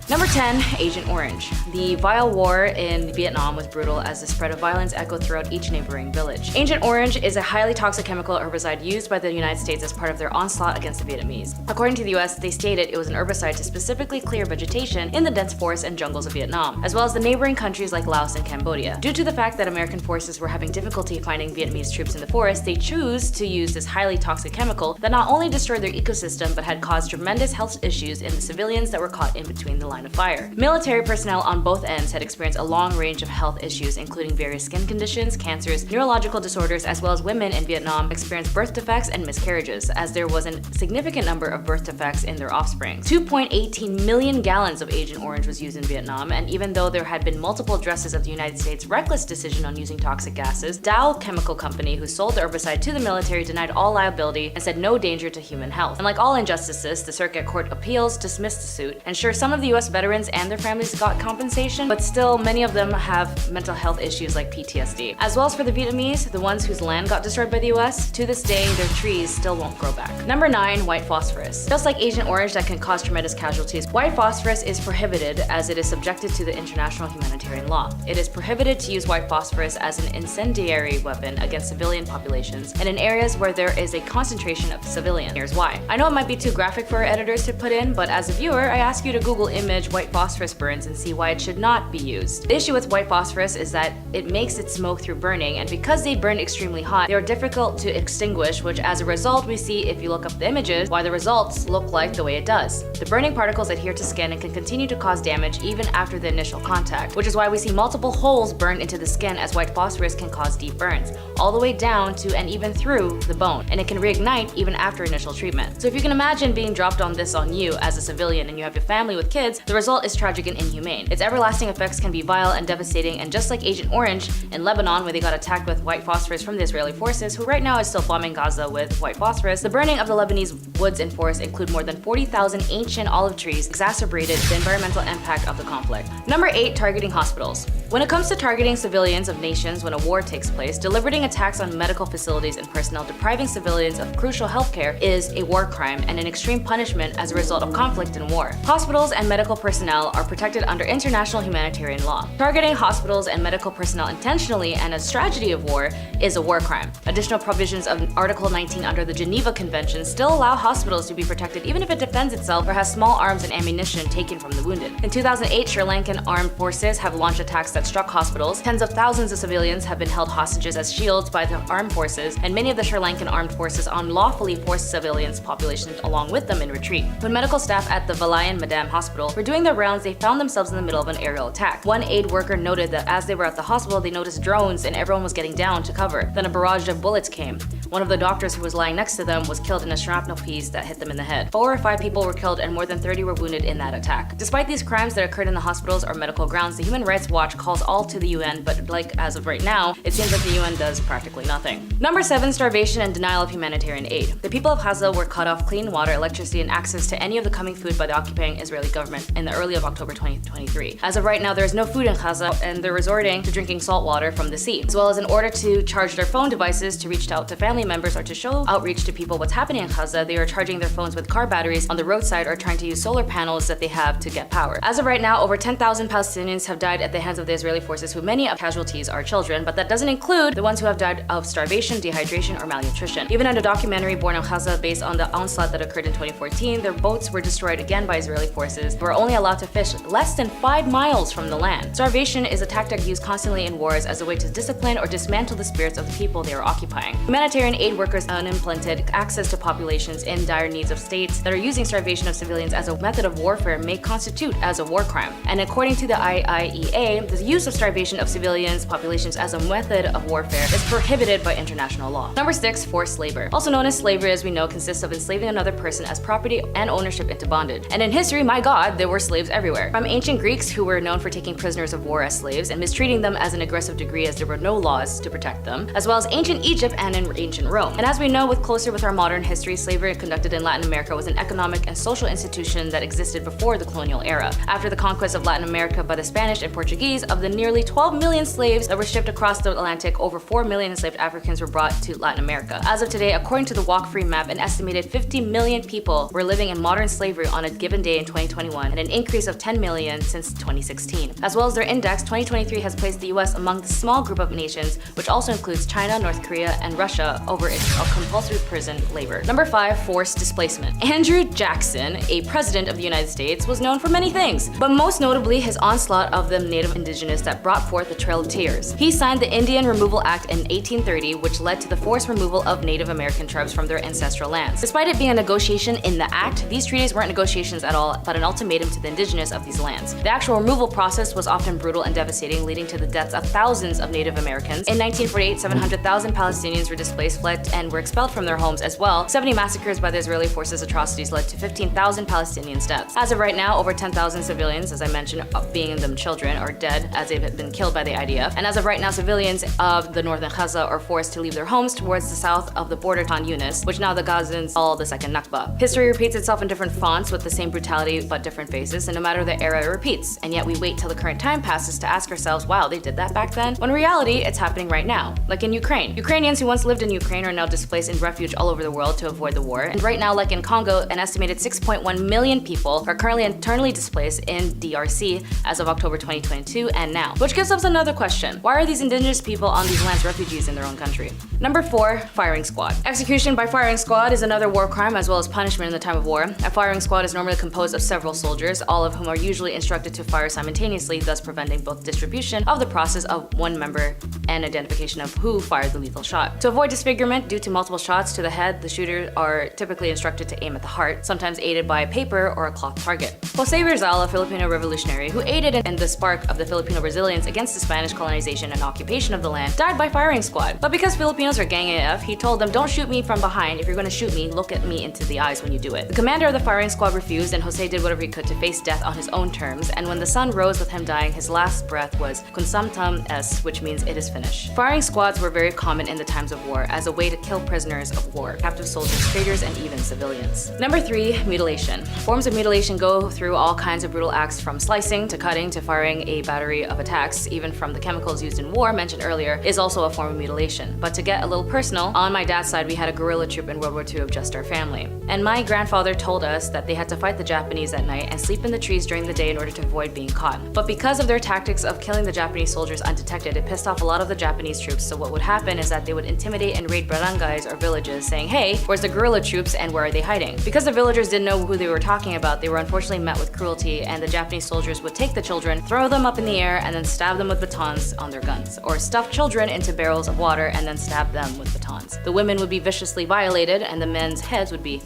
Number 10, Agent Orange. The vile war in Vietnam was brutal as the spread of violence echoed throughout each neighboring village. Agent Orange is a highly toxic chemical herbicide used by the United States as part of their onslaught against the Vietnamese. According to the US, they stated it was an herbicide to specifically clear vegetation in the dense forests and jungles of Vietnam, as well as the neighboring countries like Laos and Cambodia. Due to the fact that American forces were having difficulty finding Vietnamese troops in the forest, they chose to use this highly toxic chemical that not only destroyed their ecosystem but had caused tremendous health issues in the civilians that were caught in between the line of fire. Military personnel on both ends had experienced a long range of health issues, including various skin conditions, cancers, neurological disorders, as well as women in Vietnam experienced birth defects and miscarriages, as there was a significant number of birth defects in their offspring. 2.18 million gallons of Agent Orange was used in Vietnam, and even though there had been multiple addresses of the United States' reckless decision on using toxic gases, Dow Chemical Company, who sold the herbicide to the military, denied all liability and said no danger to human health. And like all injustices, the Circuit Court Appeals dismissed the suit, and sure, some of the US veterans and their families got compensation, but still many of them have mental health issues like PTSD. As well as for the Vietnamese, the ones whose land got destroyed by the US, to this day their trees still won't grow back. Number 9, white phosphorus. Just like Agent Orange that can cause tremendous casualties, white phosphorus is prohibited as it is subjected to the international humanitarian law. It is prohibited to use white phosphorus as an incendiary weapon against civilian populations and in areas where there is a concentration of civilians. Here's why. I know it might be too graphic for our editors to put in, but as a viewer, I ask you to Google image white phosphorus burns and see why it should not be used. The issue with white phosphorus is that it makes it smoke through burning, and because they burn extremely hot, they are difficult to extinguish, which as a result we see if you look up the images why the results look like the way it does. The burning particles adhere to skin and can continue to cause damage even after the initial contact, which is why we see multiple holes burned into the skin, as white phosphorus can cause deep burns, all the way down to and even through the bone, and it can reignite even after initial treatment. So if you can imagine being dropped on this on you as a civilian and you have your family with kids, the result is tragic and inhumane. Its everlasting effects can be vile and devastating, and just like Agent Orange in Lebanon, where they got attacked with white phosphorus from the Israeli forces, who right now is still bombing Gaza with white phosphorus, the burning of the Lebanese woods and forests include more than 40,000 ancient olive trees, exacerbated the environmental impact of the conflict. Number 8, targeting hospitals. When it comes to targeting civilians of nations when a war takes place, deliberating attacks on medical facilities and personnel depriving civilians of crucial healthcare is a war crime and an extreme punishment as a result of conflict and war. Hospitals and medical personnel are protected under international humanitarian law. Targeting hospitals and medical personnel intentionally and as tragedy of war is a war crime. Additional provisions of Article 19 under the Geneva Convention still allow hospitals to be protected even if it defends itself or has small arms and ammunition taken from the wounded. In 2008, Sri Lankan armed forces have launched attacks that struck hospitals. Tens of thousands of civilians have been held hostages as shields by the armed forces, and many of the Sri Lankan armed forces unlawfully forced civilians' populations along with them in retreat. When medical staff at the Valayan Madam Hospital were doing their rounds, they found themselves in the middle of an aerial attack. One aid worker noted that as they were at the hospital, they noticed drones and everyone was getting down to cover. Then a barrage of bullets came. One of the doctors who was lying next to them was killed in a shrapnel piece that hit them in the head. 4 or 5 people were killed and more than 30 were wounded in that attack. Despite these crimes that occurred in the hospitals or medical grounds, the Human Rights Watch calls all to the UN, but like as of right now, it seems like the UN does practically nothing. Number 7, starvation and denial of humanitarian aid. The people of Gaza were cut off clean water, electricity, and access to any of the coming food by the occupying Israeli government in the early of October 2023. As of right now, there is no food in Gaza, and they're resorting to drinking salt water from the sea, as well as in order to charge their phone devices to reach out to family members or to show outreach to people what's happening in Gaza. They are charging their phones with car batteries on the roadside or trying to use solar panels that they have to get power. As of right now, over 10,000 Palestinians have died at the hands of the Israeli forces, who many of casualties are children, but that doesn't include the ones who have died of starvation, dehydration, or malnutrition. Even in a documentary Born on Gaza based on the onslaught that occurred in 2014, their boats were destroyed again by Israeli forces, but were only allowed to fish less than 5 miles from the land. Starvation is a tactic used constantly in wars as a way to discipline or dismantle the spirits of the people they are occupying. Humanitarian aid workers unimplemented access to populations in dire needs of states that are using starvation of civilians as a method of warfare may constitute as a war crime. And according to the IIEA, the use of starvation of civilians populations as a method of warfare is prohibited by international law. Number 6, forced labor. Also known as slavery, as we know, consists of enslaving another person as property and ownership into bondage. And in history, my God, there were slaves everywhere. From ancient Greeks, who were known for taking prisoners of war as slaves and mistreating them as an aggressive degree as there were no laws to protect them, as well as ancient Egypt and in ancient Rome. And as we know with our modern history, slavery conducted in Latin America was an economic and social institution that existed before the colonial era. After the conquest of Latin America by the Spanish and Portuguese, of the nearly 12 million slaves that were shipped across the Atlantic, over 4 million enslaved Africans were brought to Latin America. As of today, according to the Walk Free map, an estimated 50 million people were living in modern slavery on a given day in 2021, and an increase of 10 million since 2016. As well as their index, 2023 has placed the US among the small group of nations, which also includes China, North Korea, and Russia over its compulsory prison labor. Number 5, forced displacement. Andrew Jackson, a president of the United States, was known for many things, but most notably his onslaught of the native indigenous that brought forth the Trail of Tears. He signed the Indian Removal Act in 1830, which led to the forced removal of Native American tribes from their ancestral lands. Despite it being a negotiation in the act, these treaties weren't negotiations at all, but an ultimatum to the indigenous of these lands. The actual removal process was often brutal and devastating, leading to the deaths of thousands of Native Americans. In 1948, 700,000 Palestinians were displaced, fled, and were expelled from their homes as well. 70 massacres by the Israeli forces atrocities led to 15,000 Palestinians' deaths. As of right now, over 10,000 civilians, as I mentioned, being them children, are dead as they've been killed by the IDF. And as of right now, civilians of the northern Gaza are forced to leave their homes towards the south of the border Khan Yunis, which now the Gazans call the second Nakba. History repeats itself in different fonts with the same brutality but different faces, and no matter the era, it repeats. And yet we wait till the current time passes to ask ourselves, wow, they did that back then? When in reality, it's happening right now. Like in Ukraine. Ukrainians who once lived in Ukraine are now displaced in refuge all over the world to avoid the war. And right now, like in Congo, an estimated 6.1 million people are currently internally displaced in DRC as of October 2022 and now. Which gives us another question. Why are these indigenous people on these lands refugees in their own country? Number 4, firing squad. Execution by firing squad is another war crime as well as punishment in the time of war. A firing squad is normally composed of several soldiers, all of whom are usually instructed to fire simultaneously, thus preventing both distribution of the process of one member and identification of who fired the lethal shot. To avoid disfigurement due to multiple shots to the head, the shooters are typically instructed to aim at the heart, sometimes aided by a paper or a cloth target. Jose Rizal, a Filipino revolutionary who aided in the spark of the Filipino resilience against the Spanish colonization and occupation of the land, died by firing squad. But because Filipinos are gang AF, he told them, don't shoot me from behind. If you're gonna shoot me, look at me into the eyes when you do it. The commander of the firing squad refused, and Jose did whatever he could to face death on his own terms, and when the sun rose with him dying, his last breath was consumptum est, which means it is finished. Firing squads were very common in the times of war as a way to kill prisoners of war, captive soldiers, traitors, and even civilians. Number 3, mutilation. Forms of mutilation go through all kinds of brutal acts, from slicing to cutting to firing a battery of attacks. Even from the chemicals used in war mentioned earlier is also a form of mutilation. But to get a little personal, on my dad's side we had a guerrilla troop in World War II of just our family. And my grandfather told us that they had to fight the Japanese at night and sleep in the trees during the day in order to avoid being caught. But because of their tactics of killing the Japanese soldiers undetected, it pissed off a lot of the Japanese troops. So what would happen is that they would intimidate and raid barangays or villages, saying, hey, where's the guerrilla troops and where are they hiding? Because the villagers didn't know who they were talking about, they were unfortunately met with cruelty, and the Japanese soldiers would take the children, throw them up in the air, and then stab them with batons on their guns, or stuff children into barrels of water and then stab them with batons. The women would be viciously violated and the men's heads would be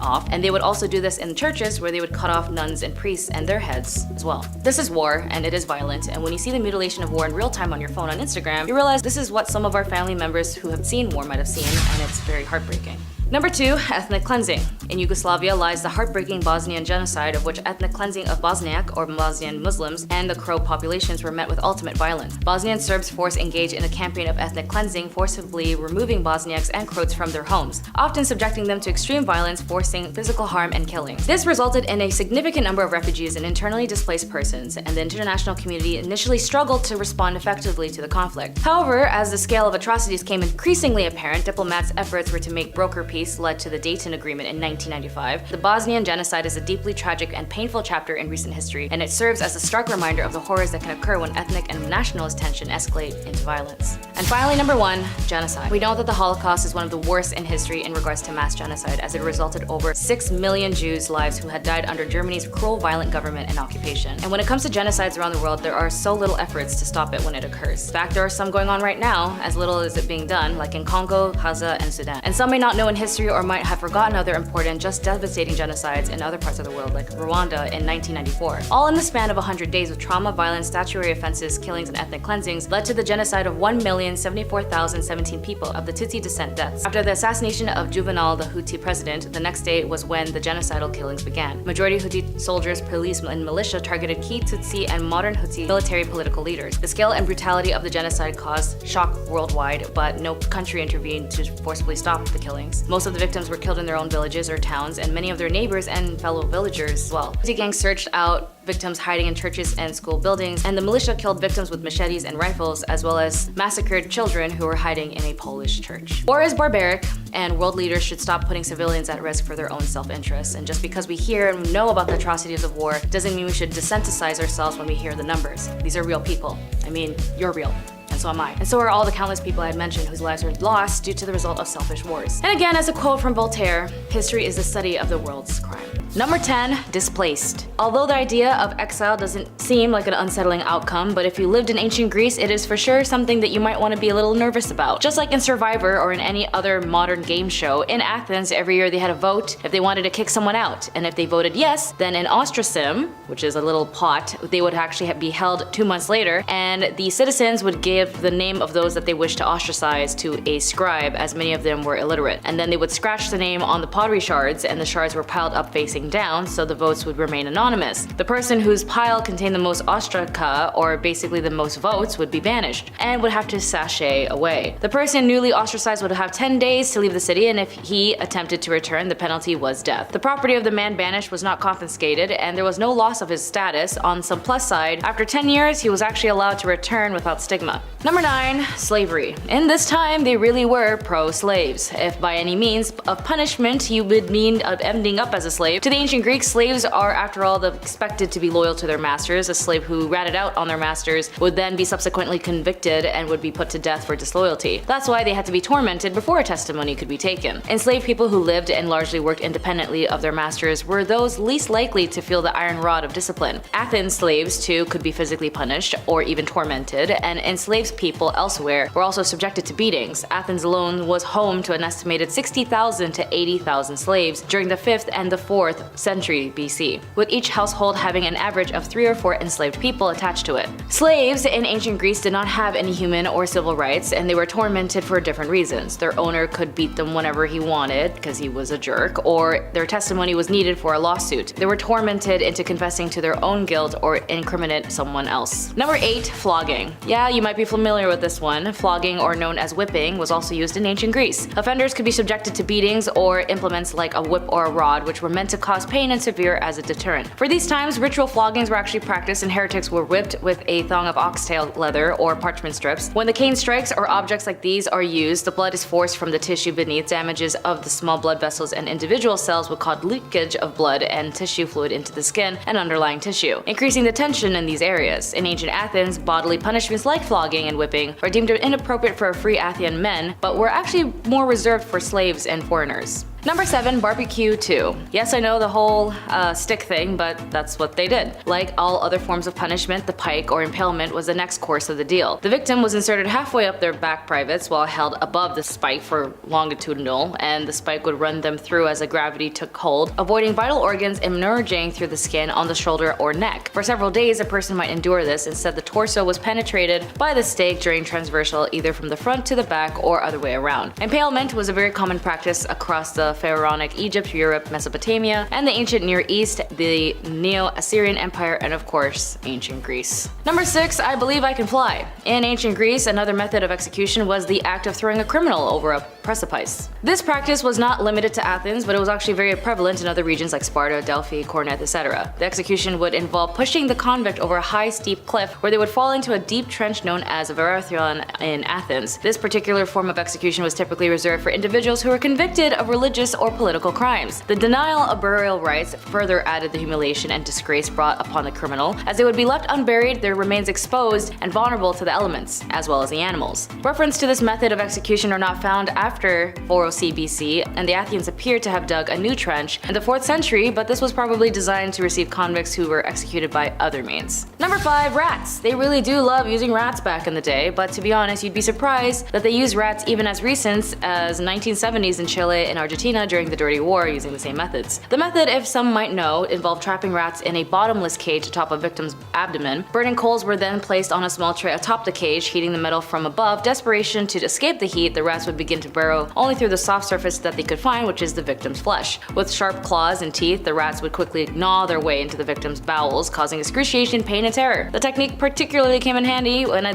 off, and they would also do this in churches where they would cut off nuns and priests and their heads as well. This is war, and it is violent, and when you see the mutilation of war in real time on your phone on Instagram, you realize this is what some of our family members who have seen war might have seen, and it's very heartbreaking. Number 2, ethnic cleansing. In Yugoslavia lies the heartbreaking Bosnian genocide, of which ethnic cleansing of Bosniak or Bosnian Muslims and the Croat populations were met with ultimate violence. Bosnian Serbs forced engaged in a campaign of ethnic cleansing, forcibly removing Bosniaks and Croats from their homes, often subjecting them to extreme violence, forcing physical harm and killing. This resulted in a significant number of refugees and internally displaced persons, and the international community initially struggled to respond effectively to the conflict. However, as the scale of atrocities came increasingly apparent, diplomats' efforts were to make broker peace led to the Dayton Agreement in 1995. The Bosnian genocide is a deeply tragic and painful chapter in recent history, and it serves as a stark reminder of the horrors that can occur when ethnic and nationalist tension escalate into violence. And finally, number 1, genocide. We know that the Holocaust is one of the worst in history in regards to mass genocide, as it resulted over 6 million Jews' lives who had died under Germany's cruel, violent government and occupation. And when it comes to genocides around the world, there are so little efforts to stop it when it occurs. In fact, there are some going on right now, as little as it being done, like in Congo, Gaza, and Sudan. And some may not know in history or might have forgotten other important, just devastating genocides in other parts of the world, like Rwanda in 1994. All in the span of 100 days with trauma, violence, statutory offenses, killings, and ethnic cleansings led to the genocide of 1,074,017 people of the Tutsi descent deaths. After the assassination of Juvenal, the Houthi president, the next day was when the genocidal killings began. Majority Houthi soldiers, police, and militia targeted key Tutsi and modern Houthi military political leaders. The scale and brutality of the genocide caused shock worldwide, but no country intervened to forcibly stop the killings. Most of the victims were killed in their own villages or towns, and many of their neighbors and fellow villagers as well. The gangs searched out victims hiding in churches and school buildings, and the militia killed victims with machetes and rifles, as well as massacred children who were hiding in a Polish church. War is barbaric, and world leaders should stop putting civilians at risk for their own self-interest. And just because we hear and know about the atrocities of war doesn't mean we should desensitize ourselves when we hear the numbers. These are real people. I mean, you're real. And so am I. And so are all the countless people I had mentioned whose lives were lost due to the result of selfish wars. And again, as a quote from Voltaire, history is the study of the world's crime. Number 10, displaced. Although the idea of exile doesn't seem like an unsettling outcome, but if you lived in ancient Greece, it is for sure something that you might want to be a little nervous about. Just like in Survivor or in any other modern game show, in Athens every year they had a vote if they wanted to kick someone out. And if they voted yes, then an ostracism, which is a little pot, they would actually be held 2 months later, and the citizens would give the name of those that they wished to ostracize to a scribe, as many of them were illiterate. And then they would scratch the name on the pottery shards, and the shards were piled up facing down, so the votes would remain anonymous. The person whose pile contained the most ostraca, or basically the most votes, would be banished and would have to sashay away. The person newly ostracized would have 10 days to leave the city, and if he attempted to return, the penalty was death. The property of the man banished was not confiscated, and there was no loss of his status. On some plus side, after 10 years, he was actually allowed to return without stigma. Number 9, slavery. In this time, they really were pro-slaves. If by any means of punishment you would mean of ending up as a slave, to the ancient Greeks, slaves are after all expected to be loyal to their masters. A slave who ratted out on their masters would then be subsequently convicted and would be put to death for disloyalty. That's why they had to be tormented before a testimony could be taken. Enslaved people who lived and largely worked independently of their masters were those least likely to feel the iron rod of discipline. Athens slaves too could be physically punished or even tormented, and enslaved people elsewhere were also subjected to beatings. Athens alone was home to an estimated 60,000 to 80,000 slaves during the 5th and the 4th century BC, with each household having an average of 3 or 4 enslaved people attached to it. Slaves in ancient Greece did not have any human or civil rights, and they were tormented for different reasons. Their owner could beat them whenever he wanted because he was a jerk, or their testimony was needed for a lawsuit. They were tormented into confessing to their own guilt or incriminate someone else. Number 8, flogging. Yeah, you might be familiar with this one. Flogging, or known as whipping, was also used in ancient Greece. Offenders could be subjected to beatings or implements like a whip or a rod, which were meant to cause pain and severe as a deterrent. For these times, ritual floggings were actually practiced, and heretics were whipped with a thong of oxtail leather or parchment strips. When the cane strikes or objects like these are used, the blood is forced from the tissue beneath. Damages of the small blood vessels and individual cells would cause leakage of blood and tissue fluid into the skin and underlying tissue, increasing the tension in these areas. In ancient Athens, bodily punishments like flogging and whipping were deemed inappropriate for free Athenian men, but were actually more reserved for slaves and foreigners. Number 7, barbecue 2. Yes, I know the whole stick thing, but that's what they did. Like all other forms of punishment, the pike or impalement was the next course of the deal. The victim was inserted halfway up their back privates while held above the spike for longitudinal, and the spike would run them through as the gravity took hold, avoiding vital organs emerging through the skin on the shoulder or neck. For several days, a person might endure this. Instead, the torso was penetrated by the stake during transversal, either from the front to the back or other way around. Impalement was a very common practice across the Pharaonic Egypt, Europe, Mesopotamia, and the ancient Near East, the Neo-Assyrian Empire, and of course, ancient Greece. Number 6, I believe I can fly. In ancient Greece, another method of execution was the act of throwing a criminal over a precipice. This practice was not limited to Athens, but it was actually very prevalent in other regions like Sparta, Delphi, Corinth, etc. The execution would involve pushing the convict over a high, steep cliff where they would fall into a deep trench known as a Varathon in Athens. This particular form of execution was typically reserved for individuals who were convicted of religious or political crimes. The denial of burial rights further added the humiliation and disgrace brought upon the criminal, as they would be left unburied, their remains exposed and vulnerable to the elements, as well as the animals. Reference to this method of execution are not found after 400 BC, and the Athenians appear to have dug a new trench in the 4th century, but this was probably designed to receive convicts who were executed by other means. Number 5, rats. They really do love using rats back in the day, but to be honest, you'd be surprised that they use rats even as recent as 1970s in Chile and Argentina. Argentina during the Dirty War using the same methods. The method, if some might know, involved trapping rats in a bottomless cage atop a victim's abdomen. Burning coals were then placed on a small tray atop the cage, heating the metal from above. Desperation to escape the heat, the rats would begin to burrow only through the soft surface that they could find, which is the victim's flesh. With sharp claws and teeth, the rats would quickly gnaw their way into the victim's bowels, causing excruciation, pain, and terror. The technique particularly came in handy when,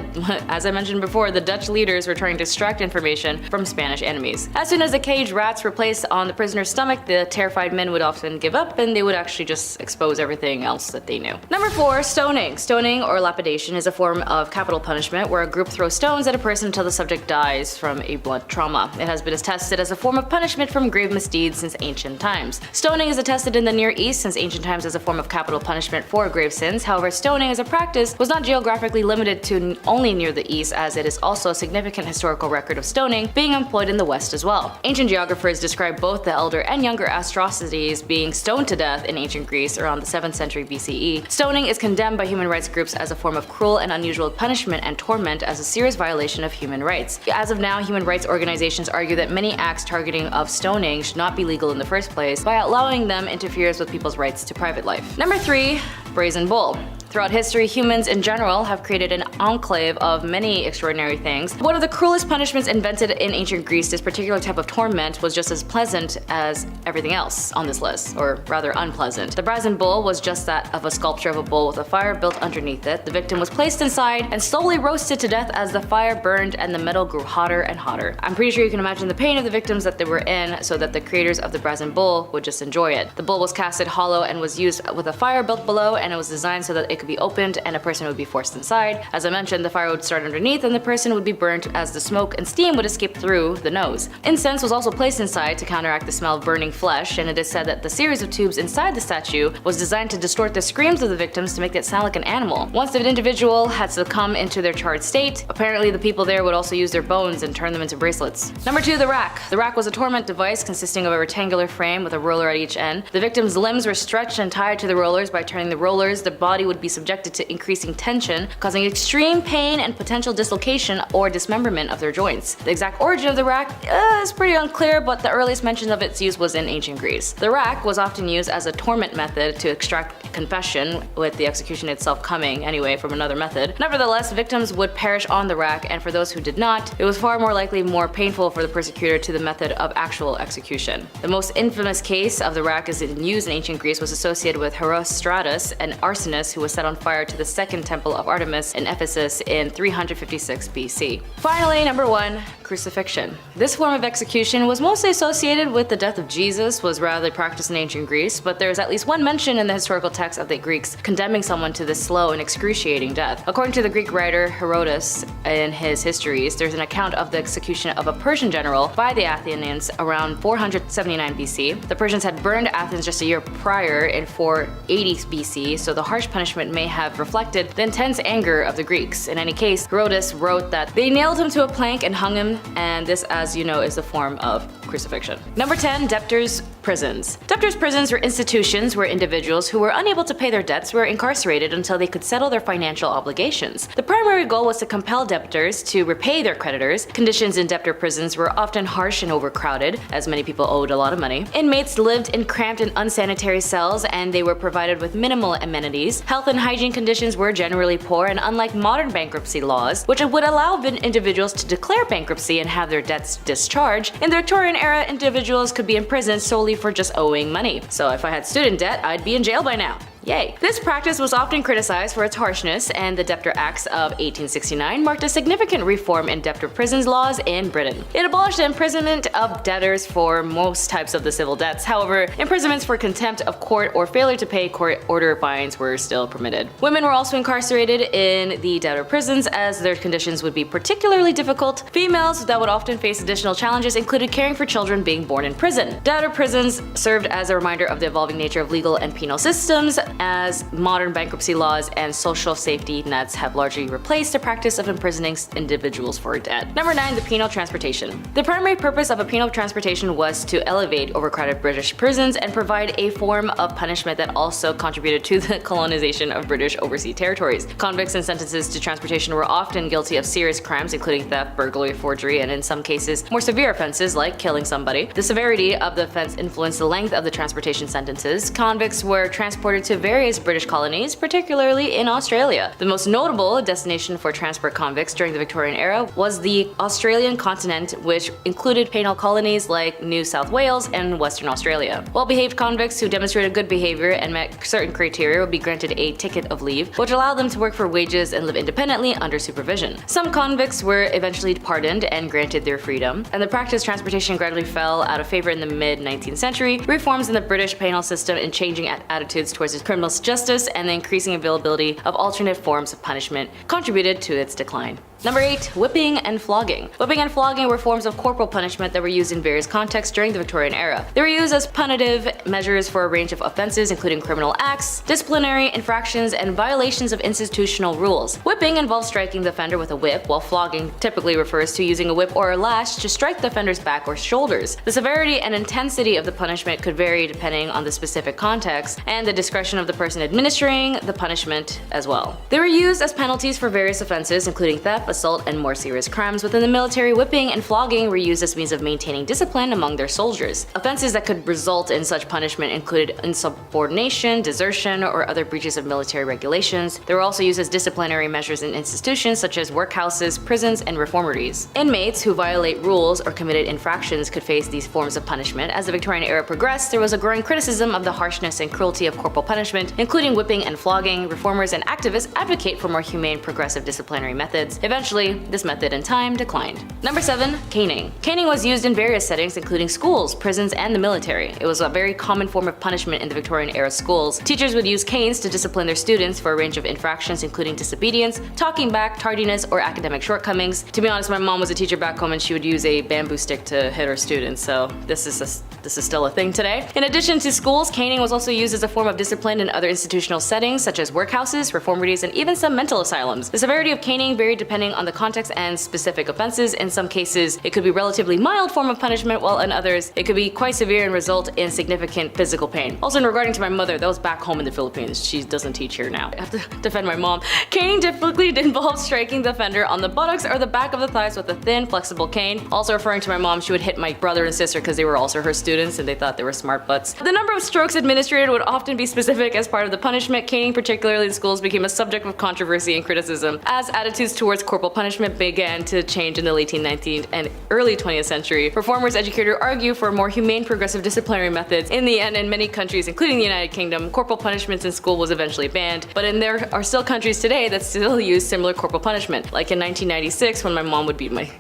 as I mentioned before, the Dutch leaders were trying to extract information from Spanish enemies. As soon as the caged rats were placed on the prisoner's stomach, the terrified men would often give up and they would actually just expose everything else that they knew. Number 4, stoning. Stoning or lapidation is a form of capital punishment where a group throws stones at a person until the subject dies from a blunt trauma. It has been attested as a form of punishment from grave misdeeds since ancient times. Stoning is attested in the Near East since ancient times as a form of capital punishment for grave sins. However, stoning as a practice was not geographically limited to only near the East, as it is also a significant historical record of stoning being employed in the West as well. Ancient geographers describe both the elder and younger atrocities being stoned to death in ancient Greece around the 7th century BCE. Stoning is condemned by human rights groups as a form of cruel and unusual punishment and torment as a serious violation of human rights. As of now, human rights organizations argue that many acts targeting of stoning should not be legal in the first place by allowing them interferes with people's rights to private life. Number 3, brazen bull. Throughout history, humans in general have created an enclave of many extraordinary things. One of the cruelest punishments invented in ancient Greece, this particular type of torment was just as pleasant as everything else on this list, or rather unpleasant. The brazen bull was just that of a sculpture of a bull with a fire built underneath it. The victim was placed inside and slowly roasted to death as the fire burned and the metal grew hotter and hotter. I'm pretty sure you can imagine the pain of the victims that they were in, so that the creators of the brazen bull would just enjoy it. The bull was casted hollow and was used with a fire built below, and it was designed so that it could be opened and a person would be forced inside. As I mentioned, the fire would start underneath and the person would be burnt as the smoke and steam would escape through the nose. Incense was also placed inside to counteract the smell of burning flesh, and it is said that the series of tubes inside the statue was designed to distort the screams of the victims to make it sound like an animal. Once the individual had succumbed into their charred state, apparently the people there would also use their bones and turn them into bracelets. Number 2, the rack. The rack was a torment device consisting of a rectangular frame with a roller at each end. The victim's limbs were stretched and tied to the rollers. By turning the rollers, the body would be subjected to increasing tension, causing extreme pain and potential dislocation or dismemberment of their joints. The exact origin of the rack is pretty unclear, but the earliest mention of its use was in ancient Greece. The rack was often used as a torment method to extract confession, with the execution itself coming anyway from another method. Nevertheless, victims would perish on the rack, and for those who did not, it was far more likely more painful for the persecutor to the method of actual execution. The most infamous case of the rack as used in ancient Greece was associated with Herostratus, an arsonist who was set on fire to the second temple of Artemis in Ephesus in 356 BC. Finally, number 1, crucifixion. This form of execution was mostly associated with the death of Jesus, was rather practiced in ancient Greece, but there is at least one mention in the historical text of the Greeks condemning someone to this slow and excruciating death. According to the Greek writer Herodotus in his histories, there's an account of the execution of a Persian general by the Athenians around 479 BC. The Persians had burned Athens just a year prior in 480 BC, so the harsh punishment may have reflected the intense anger of the Greeks. In any case, Herodotus wrote that they nailed him to a plank and hung him, and this, as you know, is a form of crucifixion. Number 10, debtors' prisons. Debtors' prisons were institutions where individuals who were unable to pay their debts were incarcerated until they could settle their financial obligations. The primary goal was to compel debtors to repay their creditors. Conditions in debtor prisons were often harsh and overcrowded, as many people owed a lot of money. Inmates lived in cramped and unsanitary cells, and they were provided with minimal amenities. Health and hygiene conditions were generally poor, and unlike modern bankruptcy laws, which would allow individuals to declare bankruptcy and have their debts discharged, in the Victorian era, individuals could be imprisoned solely for just owing money. So if I had student debt, I'd be in jail by now. Yay. This practice was often criticized for its harshness, and the Debtor Acts of 1869 marked a significant reform in debtor prisons laws in Britain. It abolished the imprisonment of debtors for most types of the civil debts. However, imprisonments for contempt of court or failure to pay court order fines were still permitted. Women were also incarcerated in the debtor prisons, as their conditions would be particularly difficult. Females that would often face additional challenges included caring for children being born in prison. Debtor prisons served as a reminder of the evolving nature of legal and penal systems. as modern bankruptcy laws and social safety nets have largely replaced the practice of imprisoning individuals for debt. Number 9. The penal transportation. The primary purpose of a penal transportation was to elevate overcrowded British prisons and provide a form of punishment that also contributed to the colonization of British overseas territories. Convicts and sentences to transportation were often guilty of serious crimes including theft, burglary, forgery, and in some cases more severe offenses like killing somebody. The severity of the offense influenced the length of the transportation sentences. Convicts were transported to various British colonies, particularly in Australia. The most notable destination for transport convicts during the Victorian era was the Australian continent, which included penal colonies like New South Wales and Western Australia. Well-behaved convicts who demonstrated good behavior and met certain criteria would be granted a ticket of leave, which allowed them to work for wages and live independently under supervision. Some convicts were eventually pardoned and granted their freedom, and the practice of transportation gradually fell out of favor in the mid-19th century. Reforms in the British penal system and changing attitudes towards criminal justice and the increasing availability of alternate forms of punishment contributed to its decline. Number 8. Whipping and flogging. Whipping and flogging were forms of corporal punishment that were used in various contexts during the Victorian era. They were used as punitive measures for a range of offenses including criminal acts, disciplinary infractions, and violations of institutional rules. Whipping involves striking the offender with a whip, while flogging typically refers to using a whip or a lash to strike the offender's back or shoulders. The severity and intensity of the punishment could vary depending on the specific context and the discretion of the person administering the punishment as well. They were used as penalties for various offenses including theft, assault, and more serious crimes. Within the military, whipping and flogging were used as means of maintaining discipline among their soldiers. Offenses that could result in such punishment included insubordination, desertion, or other breaches of military regulations. They were also used as disciplinary measures in institutions such as workhouses, prisons, and reformatories. Inmates who violate rules or committed infractions could face these forms of punishment. As the Victorian era progressed, there was a growing criticism of the harshness and cruelty of corporal punishment, including whipping and flogging. Reformers and activists advocate for more humane, progressive disciplinary methods. Eventually, this method in time declined. Number 7. Caning. Caning was used in various settings including schools, prisons, and the military. It was a very common form of punishment in the Victorian era schools. Teachers would use canes to discipline their students for a range of infractions including disobedience, talking back, tardiness, or academic shortcomings. To be honest, my mom was a teacher back home and she would use a bamboo stick to hit her students, so this is still a thing today. In addition to schools, caning was also used as a form of discipline in other institutional settings such as workhouses, reformatories, and even some mental asylums. The severity of caning varied depending on the context and specific offenses. In some cases, it could be a relatively mild form of punishment, while in others, it could be quite severe and result in significant physical pain. Also, in regarding to my mother, that was back home in the Philippines. She doesn't teach here now. I have to defend my mom. Caning typically involves striking the offender on the buttocks or the back of the thighs with a thin, flexible cane. Also referring to my mom, she would hit my brother and sister because they were also her students and they thought they were smart butts. The number of strokes administered would often be specific as part of the punishment. Caning, particularly in schools, became a subject of controversy and criticism as attitudes towards corporal punishment began to change in the late 19th and early 20th century. Reformers, educators argue for more humane, progressive disciplinary methods. In the end, in many countries, including the United Kingdom, corporal punishments in school was eventually banned, but there are still countries today that still use similar corporal punishment, like in 1996 when my mom would beat my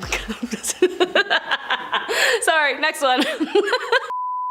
Sorry, next one.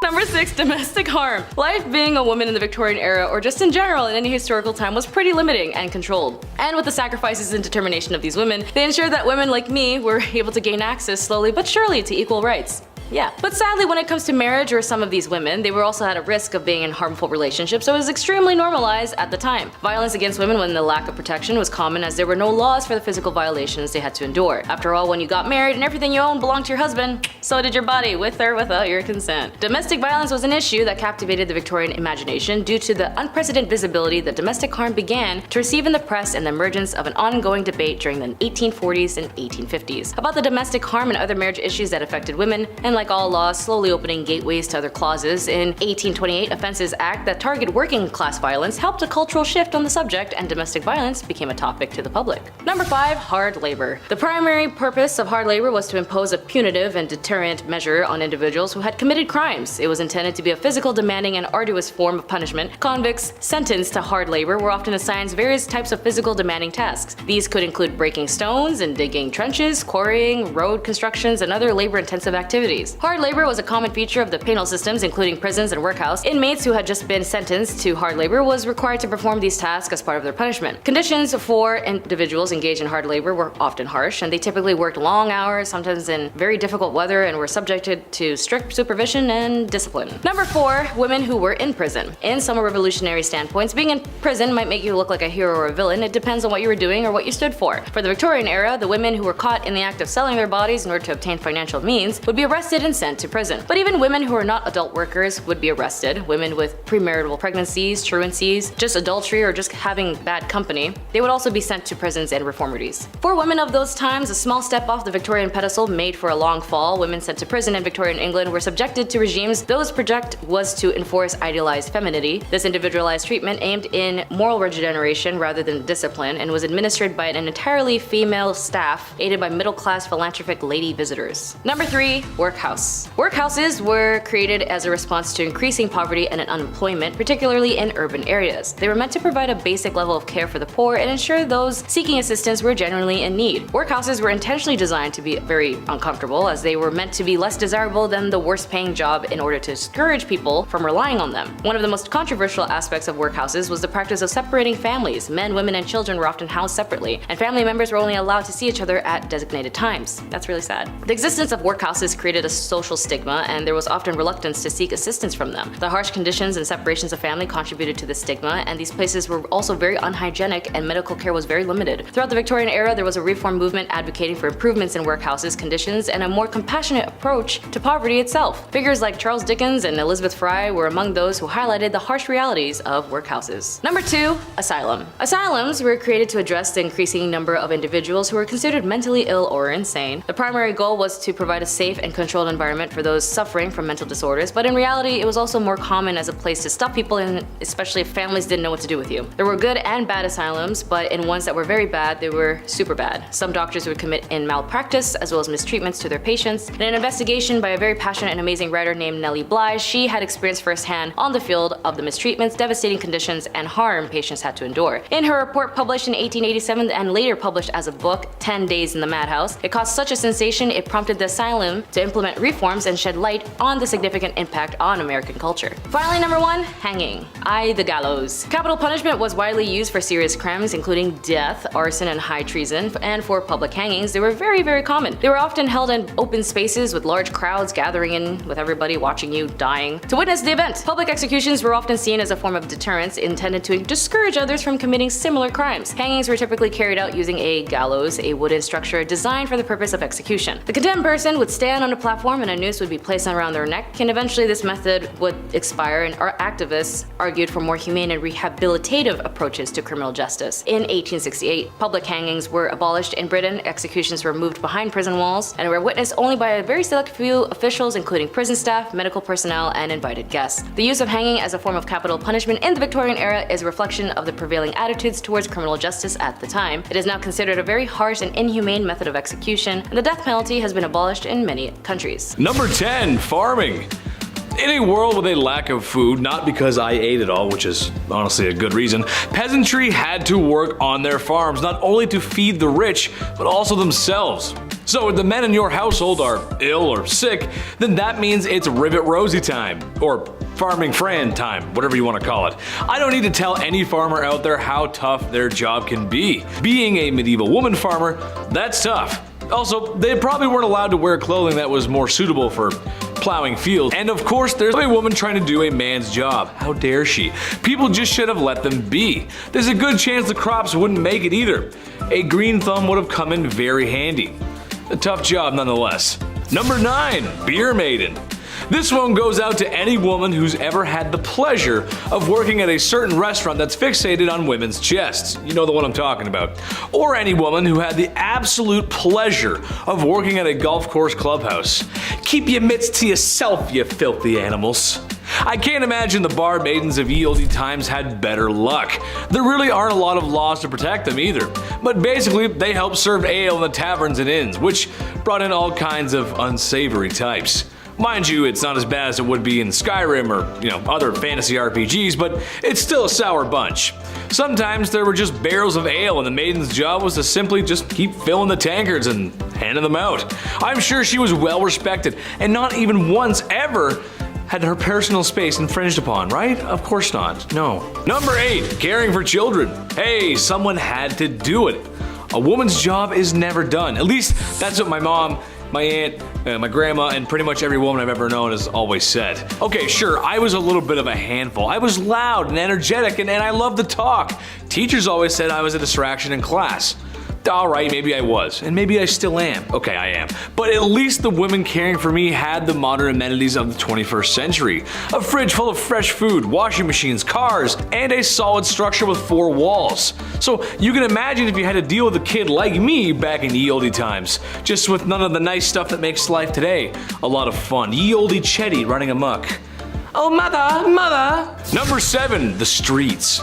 Number 6. Domestic harm. Life being a woman in the Victorian era, or just in general in any historical time, was pretty limiting and controlled. And with the sacrifices and determination of these women, they ensured that women like me were able to gain access slowly but surely to equal rights. Yeah. But sadly, when it comes to marriage or some of these women, they were also at a risk of being in harmful relationships, so it was extremely normalized at the time. Violence against women when the lack of protection was common as there were no laws for the physical violations they had to endure. After all, when you got married and everything you owned belonged to your husband, so did your body, with or without your consent. Domestic violence was an issue that captivated the Victorian imagination due to the unprecedented visibility that domestic harm began to receive in the press and the emergence of an ongoing debate during the 1840s and 1850s about the domestic harm and other marriage issues that affected women, and like all laws, slowly opening gateways to other clauses. In 1828, Offenses Act that targeted working class violence helped a cultural shift on the subject, and domestic violence became a topic to the public. Number 5. Hard labor. The primary purpose of hard labor was to impose a punitive and deterrent measure on individuals who had committed crimes. It was intended to be a physical, demanding, and arduous form of punishment. Convicts sentenced to hard labor were often assigned various types of physical, demanding tasks. These could include breaking stones and digging trenches, quarrying, road constructions, and other labor-intensive activities. facilities. Hard labor was a common feature of the penal systems, including prisons and workhouse. Inmates who had just been sentenced to hard labor was required to perform these tasks as part of their punishment. Conditions for individuals engaged in hard labor were often harsh, and they typically worked long hours, sometimes in very difficult weather, and were subjected to strict supervision and discipline. Number 4, women who were in prison. In some revolutionary standpoints, being in prison might make you look like a hero or a villain. It depends on what you were doing or what you stood for. For the Victorian era, the women who were caught in the act of selling their bodies in order to obtain financial means would be arrested and sent to prison. But even women who are not adult workers would be arrested. Women with premarital pregnancies, truancies, just adultery, or just having bad company, they would also be sent to prisons and reformatories. For women of those times, a small step off the Victorian pedestal made for a long fall. Women sent to prison in Victorian England were subjected to regimes whose project was to enforce idealized femininity. This individualized treatment aimed in moral regeneration rather than discipline, and was administered by an entirely female staff aided by middle-class philanthropic lady visitors. Number 3, workhouse. Workhouses were created as a response to increasing poverty and unemployment, particularly in urban areas. They were meant to provide a basic level of care for the poor and ensure those seeking assistance were genuinely in need. Workhouses were intentionally designed to be very uncomfortable, as they were meant to be less desirable than the worst-paying job in order to discourage people from relying on them. One of the most controversial aspects of workhouses was the practice of separating families. Men, women, and children were often housed separately, and family members were only allowed to see each other at designated times. That's really sad. The existence of workhouses created a social stigma, and there was often reluctance to seek assistance from them. The harsh conditions and separations of family contributed to the stigma, and these places were also very unhygienic, and medical care was very limited. Throughout the Victorian era, there was a reform movement advocating for improvements in workhouses conditions and a more compassionate approach to poverty itself. Figures like Charles Dickens and Elizabeth Fry were among those who highlighted the harsh realities of workhouses. Number 2, asylum. Asylums were created to address the increasing number of individuals who were considered mentally ill or insane. The primary goal was to provide a safe and controlled environment for those suffering from mental disorders, but in reality, it was also more common as a place to stop people in, especially if families didn't know what to do with you. There were good and bad asylums, but in ones that were very bad, they were super bad. Some doctors would commit in malpractice as well as mistreatments to their patients. In an investigation by a very passionate and amazing writer named Nellie Bly, she had experienced firsthand on the field of the mistreatments, devastating conditions, and harm patients had to endure. In her report published in 1887 and later published as a book, 10 Days in the Madhouse, it caused such a sensation it prompted the asylum to implement reforms and shed light on the significant impact on American culture. Finally, number 1, hanging. The gallows. Capital punishment was widely used for serious crimes including death, arson, and high treason, and for public hangings they were very common. They were often held in open spaces with large crowds gathering in with everybody watching you dying to witness the event. Public executions were often seen as a form of deterrence intended to discourage others from committing similar crimes. Hangings were typically carried out using a gallows, a wooden structure designed for the purpose of execution. The condemned person would stand on a platform and a noose would be placed around their neck, and eventually this method would expire, and our activists argued for more humane and rehabilitative approaches to criminal justice. In 1868, public hangings were abolished in Britain. Executions were moved behind prison walls and were witnessed only by a very select few officials, including prison staff, medical personnel, and invited guests. The use of hanging as a form of capital punishment in the Victorian era is a reflection of the prevailing attitudes towards criminal justice at the time. It is now considered a very harsh and inhumane method of execution, and the death penalty has been abolished in many countries. Number 10, farming. In a world with a lack of food, not because I ate it all, which is honestly a good reason, peasantry had to work on their farms, not only to feed the rich, but also themselves. So if the men in your household are ill or sick, then that means it's Rivet Rosie time, or Farming Fran time, whatever you want to call it. I don't need to tell any farmer out there how tough their job can be. Being a medieval woman farmer, that's tough. Also, they probably weren't allowed to wear clothing that was more suitable for plowing fields. And of course, there's a woman trying to do a man's job. How dare she? People just should have let them be. There's a good chance the crops wouldn't make it either. A green thumb would have come in very handy. A tough job nonetheless. Number 9, beer maiden. This one goes out to any woman who's ever had the pleasure of working at a certain restaurant that's fixated on women's chests. You know the one I'm talking about. Or any woman who had the absolute pleasure of working at a golf course clubhouse. Keep your mitts to yourself, you filthy animals. I can't imagine the bar maidens of ye olde times had better luck. There really aren't a lot of laws to protect them either. But basically, they helped serve ale in the taverns and inns, which brought in all kinds of unsavory types. Mind you, it's not as bad as it would be in Skyrim or, other fantasy RPGs, but it's still a sour bunch. Sometimes there were just barrels of ale and the maiden's job was to simply just keep filling the tankards and handing them out. I'm sure she was well respected and not even once ever had her personal space infringed upon, right? Of course not. No. Number 8, caring for children. Hey, someone had to do it. A woman's job is never done. At least that's what my mom, my aunt, my grandma, and pretty much every woman I've ever known has always said. Okay, sure, I was a little bit of a handful. I was loud and energetic and I loved to talk. Teachers always said I was a distraction in class. Alright, maybe I was, and maybe I still am. Okay, I am. But at least the women caring for me had the modern amenities of the 21st century. A fridge full of fresh food, washing machines, cars, and a solid structure with 4 walls. So you can imagine if you had to deal with a kid like me back in ye olde times, just with none of the nice stuff that makes life today a lot of fun. Ye olde Chetty running amok. Oh, mother! Number 7, the streets.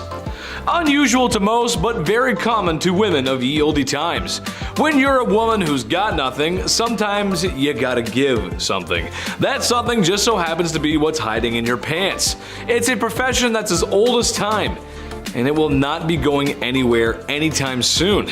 Unusual to most, but very common to women of ye olde times. When you're a woman who's got nothing, sometimes you gotta give something. That something just so happens to be what's hiding in your pants. It's a profession that's as old as time, and it will not be going anywhere anytime soon.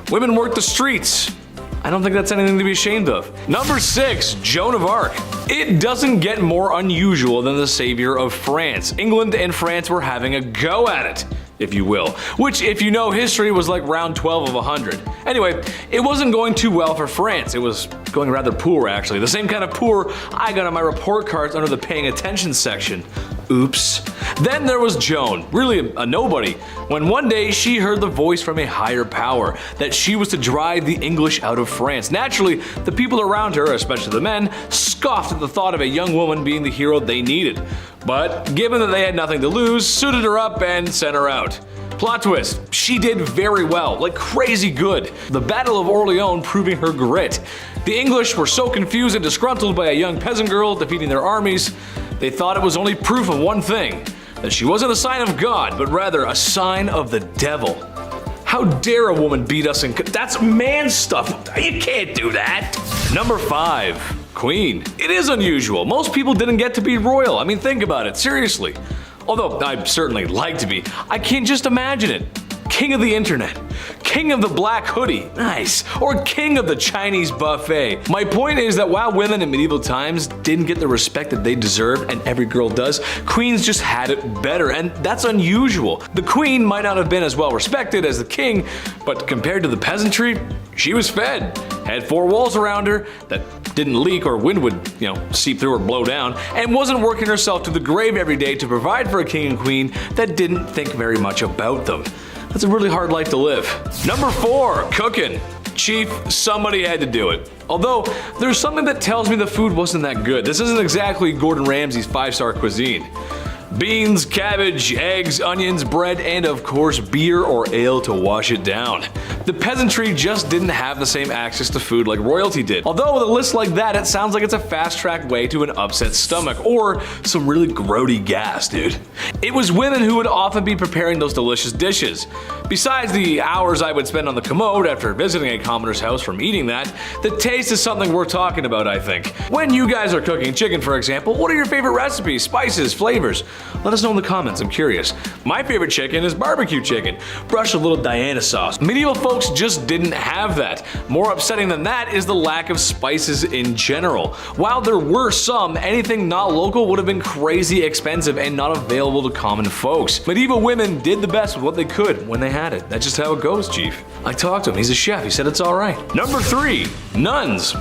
Women work the streets. I don't think that's anything to be ashamed of. Number 6, Joan of Arc. It doesn't get more unusual than the savior of France. England and France were having a go at it, if you will, which, if you know history, was like round 12 of 100. Anyway, it wasn't going too well for France. It was going rather poor, actually. The same kind of poor I got on my report cards under the paying attention section. Oops. Then there was Joan, really a nobody, when one day she heard the voice from a higher power that she was to drive the English out of France. Naturally, the people around her, especially the men, scoffed at the thought of a young woman being the hero they needed. But given that they had nothing to lose, suited her up and sent her out. Plot twist, she did very well, like crazy good. The Battle of Orleans proving her grit. The English were so confused and disgruntled by a young peasant girl defeating their armies, they thought it was only proof of one thing, that she wasn't a sign of God, but rather a sign of the devil. How dare a woman beat us in that's man stuff. You can't do that. Number 5, Queen. It is unusual. Most people didn't get to be royal. I mean, think about it, seriously. Although I'd certainly like to be, I can't just imagine it. King of the internet, king of the black hoodie, nice, or king of the Chinese buffet. My point is that while women in medieval times didn't get the respect that they deserved, and every girl does, queens just had it better, and that's unusual. The queen might not have been as well respected as the king, but compared to the peasantry, she was fed, had 4 walls around her that didn't leak or wind would, seep through or blow down, and wasn't working herself to the grave every day to provide for a king and queen that didn't think very much about them. That's a really hard life to live. Number 4, cooking. Chief, somebody had to do it. Although, there's something that tells me the food wasn't that good. This isn't exactly Gordon Ramsay's 5-star cuisine. Beans, cabbage, eggs, onions, bread, and of course beer or ale to wash it down. The peasantry just didn't have the same access to food like royalty did. Although with a list like that, it sounds like it's a fast-track way to an upset stomach or some really grody gas, dude. It was women who would often be preparing those delicious dishes. Besides the hours I would spend on the commode after visiting a commoner's house from eating that, the taste is something worth talking about, I think. When you guys are cooking chicken, for example, what are your favorite recipes, spices, flavors? Let us know in the comments, I'm curious. My favorite chicken is barbecue chicken. Brush a little Diana sauce. Medieval folks just didn't have that. More upsetting than that is the lack of spices in general. While there were some, anything not local would have been crazy expensive and not available to common folks. Medieval women did the best with what they could when they had it. That's just how it goes, Chief. I talked to him, he's a chef, he said it's alright. Number 3, nuns.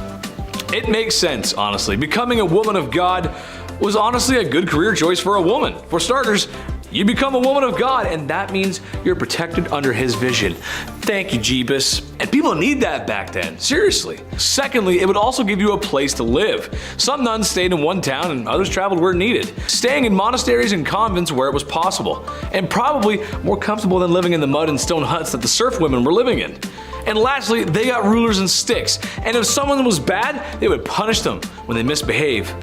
It makes sense, honestly. Becoming a woman of God was honestly a good career choice for a woman. For starters, you become a woman of God, and that means you're protected under his vision. Thank you, Jeebus. And people need that back then, seriously. Secondly, it would also give you a place to live. Some nuns stayed in one town and others traveled where needed, staying in monasteries and convents where it was possible, and probably more comfortable than living in the mud and stone huts that the serf women were living in. And lastly, they got rulers and sticks, and if someone was bad, they would punish them when they misbehave.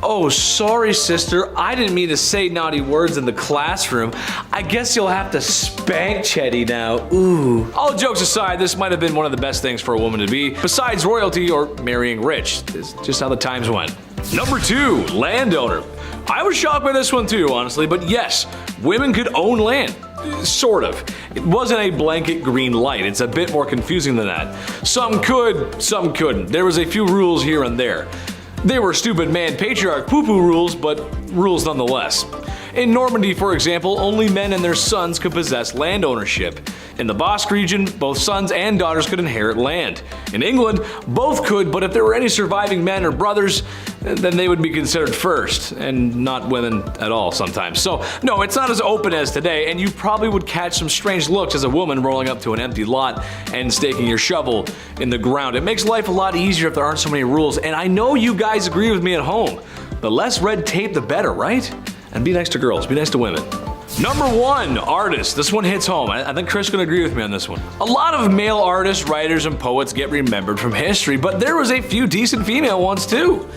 Oh, sorry, sister. I didn't mean to say naughty words in the classroom. I guess you'll have to spank Chetty now. Ooh. All jokes aside, this might have been one of the best things for a woman to be, besides royalty or marrying rich. It's just how the times went. Number 2, landowner. I was shocked by this one too, honestly, but yes, women could own land. Sort of. It wasn't a blanket green light. It's a bit more confusing than that. Some could, some couldn't. There was a few rules here and there. They were stupid man patriarch poo-poo rules, but rules nonetheless. In Normandy, for example, only men and their sons could possess land ownership. In the Basque region, both sons and daughters could inherit land. In England, both could, but if there were any surviving men or brothers, then they would be considered first, and not women at all sometimes. So, no, it's not as open as today, and you probably would catch some strange looks as a woman rolling up to an empty lot and staking your shovel in the ground. It makes life a lot easier if there aren't so many rules, and I know you guys agree with me at home. The less red tape, the better, right? And be nice to girls, be nice to women. Number 1, artists. This one hits home. I think Chris can agree with me on this one. A lot of male artists, writers, and poets get remembered from history, but there was a few decent female ones too.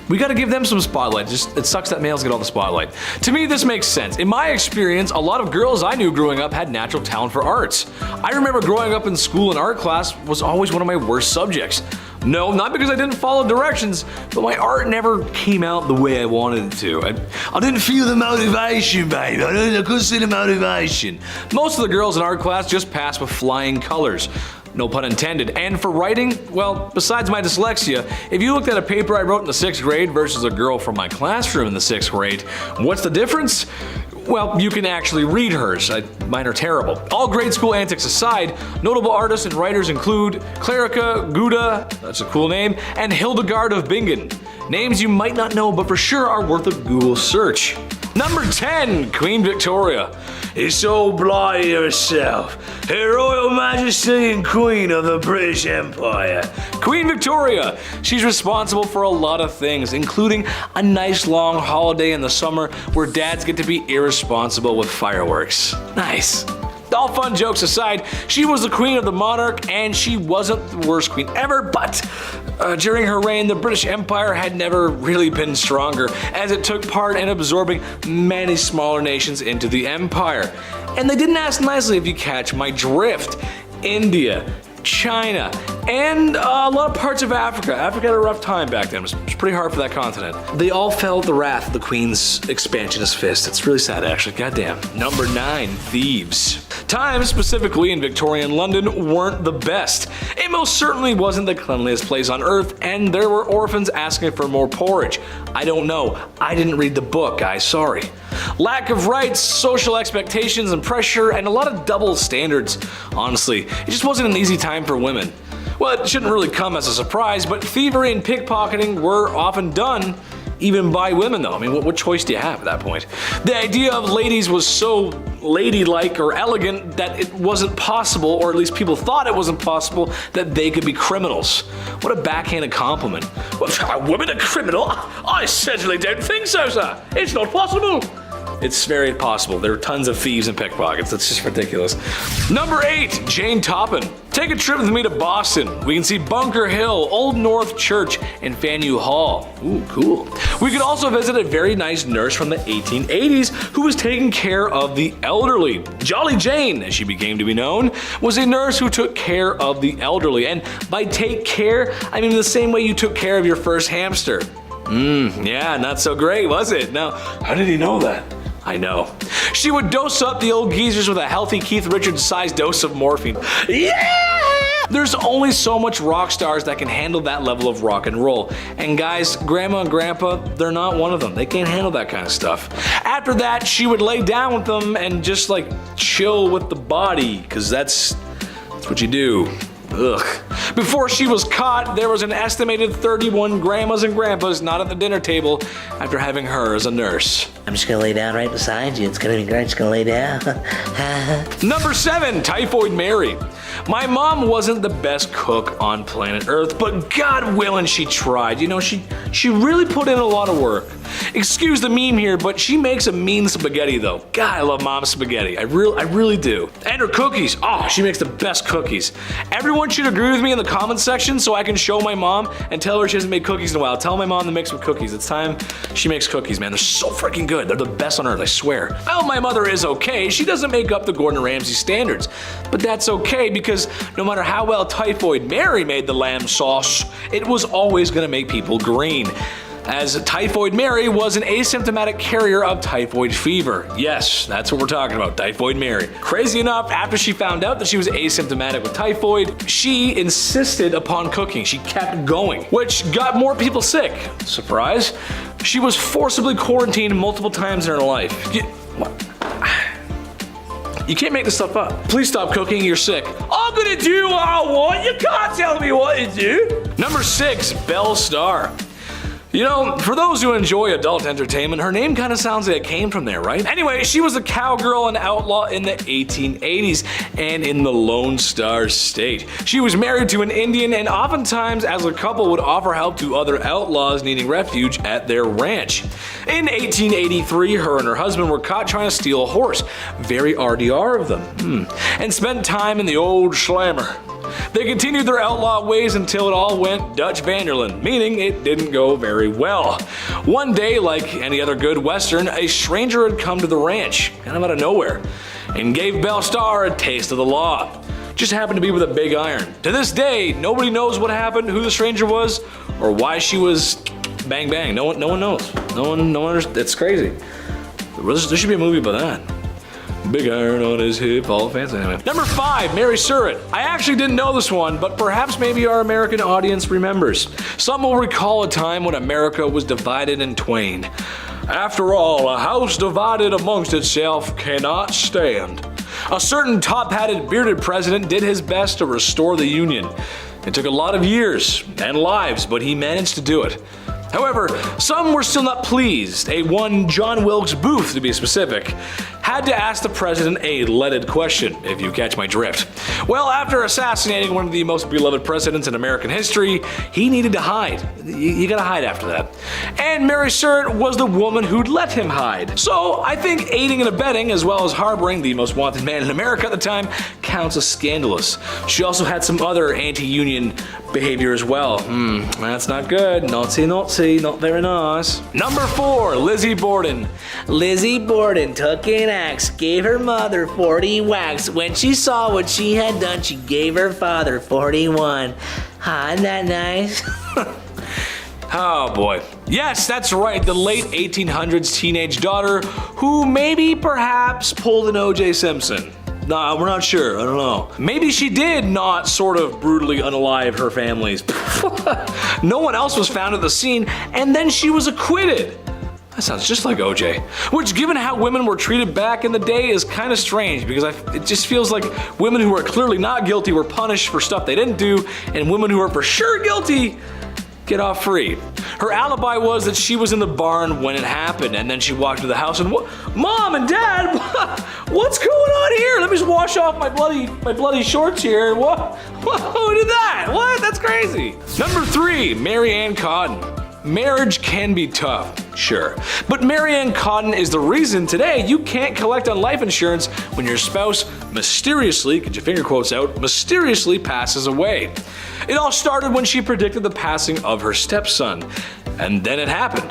We gotta give them some spotlight. It sucks that males get all the spotlight. To me, this makes sense. In my experience, a lot of girls I knew growing up had natural talent for arts. I remember growing up in school, and art class was always one of my worst subjects. No, not because I didn't follow directions, but my art never came out the way I wanted it to. I didn't feel the motivation, babe. I couldn't see the motivation. Most of the girls in art class just passed with flying colors. No pun intended. And for writing, well, besides my dyslexia, if you looked at a paper I wrote in the 6th grade versus a girl from my classroom in the 6th grade, what's the difference? Well, you can actually read hers. Mine are terrible. All grade school antics aside, notable artists and writers include Clarica Gouda, that's a cool name, and Hildegard of Bingen. Names you might not know, but for sure are worth a Google search. Number 10, Queen Victoria. It's all bloody herself, Her Royal Majesty and Queen of the British Empire. Queen Victoria. She's responsible for a lot of things, including a nice long holiday in the summer where dads get to be irresponsible with fireworks. Nice. All fun jokes aside, she was the queen of the monarch, and she wasn't the worst queen ever, but during her reign, the British Empire had never really been stronger, as it took part in absorbing many smaller nations into the empire. And they didn't ask nicely, if you catch my drift. India, China, and a lot of parts of Africa. Africa had a rough time back then. It was pretty hard for that continent. They all felt the wrath of the Queen's expansionist fist. It's really sad, actually. Goddamn. Number 9, thieves. Times, specifically in Victorian London, weren't the best. It most certainly wasn't the cleanliest place on earth, and there were orphans asking for more porridge. I don't know. I didn't read the book, guys. Sorry. Lack of rights, social expectations and pressure, and a lot of double standards. Honestly, it just wasn't an easy time for women. Well, it shouldn't really come as a surprise, but thievery and pickpocketing were often done even by women though. I mean, what choice do you have at that point? The idea of ladies was so ladylike or elegant that it wasn't possible, or at least people thought it wasn't possible, that they could be criminals. What a backhanded compliment. Are women a criminal? I certainly don't think so, sir. It's not possible. It's very possible. There are tons of thieves and pickpockets. That's just ridiculous. Number 8, Jane Toppin. Take a trip with me to Boston. We can see Bunker Hill, Old North Church, and Faneuil Hall. Ooh, cool. We could also visit a very nice nurse from the 1880s who was taking care of the elderly. Jolly Jane, as she became to be known, was a nurse who took care of the elderly. And by take care, I mean the same way you took care of your first hamster. Yeah, not so great, was it? Now, how did he know that? I know. She would dose up the old geezers with a healthy Keith Richards-sized dose of morphine. Yeah! There's only so much rock stars that can handle that level of rock and roll. And guys, Grandma and Grandpa, they're not one of them. They can't handle that kind of stuff. After that, she would lay down with them and just like chill with the body, because that's what you do. Ugh. Before she was caught, there was an estimated 31 grandmas and grandpas not at the dinner table after having her as a nurse. I'm just gonna lay down right beside you. It's gonna be great. Just gonna lay down. Number 7, Typhoid Mary. My mom wasn't the best cook on planet Earth, but God willing she tried. You know, she really put in a lot of work. Excuse the meme here, but she makes a mean spaghetti though. God, I love mom's spaghetti. I really do. And her cookies. Oh, she makes the best cookies. Everyone should agree with me in the comments section so I can show my mom and tell her she hasn't made cookies in a while. Tell my mom to make some cookies. It's time she makes cookies, man. They're so freaking good. They're the best on earth, I swear. Well, my mother is okay. She doesn't make up the Gordon Ramsay standards. But that's okay because no matter how well Typhoid Mary made the lamb sauce, it was always gonna make people green. as Typhoid Mary was an asymptomatic carrier of typhoid fever. Yes, that's what we're talking about, Typhoid Mary. Crazy enough, after she found out that she was asymptomatic with typhoid, she insisted upon cooking. She kept going, which got more people sick. Surprise. She was forcibly quarantined multiple times in her life. You can't make this stuff up. Please stop cooking, you're sick. I'm gonna do what I want, you can't tell me what to do. Number 6, Belle Starr. You know, for those who enjoy adult entertainment, her name kind of sounds like it came from there, right? Anyway, she was a cowgirl and outlaw in the 1880s and in the Lone Star State. She was married to an Indian and oftentimes as a couple would offer help to other outlaws needing refuge at their ranch. In 1883, her and her husband were caught trying to steal a horse. Very RDR of them. And spent time in the old slammer. They continued their outlaw ways until it all went Dutch Vanderland, meaning it didn't go very well. One day, like any other good Western, a stranger had come to the ranch, kind of out of nowhere, and gave Belle Starr a taste of the law. Just happened to be with a big iron. To this day, nobody knows what happened, who the stranger was, or why she was bang bang. No one knows. No one. It's crazy. There should be a movie about that. Big iron on his hip, all fancy anyway. Number 5, Mary Surratt. I actually didn't know this one, but perhaps maybe our American audience remembers. Some will recall a time when America was divided in twain. After all, a house divided amongst itself cannot stand. A certain top-hatted, bearded president did his best to restore the Union. It took a lot of years and lives, but he managed to do it. However, some were still not pleased. A one John Wilkes Booth, to be specific, had to ask the president a leaded question, if you catch my drift. Well, after assassinating one of the most beloved presidents in American history, he needed to hide. You gotta hide after that. And Mary Surratt was the woman who'd let him hide. So I think aiding and abetting, as well as harboring the most wanted man in America at the time, counts as scandalous. She also had some other anti-union behavior as well. That's not good. Naughty, not very nice. Number 4, Lizzie Borden. Lizzie Borden took an axe, gave her mother 40 whacks. When she saw what she had done, she gave her father 41. Isn't that nice? Oh boy. Yes, that's right, the late 1800s teenage daughter who maybe perhaps pulled an O.J. Simpson. Nah, we're not sure, I don't know. Maybe she did not sort of brutally unalive her families. No one else was found at the scene, and then she was acquitted. That sounds just like OJ. Which, given how women were treated back in the day, is kind of strange because it just feels like women who are clearly not guilty were punished for stuff they didn't do, and women who are for sure guilty get off free. Her alibi was that she was in the barn when it happened, and then she walked to the house and, Mom and Dad, what's going on here? Let me just wash off my bloody shorts here. What? Who did that? What? That's crazy. Number 3, Mary Ann Cotton. Marriage can be tough, sure. But Mary Ann Cotton is the reason today you can't collect on life insurance when your spouse mysteriously, get your finger quotes out, mysteriously passes away. It all started when she predicted the passing of her stepson. And then it happened.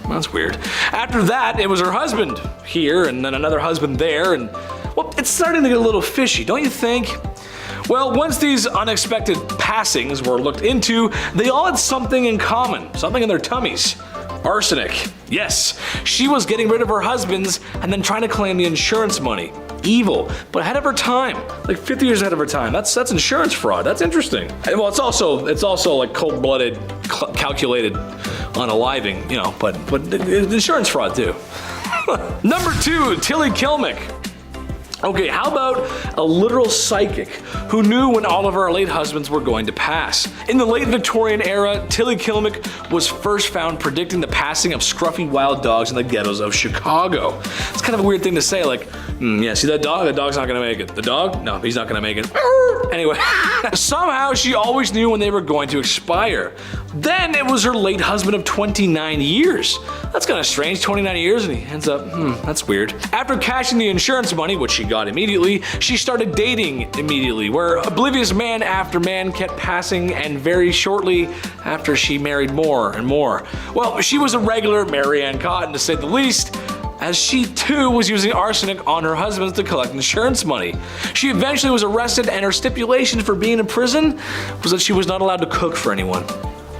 That's weird. After that, it was her husband here and then another husband there, and well, it's starting to get a little fishy, don't you think? Well, once these unexpected passings were looked into, they all had something in common, something in their tummies. Arsenic. Yes, she was getting rid of her husbands and then trying to claim the insurance money. Evil, but ahead of her time, like 50 years ahead of her time. That's insurance fraud. That's interesting. Well, it's also like cold-blooded, calculated unaliving, you know, but insurance fraud too. Number 2, Tilly Kilmick. Okay, how about a literal psychic who knew when all of our late husbands were going to pass? In the late Victorian era, Tilly Kilmick was first found predicting the passing of scruffy wild dogs in the ghettos of Chicago. It's kind of a weird thing to say, like, yeah, see that dog? That dog's not gonna make it. The dog? No, he's not gonna make it. Anyway, somehow she always knew when they were going to expire. Then it was her late husband of 29 years. That's kind of strange, 29 years, and he ends up, that's weird. After cashing the insurance money, which she got immediately, she started dating immediately, where oblivious man after man kept passing, and very shortly after she married more and more. Well, she was a regular Mary Ann Cotton, to say the least, as she too was using arsenic on her husbands to collect insurance money. She eventually was arrested, and her stipulation for being in prison was that she was not allowed to cook for anyone.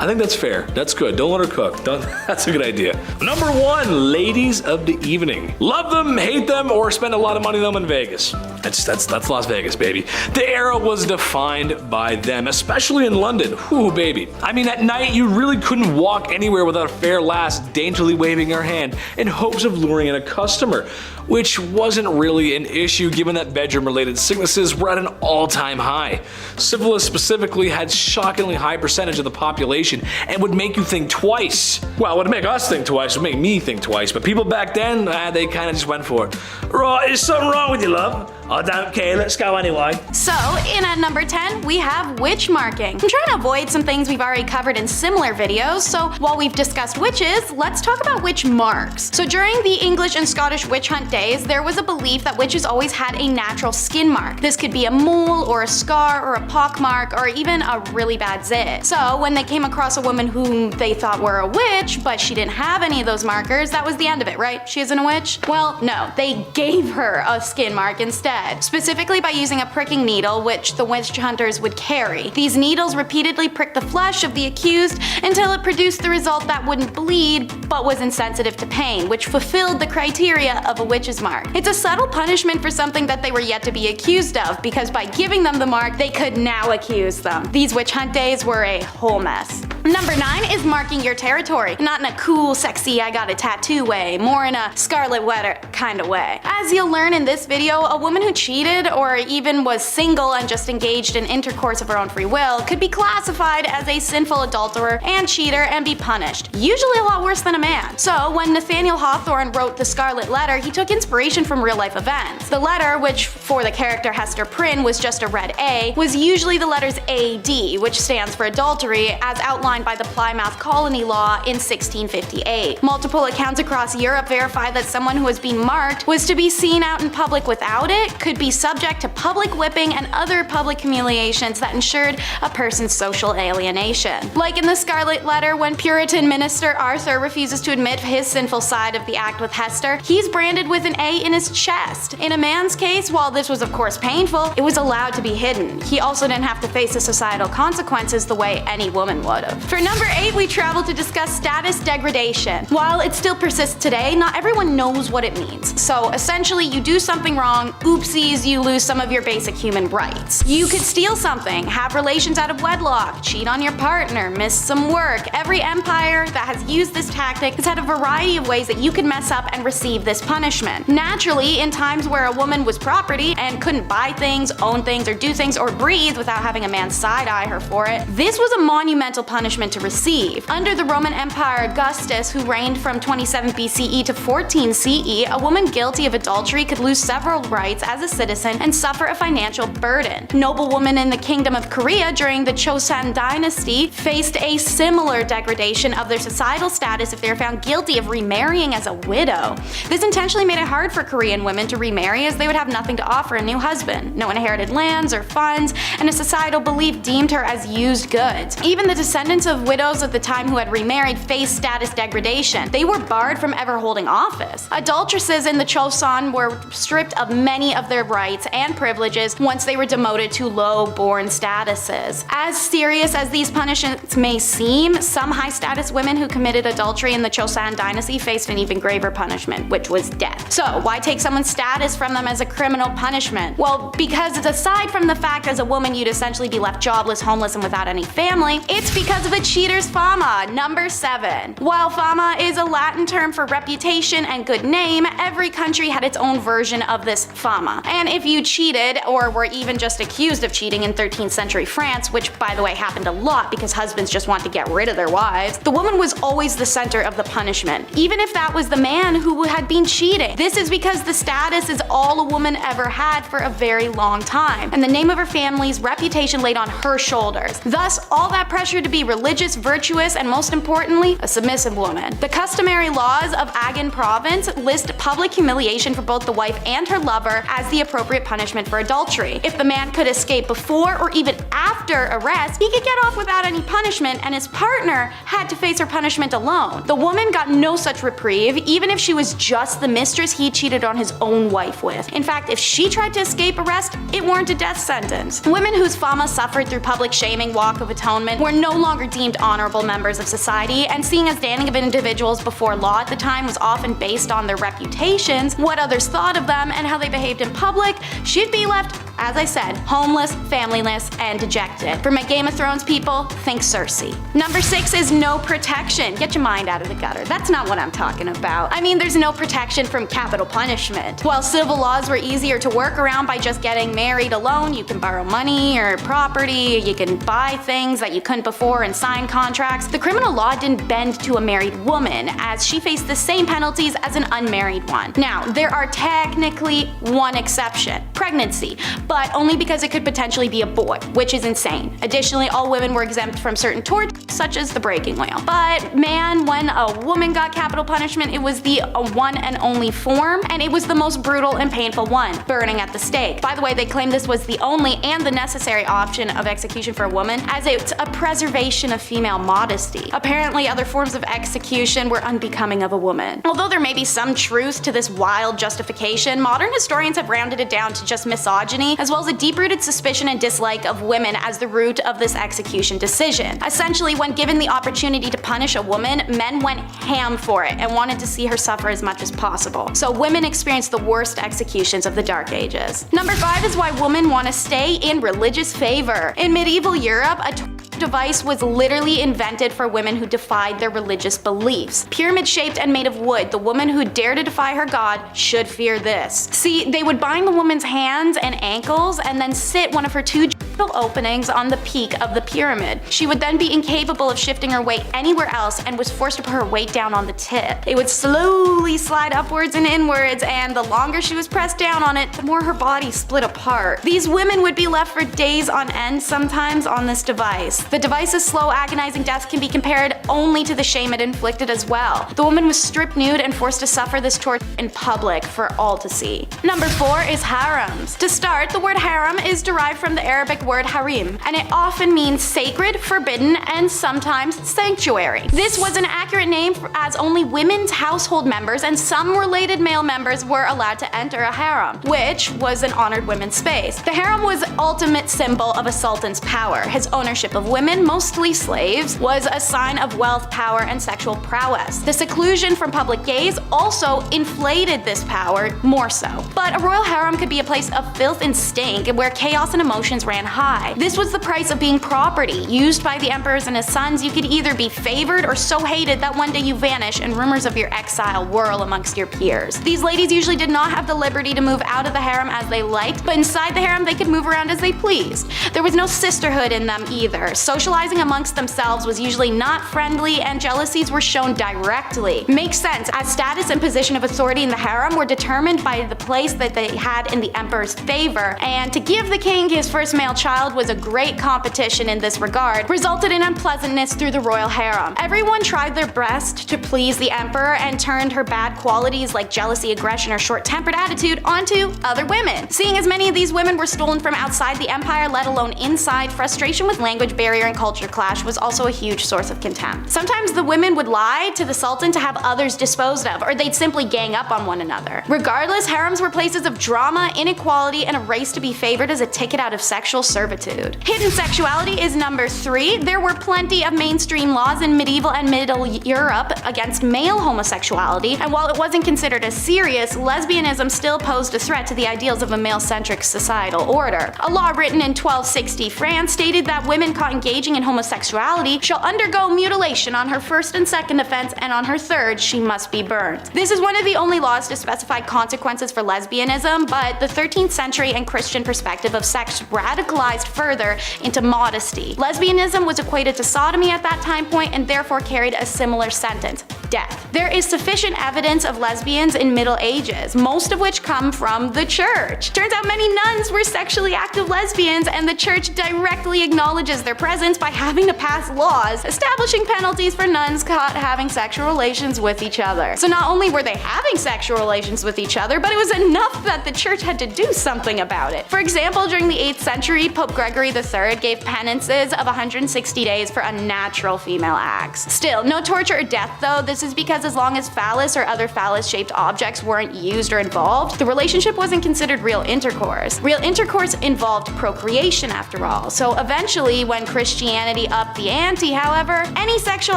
I think that's fair. That's good. Don't let her cook. That's a good idea. Number 1, ladies of the evening. Love them, hate them, or spend a lot of money on them in Vegas. That's Las Vegas, baby. The era was defined by them, especially in London. Whew, baby. I mean, at night, you really couldn't walk anywhere without a fair lass daintily waving her hand in hopes of luring in a customer, which wasn't really an issue given that bedroom-related sicknesses were at an all-time high. Syphilis specifically had shockingly high percentage of the population and would make you think twice. Well, it would make us think twice, it would make me think twice, but people back then, they kind of just went for it. Right, is something wrong with you, love? I don't care, let's go anyway. So, in at number 10, we have witch marking. I'm trying to avoid some things we've already covered in similar videos, so while we've discussed witches, let's talk about witch marks. So during the English and Scottish witch hunt days, there was a belief that witches always had a natural skin mark. This could be a mole, or a scar, or a pock mark, or even a really bad zit. So when they came across a woman whom they thought were a witch, but she didn't have any of those markers, that was the end of it, right? She isn't a witch? Well, no, they gave her a skin mark instead. Specifically by using a pricking needle, which the witch hunters would carry. These needles repeatedly pricked the flesh of the accused until it produced the result that wouldn't bleed, but was insensitive to pain, which fulfilled the criteria of a witch's mark. It's a subtle punishment for something that they were yet to be accused of, because by giving them the mark, they could now accuse them. These witch hunt days were a whole mess. Number 9 is marking your territory. Not in a cool, sexy, I got a tattoo way, more in a Scarlet Letter kind of way. As you'll learn in this video, a woman who cheated or even was single and just engaged in intercourse of her own free will could be classified as a sinful adulterer and cheater and be punished, usually a lot worse than a man. So when Nathaniel Hawthorne wrote The Scarlet Letter, he took inspiration from real life events. The letter, which for the character Hester Prynne was just a red A, was usually the letters AD, which stands for adultery, as outlined by the Plymouth Colony Law in 1658. Multiple accounts across Europe verify that someone who was being marked was to be seen out in public without it, could be subject to public whipping and other public humiliations that ensured a person's social alienation. Like in The Scarlet Letter, when Puritan minister Arthur refuses to admit his sinful side of the act with Hester, he's branded with an A in his chest. In a man's case, while this was of course painful, it was allowed to be hidden. He also didn't have to face the societal consequences the way any woman would have. For number 8, we travel to discuss status degradation. While it still persists today, not everyone knows what it means. So essentially, you do something wrong, oopsies, you lose some of your basic human rights. You could steal something, have relations out of wedlock, cheat on your partner, miss some work. Every empire that has used this tactic has had a variety of ways that you could mess up and receive this punishment. Naturally, in times where a woman was property and couldn't buy things, own things, or do things, or breathe without having a man side-eye her for it, this was a monumental punishment to receive. Under the Roman Empire Augustus, who reigned from 27 BCE to 14 CE, a woman guilty of adultery could lose several rights as a citizen and suffer a financial burden. Noblewomen in the Kingdom of Korea during the Chosun dynasty faced a similar degradation of their societal status if they were found guilty of remarrying as a widow. This intentionally made it hard for Korean women to remarry, as they would have nothing to offer a new husband, no inherited lands or funds, and a societal belief deemed her as used goods. Even the descendants of widows of the time who had remarried faced status degradation. They were barred from ever holding office. Adulteresses in the Chosun were stripped of many of their rights and privileges once they were demoted to low-born statuses. As serious as these punishments may seem, some high-status women who committed adultery in the Chosun dynasty faced an even graver punishment, which was death. So why take someone's status from them as a criminal punishment? Well, because aside from the fact as a woman you'd essentially be left jobless, homeless, and without any family, it's because of a cheater's fama. Number 7. While fama is a Latin term for reputation and good name, every country had its own version of this fama. And if you cheated, or were even just accused of cheating in 13th century France, which by the way happened a lot because husbands just want to get rid of their wives, the woman was always the center of the punishment, even if that was the man who had been cheating. This is because the status is all a woman ever had for a very long time, and the name of her family's reputation laid on her shoulders. Thus, all that pressure to be religious, virtuous, and most importantly, a submissive woman. The customary laws of Agan province list public humiliation for both the wife and her lover as the appropriate punishment for adultery. If the man could escape before or even after arrest, he could get off without any punishment, and his partner had to face her punishment alone. The woman got no such reprieve, even if she was just the mistress he cheated on his own wife with. In fact, if she tried to escape arrest, it warranted death sentence. Women whose fama suffered through public shaming walk of atonement were no longer deemed honorable members of society, and seeing as standing of individuals before law at the time was often based on their reputations, what others thought of them, and how they behaved in public, she'd be left, as I said, homeless, familyless, and dejected. For my Game of Thrones people, think Cersei. Number 6 is no protection. Get your mind out of the gutter. That's not what I'm talking about. I mean, there's no protection from capital punishment. While civil laws were easier to work around by just getting married alone, you can borrow money or property, you can buy things that you couldn't before and sign contracts, the criminal law didn't bend to a married woman, as she faced the same penalties as an unmarried one. Now, there are technically one exception: pregnancy, but only because it could potentially be a boy, which is insane. Additionally, all women were exempt from certain torts, such as the breaking wheel. But man, when a woman got capital punishment, it was the one and only form, and it was the most brutal and painful one: burning at the stake. By the way, they claim this was the only and the necessary option of execution for a woman, as it's a preservation of female modesty. Apparently, other forms of execution were unbecoming of a woman. Although there may be some truth to this wild justification, modern historians have rounded it down to just misogyny, as well as a deep-rooted suspicion and dislike of women as the root of this execution decision. Essentially, when given the opportunity to punish a woman, men went ham for it and wanted to see her suffer as much as possible. So women experienced the worst executions of the Dark Ages. Number 5 is why women want to stay in religious favor. In medieval Europe, a device was literally invented for women who defied their religious beliefs. Pyramid-shaped and made of wood, the woman who dared to defy her god should fear this. See, they would bind the woman's hands and ankles and then sit one of her two openings on the peak of the pyramid. She would then be incapable of shifting her weight anywhere else and was forced to put her weight down on the tip. It would slowly slide upwards and inwards, and the longer she was pressed down on it, the more her body split apart. These women would be left for days on end, sometimes on this device. The device's slow, agonizing death can be compared only to the shame it inflicted as well. The woman was stripped nude and forced to suffer this torture in public for all to see. Number 4 is harems. To start, the word harem is derived from the Arabic word harim, and it often means sacred, forbidden, and sometimes sanctuary. This was an accurate name as only women's household members and some related male members were allowed to enter a harem, which was an honored women's space. The harem was the ultimate symbol of a sultan's power. His ownership of women, mostly slaves, was a sign of wealth, power, and sexual prowess. The seclusion from public gaze also inflated this power more so. But a royal harem could be a place of filth and stink where chaos and emotions ran high. This was the price of being property. Used by the emperors and his sons, you could either be favored or so hated that one day you vanish and rumors of your exile whirl amongst your peers. These ladies usually did not have the liberty to move out of the harem as they liked, but inside the harem they could move around as they pleased. There was no sisterhood in them either. Socializing amongst themselves was usually not friendly, and jealousies were shown directly. Makes sense, as status and position of authority in the harem were determined by the place that they had in the emperor's favor, and to give the king his first male child was a great competition in this regard, resulted in unpleasantness through the royal harem. Everyone tried their best to please the emperor and turned her bad qualities like jealousy, aggression, or short-tempered attitude onto other women. Seeing as many of these women were stolen from outside the empire, let alone inside, frustration with language barrier and culture clash was also a huge source of contempt. Sometimes the women would lie to the sultan to have others disposed of, or they'd simply gang up on one another. Regardless, harems were places of drama, inequality, and a race to be favored as a ticket out of sexual servitude. Hidden sexuality is number 3. There were plenty of mainstream laws in medieval and middle Europe against male homosexuality, and while it wasn't considered as serious, lesbianism still posed a threat to the ideals of a male-centric societal order. A law written in 1260 France stated that women caught engaging in homosexuality shall undergo mutilation on her first and second offense, and on her third she must be burned. This is one of the only laws to specify consequences for lesbianism, but the 13th century and Christian perspective of sex radicalized further into modesty. Lesbianism was equated to sodomy at that time point and therefore carried a similar sentence. death. There is sufficient evidence of lesbians in Middle Ages, most of which come from the church. Turns out many nuns were sexually active lesbians, and the church directly acknowledges their presence by having to pass laws establishing penalties for nuns caught having sexual relations with each other. So not only were they having sexual relations with each other, but it was enough that the church had to do something about it. For example, during the 8th century, Pope Gregory III gave penances of 160 days for unnatural female acts. Still, no torture or death though. This is because as long as phallus or other phallus-shaped objects weren't used or involved, the relationship wasn't considered real intercourse. Real intercourse involved procreation after all. So eventually, when Christianity upped the ante, however, any sexual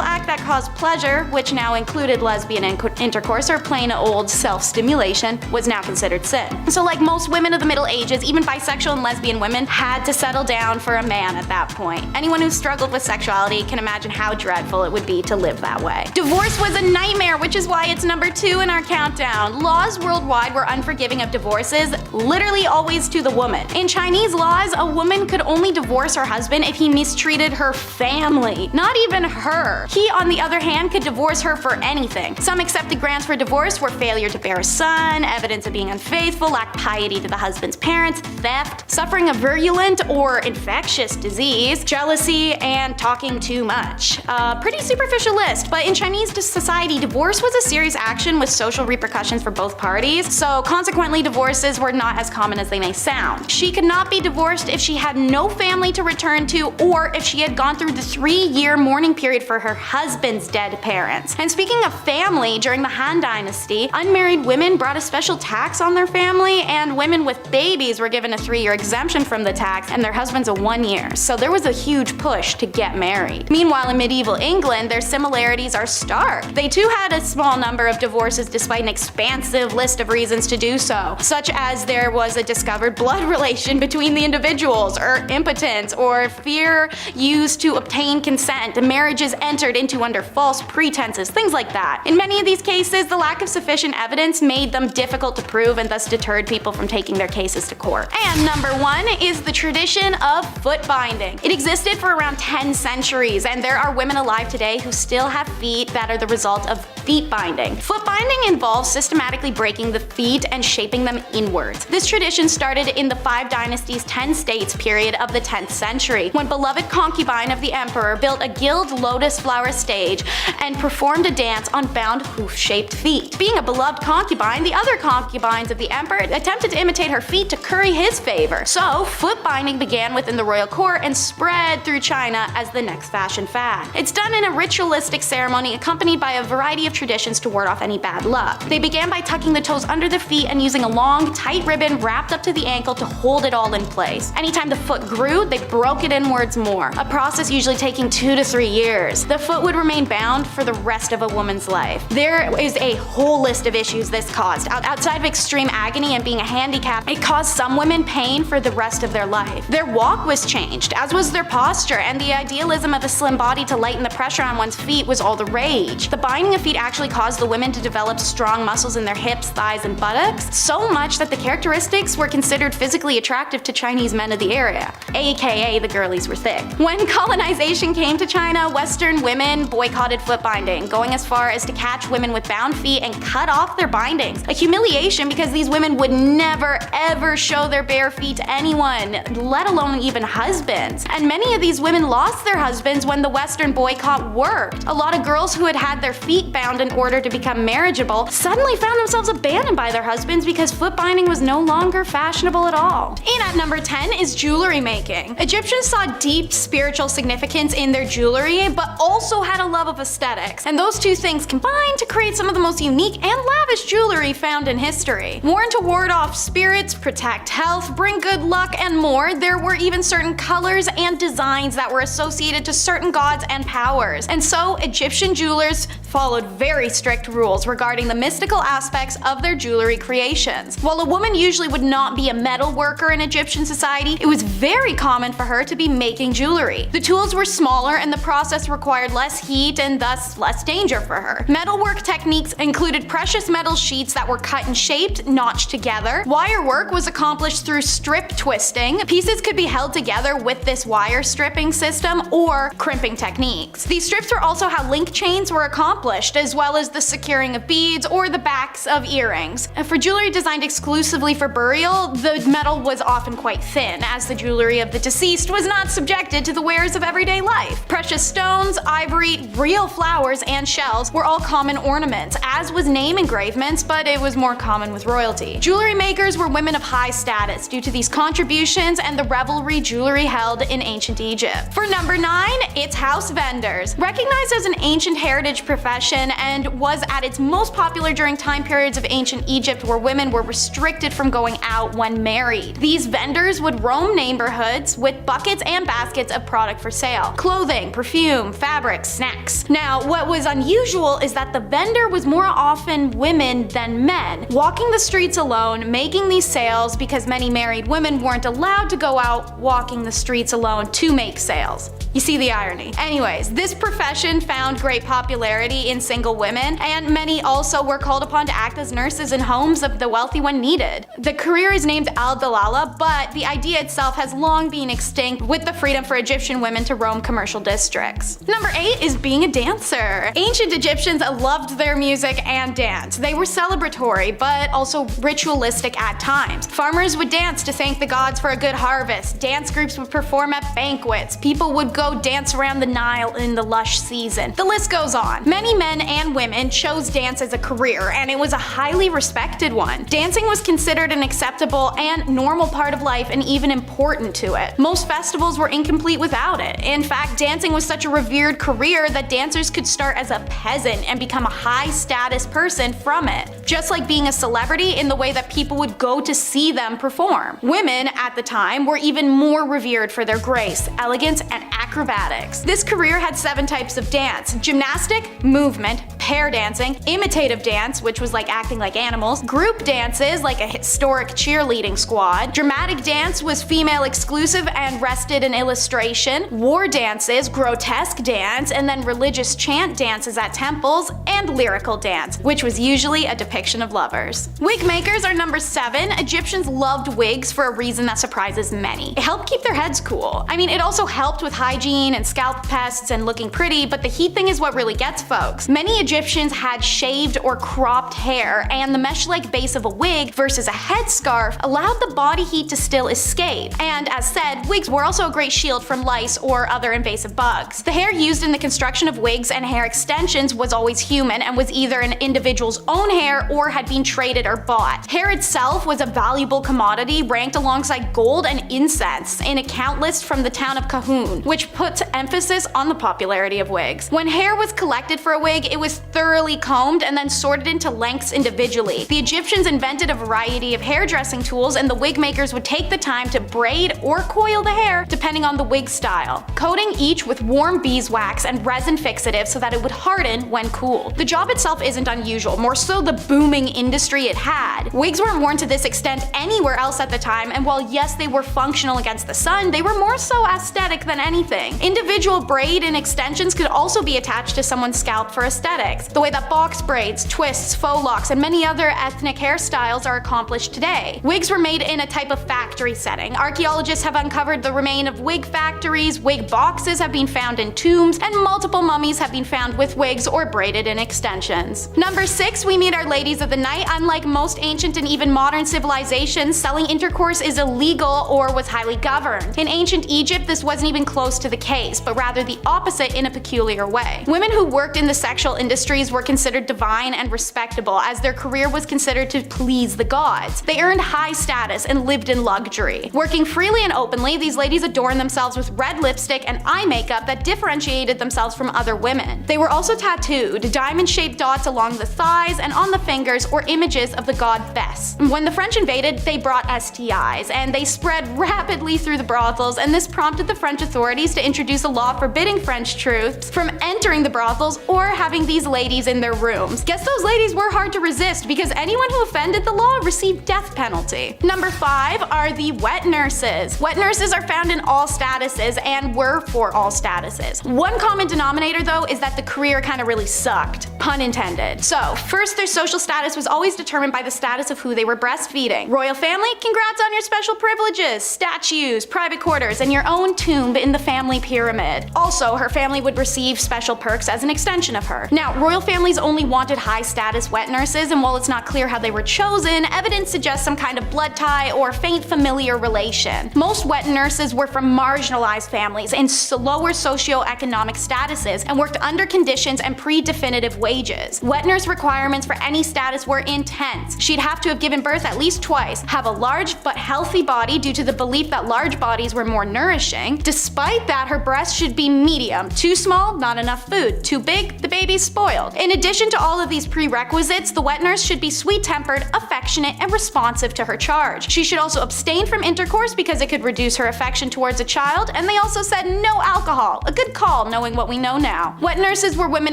act that caused pleasure, which now included lesbian intercourse or plain old self-stimulation, was now considered sin. So like most women of the Middle Ages, even bisexual and lesbian women had to settle down for a man at that point. Anyone who struggled with sexuality can imagine how dreadful it would be to live that way. Divorce was a nightmare, which is why it's number 2 in our countdown. Laws worldwide were unforgiving of divorces, literally always to the woman. In Chinese laws, a woman could only divorce her husband if he mistreated her family, not even her. He, on the other hand, could divorce her for anything. Some accepted grounds for divorce were failure to bear a son, evidence of being unfaithful, lack piety to the husband's parents, theft, suffering a virulent or infectious disease, jealousy, and talking too much. A pretty superficial list, but in Chinese society, divorce was a serious action with social repercussions for both parties, so consequently divorces were not as common as they may sound. She could not be divorced if she had no family to return to or if she had gone through the 3-year mourning period for her husband's dead parents. And speaking of family, during the Han Dynasty, unmarried women brought a special tax on their family, and women with babies were given a 3-year exemption from the tax and their husbands a 1 year. So there was a huge push to get married. Meanwhile, in medieval England, their similarities are stark. They too had a small number of divorces despite an expansive list of reasons to do so, such as there was a discovered blood relation between the individuals, or impotence, or fear used to obtain consent, marriages entered into under false pretenses, things like that. In many of these cases, the lack of sufficient evidence made them difficult to prove and thus deterred people from taking their cases to court. And number 1 is the tradition of foot binding. It existed for around 10 centuries, and there are women alive today who still have feet that are the result of feet binding. Foot binding involves systematically breaking the feet and shaping them inwards. This tradition started in the 5 Dynasties 10 states period of the 10th century, when beloved concubine of the emperor built a gilt lotus flower stage and performed a dance on bound hoof-shaped feet. Being a beloved concubine, the other concubines of the emperor attempted to imitate her feet to curry his favor. So foot binding began within the royal court and spread through China as the next fashion fad. It's done in a ritualistic ceremony accompanied by a variety of traditions to ward off any bad luck. They began by tucking the toes under the feet and using a long, tight ribbon wrapped up to the ankle to hold it all in place. Anytime the foot grew, they broke it inwards more, a process usually taking 2 to 3 years. The foot would remain bound for the rest of a woman's life. There is a whole list of issues this caused. Outside of extreme agony and being a handicap, it caused some women pain for the rest of their life. Their walk was changed, as was their posture, and the idealism of a slim body to lighten the pressure on one's feet was all the rage. The binding of feet actually caused the women to develop strong muscles in their hips, thighs, and buttocks, so much that the characteristics were considered physically attractive to Chinese men of the area, aka the girlies were thick. When colonization came to China, Western women boycotted foot binding, going as far as to catch women with bound feet and cut off their bindings. A humiliation because these women would never ever show their bare feet to anyone, let alone even husbands. And many of these women lost their husbands when the Western boycott worked. A lot of girls who had had their feet bound in order to become marriageable suddenly found themselves abandoned by their husbands because foot binding was no longer fashionable at all. And at number 10 is jewelry making. Egyptians saw deep spiritual significance in their jewelry, but also had a love of aesthetics, and those two things combined to create some of the most unique and lavish jewelry found in history. Worn to ward off spirits, protect health, bring good luck, and more, there were even certain colors and designs that were associated to certain gods and powers. And so Egyptian jewelers followed very strict rules regarding the mystical aspects of their jewelry creations. While a woman usually would not be a metal worker in Egyptian society, it was very common for her to be making jewelry. The tools were smaller and the process required less heat and thus less danger for her. Metalwork techniques included precious metal sheets that were cut and shaped, notched together. Wire work was accomplished through strip twisting. Pieces could be held together with this wire stripping system or crimping techniques. These strips were also how link chains were accomplished accomplished, as well as the securing of beads or the backs of earrings. For jewelry designed exclusively for burial, the metal was often quite thin, as the jewelry of the deceased was not subjected to the wares of everyday life. Precious stones, ivory, real flowers, and shells were all common ornaments, as was name engravements, but it was more common with royalty. Jewelry makers were women of high status due to these contributions and the revelry jewelry held in ancient Egypt. For number 9, it's house vendors. Recognized as an ancient heritage profession and was at its most popular during time periods of ancient Egypt where women were restricted from going out when married. These vendors would roam neighborhoods with buckets and baskets of product for sale: clothing, perfume, fabrics, snacks. Now, what was unusual is that the vendor was more often women than men, walking the streets alone, making these sales because many married women weren't allowed to go out walking the streets alone to make sales. You see the irony. Anyways, this profession found great popularity in single women, and many also were called upon to act as nurses in homes of the wealthy when needed. The career is named al-Dalala, but the idea itself has long been extinct with the freedom for Egyptian women to roam commercial districts. Number 8 is being a dancer. Ancient Egyptians loved their music and dance. They were celebratory, but also ritualistic at times. Farmers would dance to thank the gods for a good harvest. Dance groups would perform at banquets. People would go dance around the Nile in the lush season. The list goes on. Many men and women chose dance as a career, and it was a highly respected one. Dancing was considered an acceptable and normal part of life, and even important to it. Most festivals were incomplete without it. In fact, dancing was such a revered career that dancers could start as a peasant and become a high-status person from it, just like being a celebrity in the way that people would go to see them perform. Women at the time were even more revered for their grace, elegance, and acrobatics. This career had 7 types of dance: gymnastic, movement, pair dancing, imitative dance, which was like acting like animals, group dances like a historic cheerleading squad, dramatic dance was female exclusive and rested in illustration, war dances, grotesque dance, and then religious chant dances at temples, and lyrical dance, which was usually a depiction of lovers. Wig makers are number 7. Egyptians loved wigs for a reason that surprises many. It helped keep their heads cool. I mean, it also helped with hygiene and scalp pests and looking pretty, but the heat thing is what really gets folks. Many Egyptians had shaved or cropped hair, and the mesh-like base of a wig versus a headscarf allowed the body heat to still escape. And as said, wigs were also a great shield from lice or other invasive bugs. The hair used in the construction of wigs and hair extensions was always human and was either an individual's own hair or had been traded or bought. Hair itself was a valuable commodity ranked alongside gold and incense in a count list from the town of Kahun, which puts emphasis on the popularity of wigs. When hair was collected for a wig, it was thoroughly combed and then sorted into lengths individually. The Egyptians invented a variety of hairdressing tools, and the wig makers would take the time to braid or coil the hair depending on the wig style, coating each with warm beeswax and resin fixative so that it would harden when cooled. The job itself isn't unusual, more so the booming industry it had. Wigs weren't worn to this extent anywhere else at the time, and while yes, they were functional against the sun, they were more so aesthetic than anything. Individual braid and extensions could also be attached to someone's scalp for aesthetics, the way that box braids, twists, faux locks, and many other ethnic hairstyles are accomplished today. Wigs were made in a type of factory setting. Archaeologists have uncovered the remains of wig factories, wig boxes have been found in tombs, and multiple mummies have been found with wigs or braided in extensions. Number 6, we meet our ladies of the night. Unlike most ancient and even modern civilizations, selling intercourse is illegal or was highly governed. In ancient Egypt, this wasn't even close to the case, but rather the opposite in a peculiar way. Women who worked in the sexual industries were considered divine and respectable, as their career was considered to please the gods. They earned high status and lived in luxury. Working freely and openly, these ladies adorned themselves with red lipstick and eye makeup that differentiated themselves from other women. They were also tattooed, diamond-shaped dots along the thighs and on the fingers, or images of the god Bes. When the French invaded, they brought STIs, and they spread rapidly through the brothels, and this prompted the French authorities to introduce a law forbidding French troops from entering the brothels or having these ladies in their rooms. Guess those ladies were hard to resist, because anyone who offended the law received death penalty. Number 5 are the wet nurses. Wet nurses are found in all statuses and were for all statuses. One common denominator though is that the career kind of really sucked, pun intended. So first, their social status was always determined by the status of who they were breastfeeding. Royal family, congrats on your special privileges, statues, private quarters, and your own tomb in the family family pyramid. Also, her family would receive special perks as an extension of her. Now, royal families only wanted high-status wet nurses, and while it's not clear how they were chosen, evidence suggests some kind of blood tie or faint familiar relation. Most wet nurses were from marginalized families in lower socioeconomic statuses and worked under conditions and pre-definitive wages. Wet nurse requirements for any status were intense. She'd have to have given birth at least twice, have a large but healthy body due to the belief that large bodies were more nourishing. Despite that, her breasts should be medium. Too small, not enough food. Too big, the baby's spoiled. In addition to all of these prerequisites, the wet nurse should be sweet-tempered, affectionate, and responsive to her charge. She should also abstain from intercourse because it could reduce her affection towards a child, and they also said no alcohol. A good call, knowing what we know now. Wet nurses were women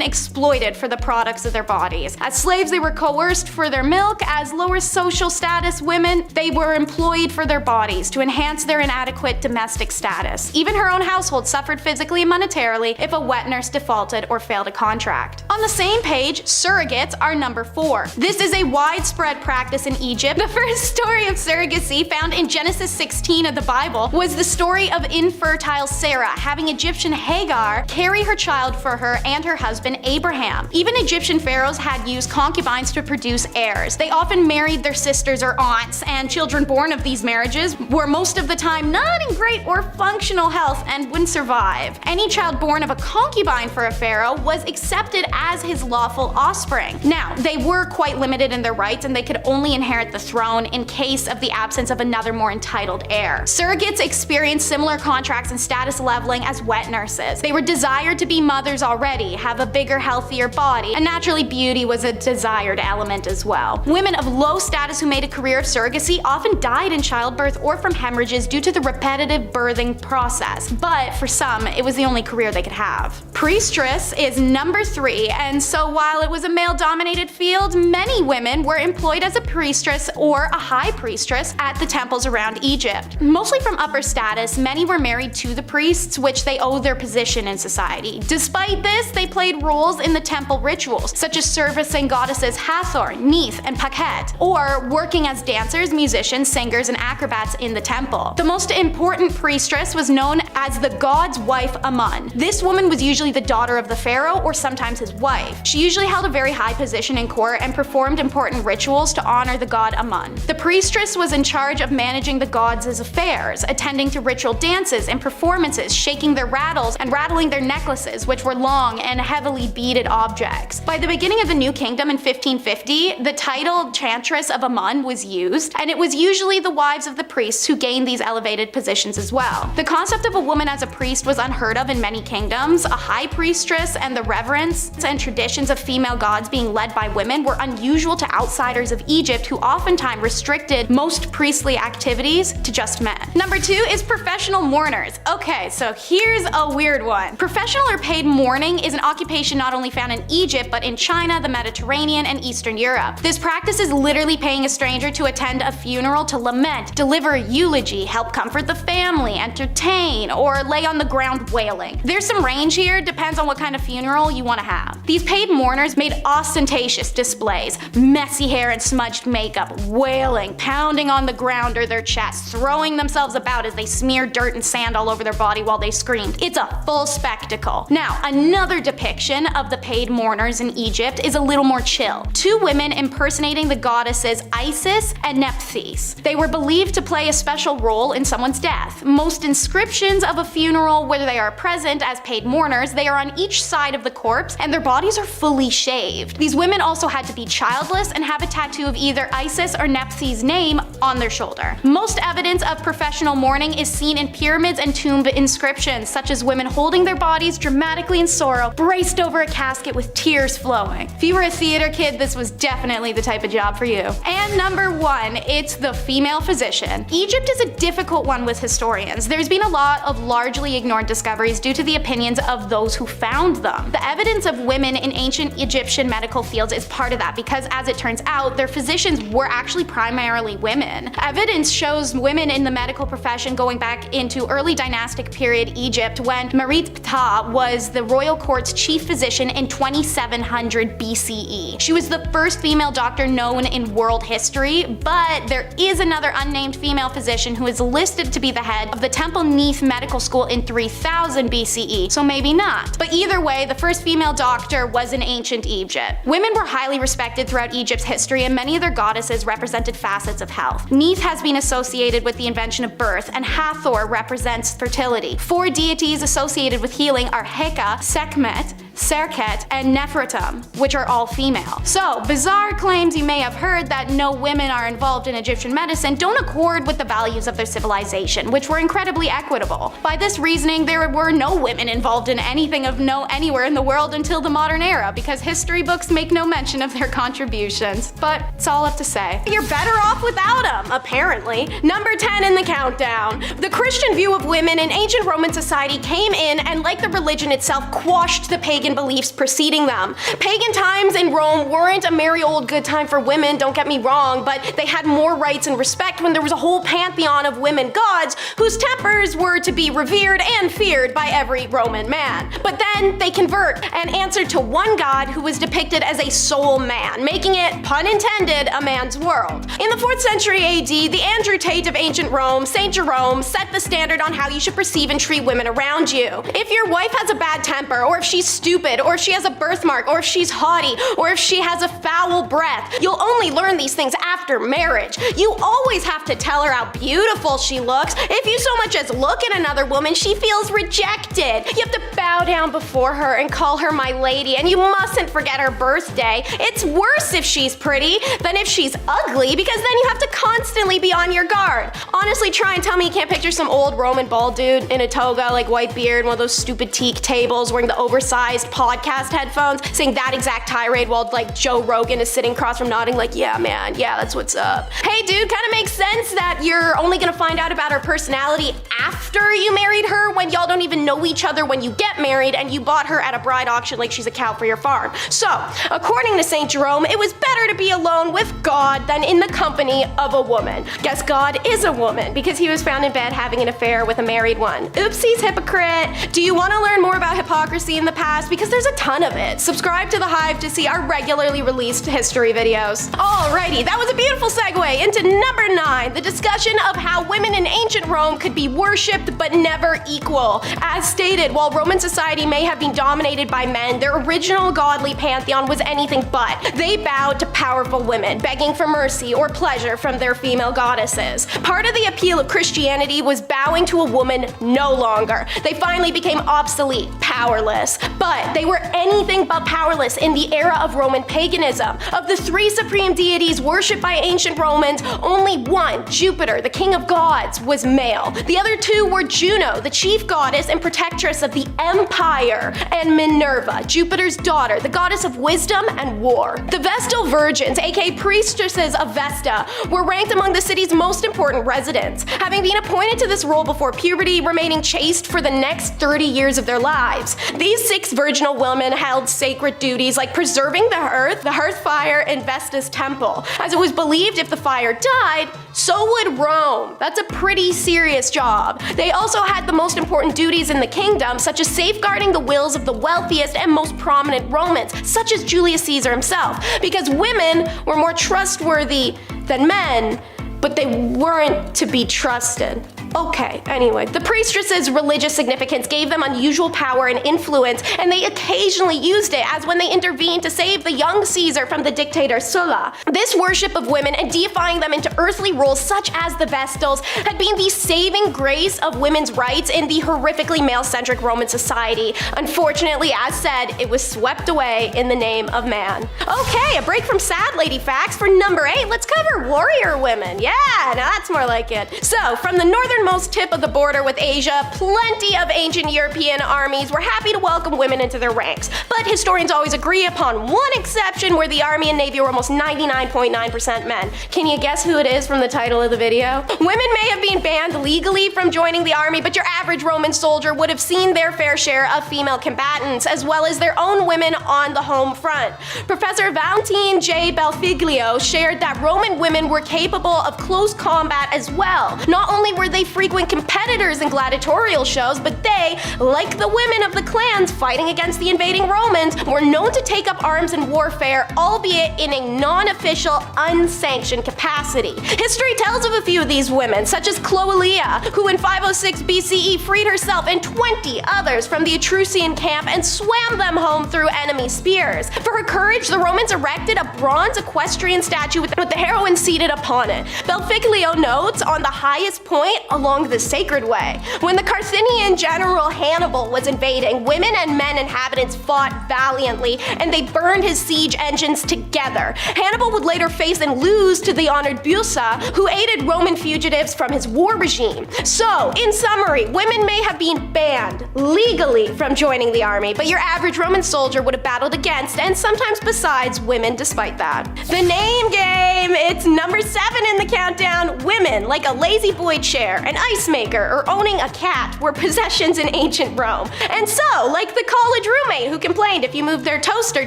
exploited for the products of their bodies. As slaves, they were coerced for their milk. As lower social status women, they were employed for their bodies to enhance their inadequate domestic status. Even her own household suffered physically and monetarily if a wet nurse defaulted or failed a contract. On the same page, surrogates are number 4. This is a widespread practice in Egypt. The first story of surrogacy found in Genesis 16 of the Bible was the story of infertile Sarah having Egyptian Hagar carry her child for her and her husband Abraham. Even Egyptian pharaohs had used concubines to produce heirs. They often married their sisters or aunts, and children born of these marriages were most of the time not in great or functional health and wouldn't survive. Any child born of a concubine for a pharaoh was accepted as his lawful offspring. Now, they were quite limited in their rights, and they could only inherit the throne in case of the absence of another more entitled heir. Surrogates experienced similar contracts and status leveling as wet nurses. They were desired to be mothers already, have a bigger, healthier body, and naturally beauty was a desired element as well. Women of low status who made a career of surrogacy often died in childbirth or from hemorrhages due to the repetitive birthing process, but for some, it was the only career they could have. Priestess is number 3, and so while it was a male-dominated field, many women were employed as a priestess or a high priestess at the temples around Egypt. Mostly from upper status, many were married to the priests, which they owed their position in society. Despite this, they played roles in the temple rituals, such as servicing goddesses Hathor, Neith, and Pakhet, or working as dancers, musicians, singers, and acrobats in the temple. The most important priestess was known as the god's wife Amun. This woman was usually the daughter of the pharaoh or sometimes his wife. She usually held a very high position in court and performed important rituals to honor the god Amun. The priestess was in charge of managing the gods' affairs, attending to ritual dances and performances, shaking their rattles and rattling their necklaces, which were long and heavily beaded objects. By the beginning of the New Kingdom in 1550, the title Chantress of Amun was used, and it was usually the wives of the priests who gained these elevated positions as well. The concept of a woman as a priest was unheard of in many kingdoms. A high priestess and the reverence and traditions of female gods being led by women were unusual to outsiders of Egypt, who oftentimes restricted most priestly activities to just men. Number 2 is professional mourners. Okay, so here's a weird one. Professional or paid mourning is an occupation not only found in Egypt, but in China, the Mediterranean, and Eastern Europe. This practice is literally paying a stranger to attend a funeral to lament, deliver a eulogy, help comfort the family, entertain, or lay on the ground wailing. There's some range here, depends on what kind of funeral you want to have. These paid mourners made ostentatious displays, messy hair and smudged makeup, wailing, pounding on the ground or their chest, throwing themselves about as they smeared dirt and sand all over their body while they screamed. It's a full spectacle. Now, another depiction of the paid mourners in Egypt is a little more chill. 2 women impersonating the goddesses Isis and Nephthys. They were believed to play a special role in someone's death. Most inscriptions of a funeral, whether they are present as paid mourners, they are on each side of the corpse and their bodies are fully shaved. These women also had to be childless and have a tattoo of either Isis or Nephthys' name on their shoulder. Most evidence of professional mourning is seen in pyramids and tomb inscriptions, such as women holding their bodies dramatically in sorrow, braced over a casket with tears flowing. If you were a theater kid, this was definitely the type of job for you. And number 1, it's the female physician. Egypt is a difficult one with historians. There's been a lot of largely ignored discoveries due to the opinions of those those who found them. The evidence of women in ancient Egyptian medical fields is part of that because, as it turns out, their physicians were actually primarily women. Evidence shows women in the medical profession going back into early dynastic period Egypt when Merit Ptah was the royal court's chief physician in 2700 BCE. She was the first female doctor known in world history, but there is another unnamed female physician who is listed to be the head of the Temple Neith Medical School in 3000 BCE, so maybe not. But either way, the first female doctor was in ancient Egypt. Women were highly respected throughout Egypt's history, and many of their goddesses represented facets of health. Neith has been associated with the invention of birth, and Hathor represents fertility. 4 deities associated with healing are Heka, Sekhmet, Serket, and Nefertum, which are all female. So, bizarre claims you may have heard that no women are involved in Egyptian medicine don't accord with the values of their civilization, which were incredibly equitable. By this reasoning, there were no women involved in anything of note anywhere in the world until the modern era, because history books make no mention of their contributions. But it's all up to say. You're better off without them, apparently. Number 10 in the countdown. The Christian view of women in ancient Roman society came in and, like the religion itself, quashed the pagan beliefs preceding them. Pagan times in Rome weren't a merry old good time for women, don't get me wrong, but they had more rights and respect when there was a whole pantheon of women gods whose tempers were to be revered and feared by every Roman man. But then they convert and answer to one god who was depicted as a soul man, making it, pun intended, a man's world. In the 4th century AD, the Andrew Tate of ancient Rome, Saint Jerome, set the standard on how you should perceive and treat women around you. If your wife has a bad temper, or if she's stupid, or if she has a birthmark, or if she's haughty, or if she has a foul breath, you'll only learn these things after marriage. You always have to tell her how beautiful she looks. If you so much as look at another woman, she feels rejected. You have to bow down before her and call her my lady, and you mustn't forget her birthday. It's worse if she's pretty than if she's ugly, because then you have to constantly be on your guard. Honestly, try and tell me you can't picture some old Roman bald dude in a toga, like white beard, one of those stupid teak tables, wearing the oversized podcast headphones, saying that exact tirade while like Joe Rogan is sitting across from nodding like, yeah man, yeah, that's what's up. Hey dude, kinda makes sense that you're only gonna find out about her personality after you married her, when y'all don't even know each other when you get married and you bought her at a bride auction like she's a cow for your farm. So, according to Saint Jerome, it was better to be alone with God than in the company of a woman. Guess God is a woman, because he was found in bed having an affair with a married one. Oopsies, hypocrite. Do you want to learn more about hypocrisy in the past? Because there's a ton of it. Subscribe to The Hive to see our regularly released history videos. Alrighty, that was a beautiful segue into number 9, the discussion of how women in ancient Rome could be worshipped but never equal. As stated, while Roman society may have been dominated by men, their original godly pantheon was anything but. They bowed to powerful women, begging for mercy or pleasure from their female goddesses. Part of the appeal of Christianity was bowing to a woman no longer. They finally became obsolete, powerless. But they were anything but powerless in the era of Roman paganism. Of the 3 supreme deities worshipped by ancient Romans, only one, Jupiter, the king of gods, was male. The other 2 were Juno, the chief goddess and protectress of the empire, and Minerva, Jupiter's daughter, the goddess of wisdom and war. The Vestal Virgins, aka priestesses of Vesta, were ranked among the city's most important residents, having been appointed to this role before puberty, remaining chaste for the next 30 years of their lives. These 6 virginal women held sacred duties like preserving the hearth fire, and Vesta's temple, as it was believed if the fire died, so would Rome. That's a pretty serious job. They also had the most important duties in the kingdom, such as safeguarding the wills of the wealthiest and most prominent Romans, such as Julius Caesar himself, because women were more trustworthy than men, but they weren't to be trusted. Okay, anyway, the priestesses' religious significance gave them unusual power and influence, and they occasionally used it, as when they intervened to save the young Caesar from the dictator Sulla. This worship of women and deifying them into earthly roles such as the Vestals had been the saving grace of women's rights in the horrifically male-centric Roman society. Unfortunately, as said, it was swept away in the name of man. Okay, a break from sad lady facts. For number 8, let's cover warrior women. Yeah, now that's more like it. So, from the northern northernmost tip of the border with Asia, plenty of ancient European armies were happy to welcome women into their ranks. But historians always agree upon one exception where the army and navy were almost 99.9% men. Can you guess who it is from the title of the video? Women may have been banned legally from joining the army, but your average Roman soldier would have seen their fair share of female combatants, as well as their own women on the home front. Professor Valentine J. Belfiglio shared that Roman women were capable of close combat as well. Not only were they frequent competitors in gladiatorial shows, but they, like the women of the clans fighting against the invading Romans, were known to take up arms in warfare, albeit in a non-official, unsanctioned capacity. History tells of a few of these women, such as Cloelia, who in 506 BCE freed herself and 20 others from the Etruscan camp and swam them home through enemy spears. For her courage, the Romans erected a bronze equestrian statue with the heroine seated upon it. Belfiglio notes, on the highest point along the sacred way. When the Carthaginian general Hannibal was invading, women and men inhabitants fought valiantly, and they burned his siege engines together. Hannibal would later face and lose to the honored Busa, who aided Roman fugitives from his war regime. So, in summary, women may have been banned legally from joining the army, but your average Roman soldier would have battled against and sometimes besides women despite that. The name game, it's number 7 in the countdown. Women, like a lazy boy chair, an ice maker, or owning a cat, were possessions in ancient Rome. And so, like the college roommate who complained if you moved their toaster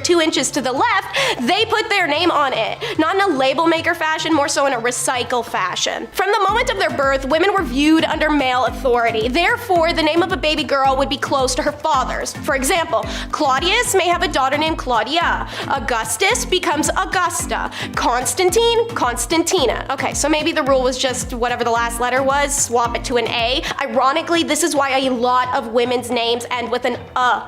2 inches to the left, they put their name on it. Not in a label maker fashion, more so in a recycle fashion. From the moment of their birth, women were viewed under male authority. Therefore, the name of a baby girl would be close to her father's. For example, Claudius may have a daughter named Claudia. Augustus becomes Augusta. Constantine, Constantina. Okay, so maybe the rule was just whatever the last letter was, swap it to an A. Ironically, this is why a lot of women's names end with an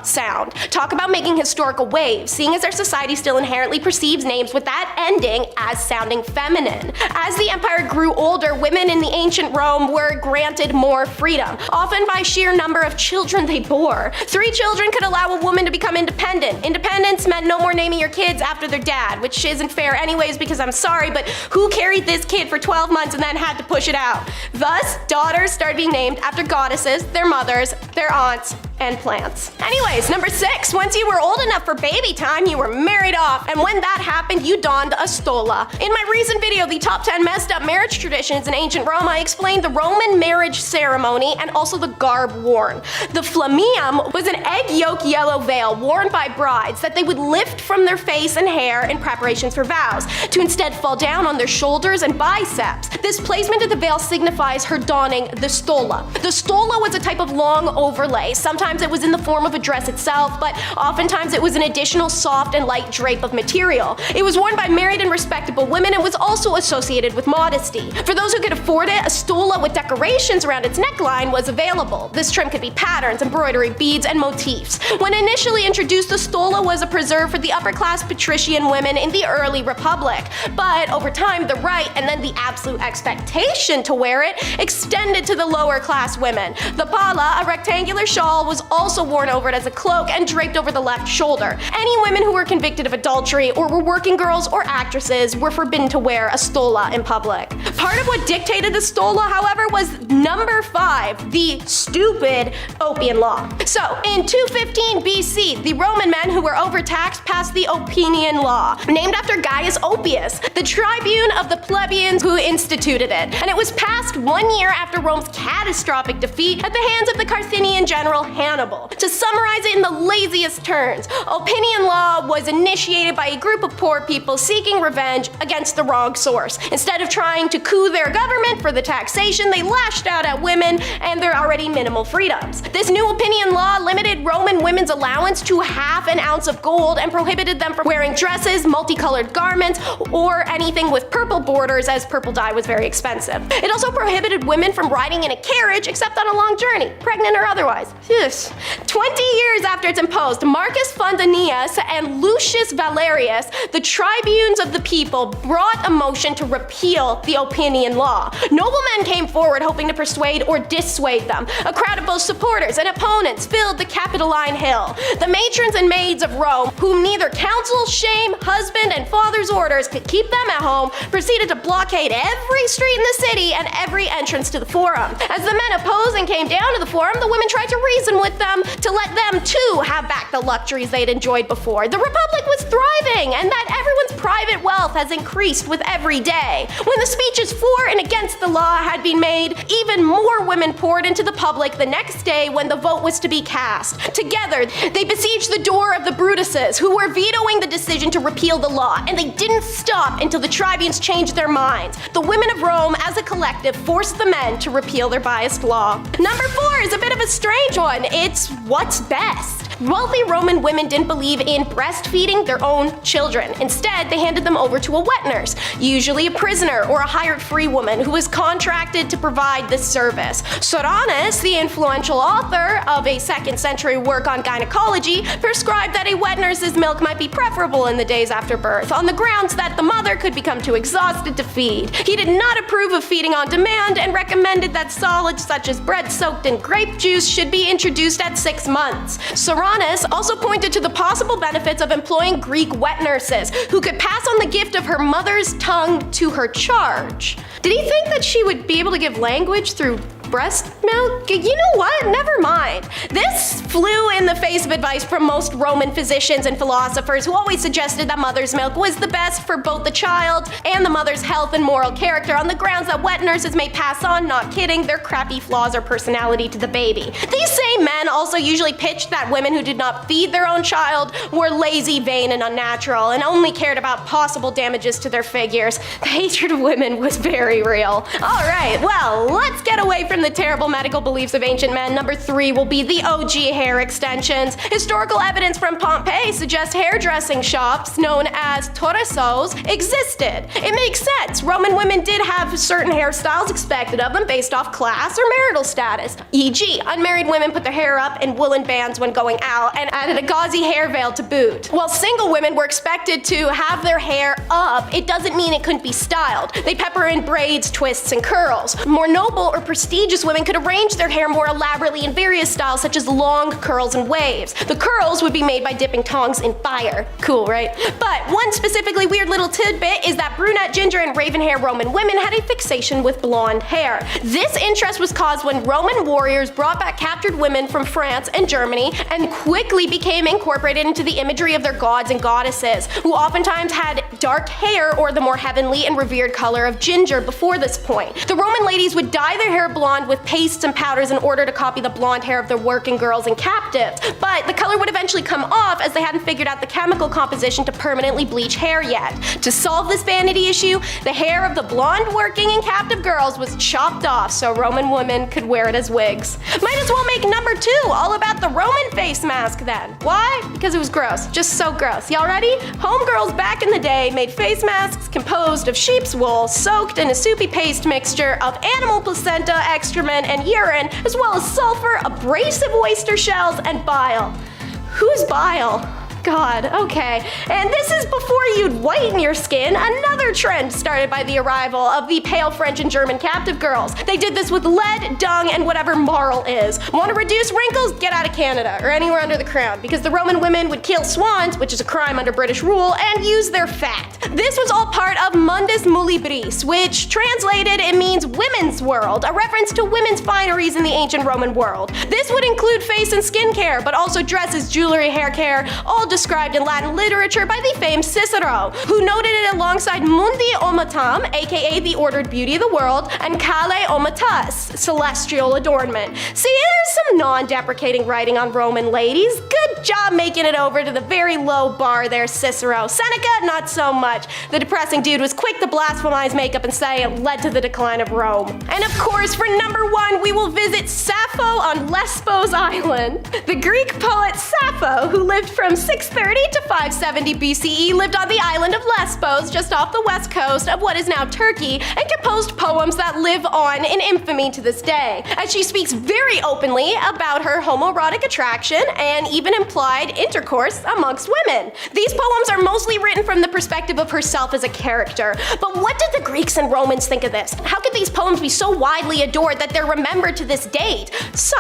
sound. Talk about making historical waves, seeing as our society still inherently perceives names with that ending as sounding feminine. As the empire grew older, women in the ancient Rome were granted more freedom, often by sheer number of children they bore. 3 children could allow a woman to become independent. Independence meant no more naming your kids after their dad, which isn't fair anyways because I'm sorry, but who carried this kid for 12 months and then had to push it out? Thus, daughters started being named after goddesses, their mothers, their aunts, and plants. Anyways, number 6, once you were old enough for baby time, you were married off, and when that happened, you donned a stola. In my recent video, the top 10 messed up marriage traditions in ancient Rome, I explained the Roman marriage ceremony and also the garb worn. The flamium was an egg yolk yellow veil worn by brides that they would lift from their face and hair in preparations for vows, to instead fall down on their shoulders and biceps. This placement of the veil signifies her donning the stola. The stola was a type of long overlay. Sometimes it was in the form of a dress itself, but oftentimes it was an additional soft and light drape of material. It was worn by married and respectable women and was also associated with modesty. For those who could afford it, a stola with decorations around its neckline was available. This trim could be patterns, embroidery, beads, and motifs. When initially introduced, the stola was a preserve for the upper-class patrician women in the early republic. But over time, the right and then the absolute expectation to wear it extended to the lower-class women. The palla, a rectangular shawl, was also worn over it as a cloak and draped over the left shoulder. Any women who were convicted of adultery or were working girls or actresses were forbidden to wear a stola in public. Part of what dictated the stola, however, was number 5, the stupid Oppian Law. So, in 215 BC, the Roman men who were overtaxed passed the Oppian Law, named after Gaius Oppius, the tribune of the plebeians who instituted it. And it was passed 1 year after Rome's catastrophic defeat at the hands of the Carthaginian general Hannibal. To summarize it in the laziest terms, Oppian Law was initiated by a group of poor people seeking revenge against the wrong source. Instead of trying to coup their government for the taxation, they lashed out at women and their already minimal freedoms. This new Oppian Law limited Roman women's allowance to ½ an ounce of gold and prohibited them from wearing dresses, multicolored garments, or anything with purple borders, as purple dye was very expensive. It also prohibited women from riding in a carriage except on a long journey, pregnant or otherwise. Phew. Jesus. 20 years after it's imposed, Marcus Fundanius and Lucius Valerius, the tribunes of the people, brought a motion to repeal the Opinion Law. Noblemen came forward hoping to persuade or dissuade them. A crowd of both supporters and opponents filled the Capitoline Hill. The matrons and maids of Rome, whom neither council, shame, husband, and father's orders could keep them at home, proceeded to blockade every street in the city and every entrance to the forum. As the men opposing came down to the forum, the women tried to reason with them to let them too have back the luxuries they'd enjoyed before. The Republic was thriving, and that everyone's private wealth has increased with every day. When the speeches for and against the law had been made, even more women poured into the public the next day when the vote was to be cast. Together, they besieged the door of the Brutuses, who were vetoing the decision to repeal the law, and they didn't stop until the tribunes changed their minds. The women of Rome, as a collective, forced the men to repeal their biased law. Number 4 is a bit of a strange one. It's what's best. Wealthy Roman women didn't believe in breastfeeding their own children. Instead, they handed them over to a wet nurse, usually a prisoner or a hired free woman who was contracted to provide this service. Soranus, the influential author of a 2nd century work on gynecology, prescribed that a wet nurse's milk might be preferable in the days after birth, on the grounds that the mother could become too exhausted to feed. He did not approve of feeding on demand and recommended that solids such as bread soaked in grape juice should be introduced at 6 months. Soranus also pointed to the possible benefits of employing Greek wet nurses, who could pass on the gift of her mother's tongue to her charge. Did he think that she would be able to give language through breast milk? You know what? Never mind. This flew in the face of advice from most Roman physicians and philosophers who always suggested that mother's milk was the best for both the child and the mother's health and moral character, on the grounds that wet nurses may pass on, not kidding, their crappy flaws or personality to the baby. These same men also usually pitched that women who did not feed their own child were lazy, vain, and unnatural, and only cared about possible damages to their figures. The hatred of women was very real. Alright, well, let's get away from the terrible medical beliefs of ancient men. Number 3 will be the OG hair extensions. Historical evidence from Pompeii suggests hairdressing shops known as torresos existed. It makes sense. Roman women did have certain hairstyles expected of them based off class or marital status. E.g., unmarried women put their hair up in woolen bands when going out and added a gauzy hair veil to boot. While single women were expected to have their hair up, it doesn't mean it couldn't be styled. They pepper in braids, twists, and curls. More noble or prestigious women could arrange their hair more elaborately in various styles such as long curls and waves. The curls would be made by dipping tongs in fire. Cool, right? But one specifically weird little tidbit is that brunette, ginger, and raven hair Roman women had a fixation with blonde hair. This interest was caused when Roman warriors brought back captured women from France and Germany and quickly became incorporated into the imagery of their gods and goddesses, who oftentimes had dark hair or the more heavenly and revered color of ginger before this point. The Roman ladies would dye their hair blonde with pastes and powders in order to copy the blonde hair of their working girls and captives, but the color would eventually come off as they hadn't figured out the chemical composition to permanently bleach hair yet. To solve this vanity issue, the hair of the blonde working and captive girls was chopped off so Roman women could wear it as wigs. Might as well make number 2 all about the Roman face mask then. Why? Because it was gross. Just so gross. Y'all ready? Homegirls back in the day made face masks composed of sheep's wool soaked in a soupy paste mixture of animal placenta, excrement, and urine, as well as sulfur, abrasive oyster shells, and bile. Who's bile? God, okay. And this is before you'd whiten your skin, another trend started by the arrival of the pale French and German captive girls. They did this with lead, dung, and whatever marl is. Want to reduce wrinkles? Get out of Canada, or anywhere under the crown, because the Roman women would kill swans, which is a crime under British rule, and use their fat. This was all part of Mundus Muliebris, which translated it means women's world, a reference to women's fineries in the ancient Roman world. This would include face and skin care, but also dresses, jewelry, hair care, all described in Latin literature by the famed Cicero, who noted it alongside Mundi Omatum, aka the ordered beauty of the world, and Cale Omatus, celestial adornment. See, there's some non-deprecating writing on Roman ladies. Good job making it over to the very low bar there, Cicero. Seneca, not so much. The depressing dude was quick to blasphemize makeup and say it led to the decline of Rome. And of course, for number 1, we will visit Sappho on Lesbos Island. The Greek poet Sappho Strabo, who lived from 630 to 570 BCE, lived on the island of Lesbos, just off the west coast of what is now Turkey, and composed poems that live on in infamy to this day, as she speaks very openly about her homoerotic attraction and even implied intercourse amongst women. These poems are mostly written from the perspective of herself as a character. But what did the Greeks and Romans think of this? How could these poems be so widely adored that they're remembered to this date? So,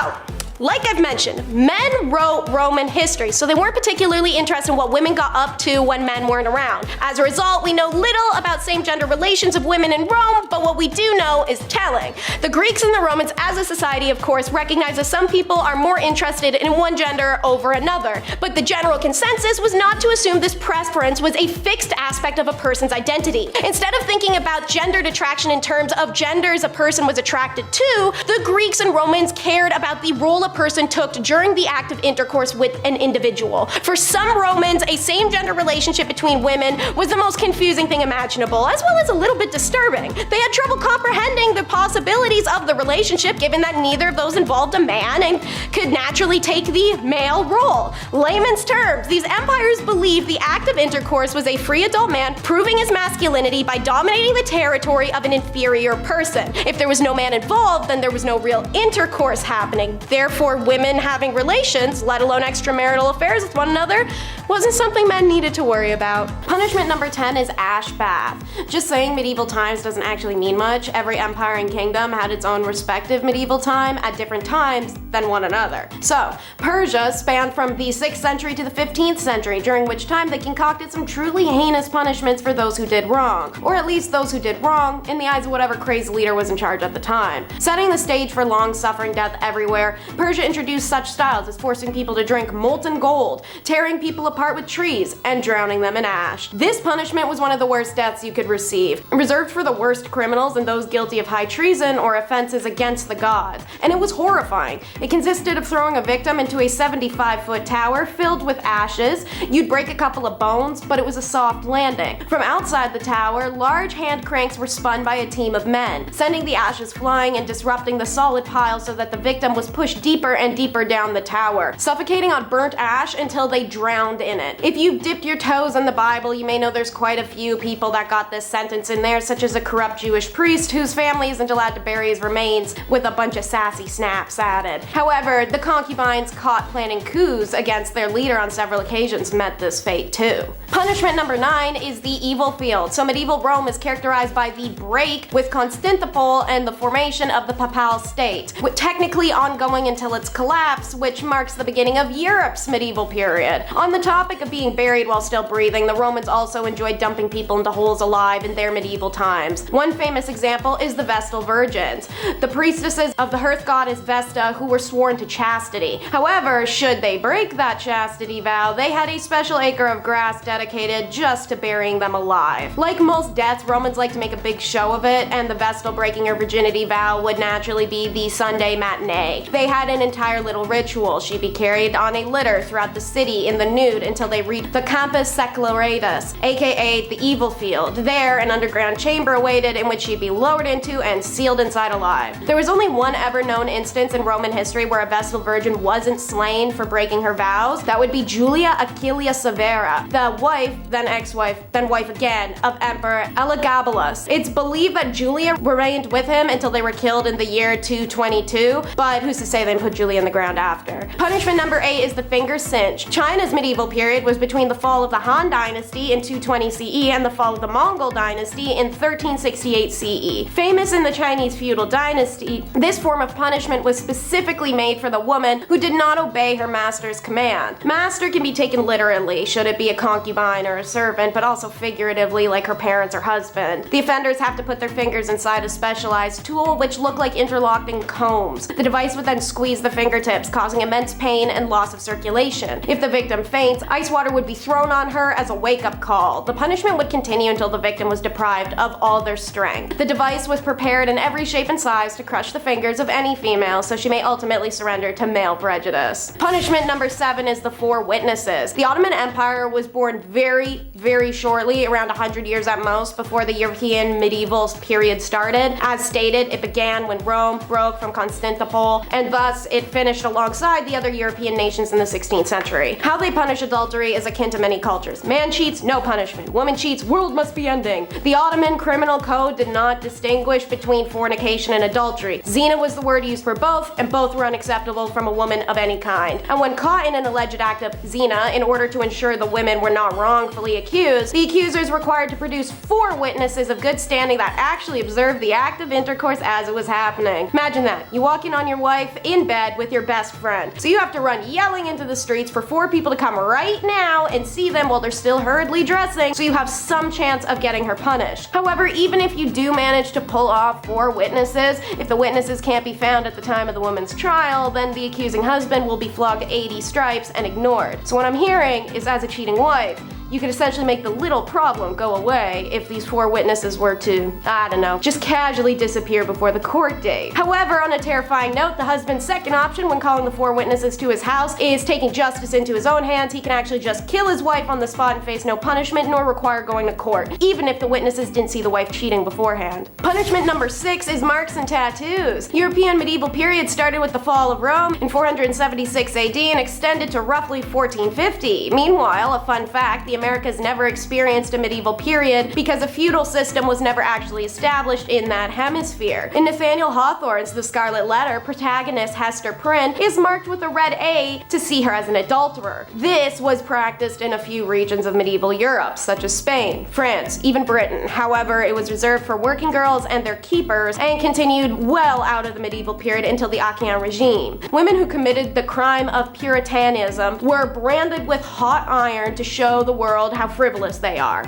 like I've mentioned, men wrote Roman history, so they weren't particularly interested in what women got up to when men weren't around. As a result, we know little about same-gender relations of women in Rome, but what we do know is telling. The Greeks and the Romans, as a society, of course, recognize that some people are more interested in one gender over another, but the general consensus was not to assume this preference was a fixed aspect of a person's identity. Instead of thinking about gendered attraction in terms of genders a person was attracted to, the Greeks and Romans cared about the role a person took during the act of intercourse with an individual. For some Romans, a same-gender relationship between women was the most confusing thing imaginable, as well as a little bit disturbing. They had trouble comprehending the possibilities of the relationship, given that neither of those involved a man and could naturally take the male role. Layman's terms, these empires believed the act of intercourse was a free adult man proving his masculinity by dominating the territory of an inferior person. If there was no man involved, then there was no real intercourse happening. Therefore, women having relations, let alone extramarital affairs with one another, wasn't something men needed to worry about. Punishment number 10 is ash bath. Just saying medieval times doesn't actually mean much. Every empire and kingdom had its own respective medieval time at different times than one another. So, Persia spanned from the 6th century to the 15th century, during which time they concocted some truly heinous punishments for those who did wrong, or at least those who did wrong in the eyes of whatever crazy leader was in charge at the time. Setting the stage for long-suffering death everywhere, Persia introduced such styles as forcing people to drink molten gold, tearing people apart with trees, and drowning them in ash. This punishment was one of the worst deaths you could receive, reserved for the worst criminals and those guilty of high treason or offenses against the gods. And it was horrifying. It consisted of throwing a victim into a 75-foot tower filled with ashes. You'd break a couple of bones, but it was a soft landing. From outside the tower, large hand cranks were spun by a team of men, sending the ashes flying and disrupting the solid pile so that the victim was pushed deeper and deeper down the tower, suffocating on burnt ash until they drowned in it. If you've dipped your toes in the Bible, you may know there's quite a few people that got this sentence in there, such as a corrupt Jewish priest whose family isn't allowed to bury his remains with a bunch of sassy snaps added. However, the concubines caught planning coups against their leader on several occasions met this fate too. Punishment number 9 is the evil field. So medieval Rome is characterized by the break with Constantinople and the formation of the Papal State, with technically ongoing until its collapse, which marks the beginning of Europe's medieval period. On the topic of being buried while still breathing, the Romans also enjoyed dumping people into holes alive in their medieval times. One famous example is the Vestal Virgins, the priestesses of the hearth goddess Vesta who were sworn to chastity. However, should they break that chastity vow, they had a special acre of grass dedicated just to burying them alive. Like most deaths, Romans like to make a big show of it, and the Vestal breaking her virginity vow would naturally be the Sunday matinee. They had an entire little ritual. She'd be carried on a litter throughout the city in the nude until they reached the Campus Seculatus, aka the evil field. There, an underground chamber awaited in which she'd be lowered into and sealed inside alive. There was only one ever known instance in Roman history where a Vestal Virgin wasn't slain for breaking her vows. That would be Julia Aquilia Severa, the wife, then ex-wife, then wife again, of Emperor Elagabalus. It's believed that Julia remained with him until they were killed in the year 222, but who's to say they put Julia in the ground after. Punishment number 8 is the finger cinch. China's medieval period was between the fall of the Han Dynasty in 220 CE and the fall of the Mongol Dynasty in 1368 CE. Famous in the Chinese feudal dynasty, this form of punishment was specifically made for the woman who did not obey her master's command. Master can be taken literally, should it be a concubine or a servant, but also figuratively like her parents or husband. The offenders have to put their fingers inside a specialized tool which look like interlocking combs. The device would then squeeze the fingertips, causing immense pain and loss of circulation. If the victim faints, complaints, ice water would be thrown on her as a wake-up call. The punishment would continue until the victim was deprived of all their strength. The device was prepared in every shape and size to crush the fingers of any female, so she may ultimately surrender to male prejudice. Punishment number 7 is the 4 witnesses. The Ottoman Empire was born very shortly, around 100 years at most, before the European medieval period started. As stated, it began when Rome broke from Constantinople, and thus it finished alongside the other European nations in the 16th century. How they punish adultery is akin to many cultures. Man cheats, no punishment. Woman cheats, world must be ending. The Ottoman criminal code did not distinguish between fornication and adultery. Zina was the word used for both, and both were unacceptable from a woman of any kind. And when caught in an alleged act of zina, in order to ensure the women were not wrongfully accused, the accusers required to produce 4 witnesses of good standing that actually observed the act of intercourse as it was happening. Imagine that. You walk in on your wife in bed with your best friend. So you have to run yelling into the streets for 4 people to come right now and see them while they're still hurriedly dressing, so you have some chance of getting her punished. However, even if you do manage to pull off 4 witnesses, if the witnesses can't be found at the time of the woman's trial, then the accusing husband will be flogged 80 stripes and ignored. So what I'm hearing is, as a cheating wife, you could essentially make the little problem go away if these 4 witnesses were to, I don't know, just casually disappear before the court date. However, on a terrifying note, the husband's second option when calling the 4 witnesses to his house is taking justice into his own hands. He can actually just kill his wife on the spot and face no punishment, nor require going to court, even if the witnesses didn't see the wife cheating beforehand. Punishment number 6 is marks and tattoos. European medieval period started with the fall of Rome in 476 AD and extended to roughly 1450. Meanwhile, a fun fact, the Americas never experienced a medieval period because a feudal system was never actually established in that hemisphere. In Nathaniel Hawthorne's The Scarlet Letter, protagonist Hester Prynne is marked with a red A to see her as an adulterer. This was practiced in a few regions of medieval Europe, such as Spain, France, even Britain. However, it was reserved for working girls and their keepers and continued well out of the medieval period until the Ancien regime. Women who committed the crime of Puritanism were branded with hot iron to show the world how frivolous they are.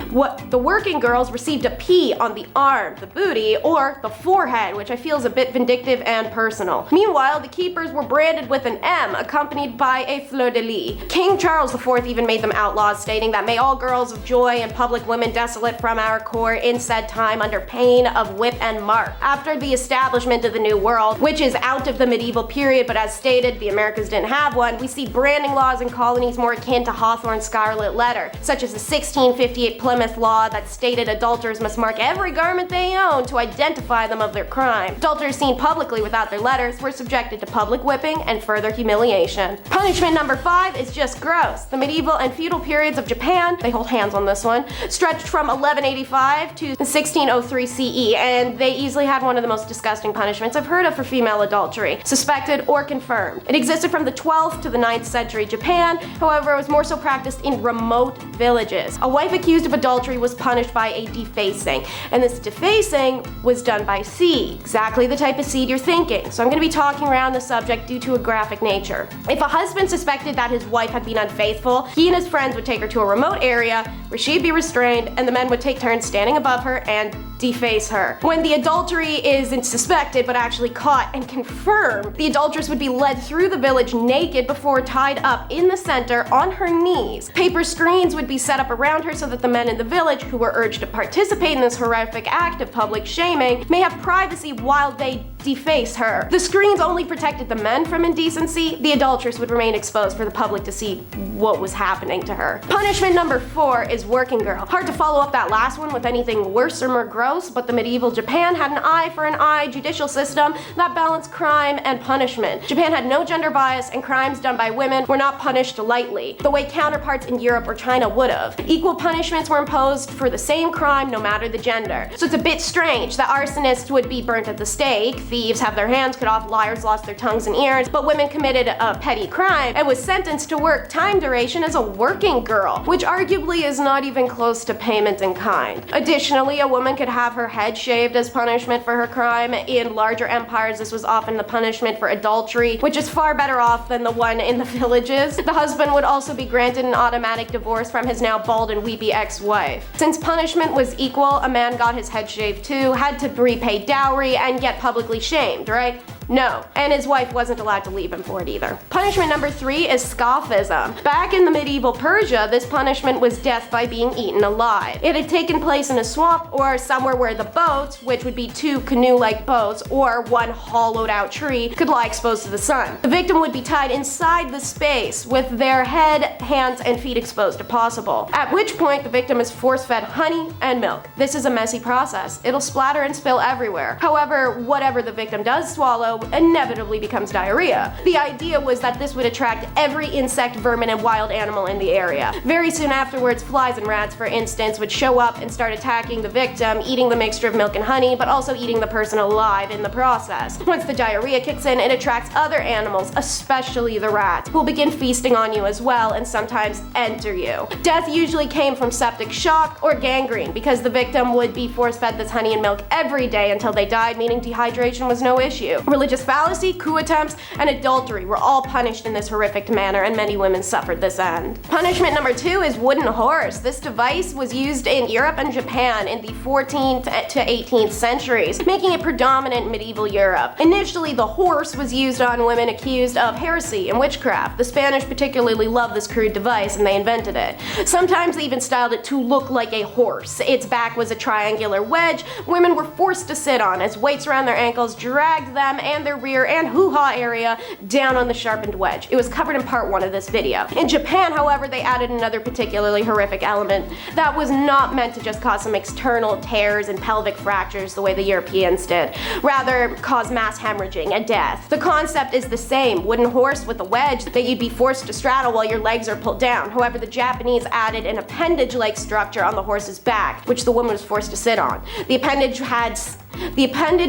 The working girls received a P on the arm, the booty, or the forehead, which I feel is a bit vindictive and personal. Meanwhile, the keepers were branded with an M, accompanied by a fleur-de-lis. King Charles IV even made them outlaws, stating that may all girls of joy and public women desolate from our court in said time under pain of whip and mark. After the establishment of the New World, which is out of the medieval period, but as stated, the Americas didn't have one, we see branding laws in colonies more akin to Hawthorne's Scarlet Letter, such as the 1658 Plymouth Law that stated adulterers must mark every garment they own to identify them of their crime. Adulterers seen publicly without their letters were subjected to public whipping and further humiliation. Punishment number 5 is just gross. The medieval and feudal periods of Japan, they hold hands on this one, stretched from 1185 to 1603 CE, and they easily had one of the most disgusting punishments I've heard of for female adultery, suspected or confirmed. It existed from the 12th to the 9th century Japan, however it was more so practiced in remote villages. A wife accused of adultery was punished by a defacing, and this defacing was done by seed, exactly the type of seed you're thinking. So I'm going to be talking around the subject due to a graphic nature. If a husband suspected that his wife had been unfaithful, he and his friends would take her to a remote area where she'd be restrained, and the men would take turns standing above her and deface her. When the adultery isn't suspected but actually caught and confirmed, the adulteress would be led through the village naked before tied up in the center on her knees. Paper screens would be set up around her so that the men in the village who were urged to participate in this horrific act of public shaming may have privacy while they deface her. The screens only protected the men from indecency. The adulteress would remain exposed for the public to see what was happening to her. Punishment number 4 is working girl. Hard to follow up that last one with anything worse or more gross, but the medieval Japan had an eye for an eye judicial system that balanced crime and punishment. Japan had no gender bias, and crimes done by women were not punished lightly, the way counterparts in Europe or China would have. Equal punishments were imposed for the same crime no matter the gender. So it's a bit strange that arsonists would be burnt at the stake, thieves have their hands cut off, liars lost their tongues and ears, but women committed a petty crime and was sentenced to work time duration as a working girl, which arguably is not even close to payment in kind. Additionally, a woman could have her head shaved as punishment for her crime. In larger empires, this was often the punishment for adultery, which is far better off than the one in the villages. The husband would also be granted an automatic divorce from his now bald and weepy ex-wife. Since punishment was equal, a man got his head shaved too, had to repay dowry, and get publicly shamed, right? No, and his wife wasn't allowed to leave him for it either. Punishment number 3 is scaphism. Back in the medieval Persia, this punishment was death by being eaten alive. It had taken place in a swamp or somewhere where the boats, which would be 2 canoe-like boats or 1 hollowed out tree, could lie exposed to the sun. The victim would be tied inside the space with their head, hands, and feet exposed if possible, at which point the victim is force-fed honey and milk. This is a messy process. It'll splatter and spill everywhere. However, whatever the victim does swallow inevitably becomes diarrhea. The idea was that this would attract every insect, vermin, and wild animal in the area. Very soon afterwards, flies and rats, for instance, would show up and start attacking the victim, eating the mixture of milk and honey, but also eating the person alive in the process. Once the diarrhea kicks in, it attracts other animals, especially the rats, who will begin feasting on you as well and sometimes enter you. Death usually came from septic shock or gangrene because the victim would be force-fed this honey and milk every day until they died, meaning dehydration was no issue. Religious fallacy, coup attempts, and adultery were all punished in this horrific manner, and many women suffered this end. Punishment number 2 is wooden horse. This device was used in Europe and Japan in the 14th to 18th centuries, making it predominant in medieval Europe. Initially, the horse was used on women accused of heresy and witchcraft. The Spanish particularly loved this crude device and they invented it. Sometimes they even styled it to look like a horse. Its back was a triangular wedge women were forced to sit on as weights around their ankles dragged them and their rear and hoo-ha area down on the sharpened wedge. It was covered in part 1 of this video. In Japan, however, they added another particularly horrific element that was not meant to just cause some external tears and pelvic fractures the way the Europeans did, rather cause mass hemorrhaging and death. The concept is the same, wooden horse with a wedge that you'd be forced to straddle while your legs are pulled down. However, the Japanese added an appendage-like structure on the horse's back, which the woman was forced to sit on. The appendage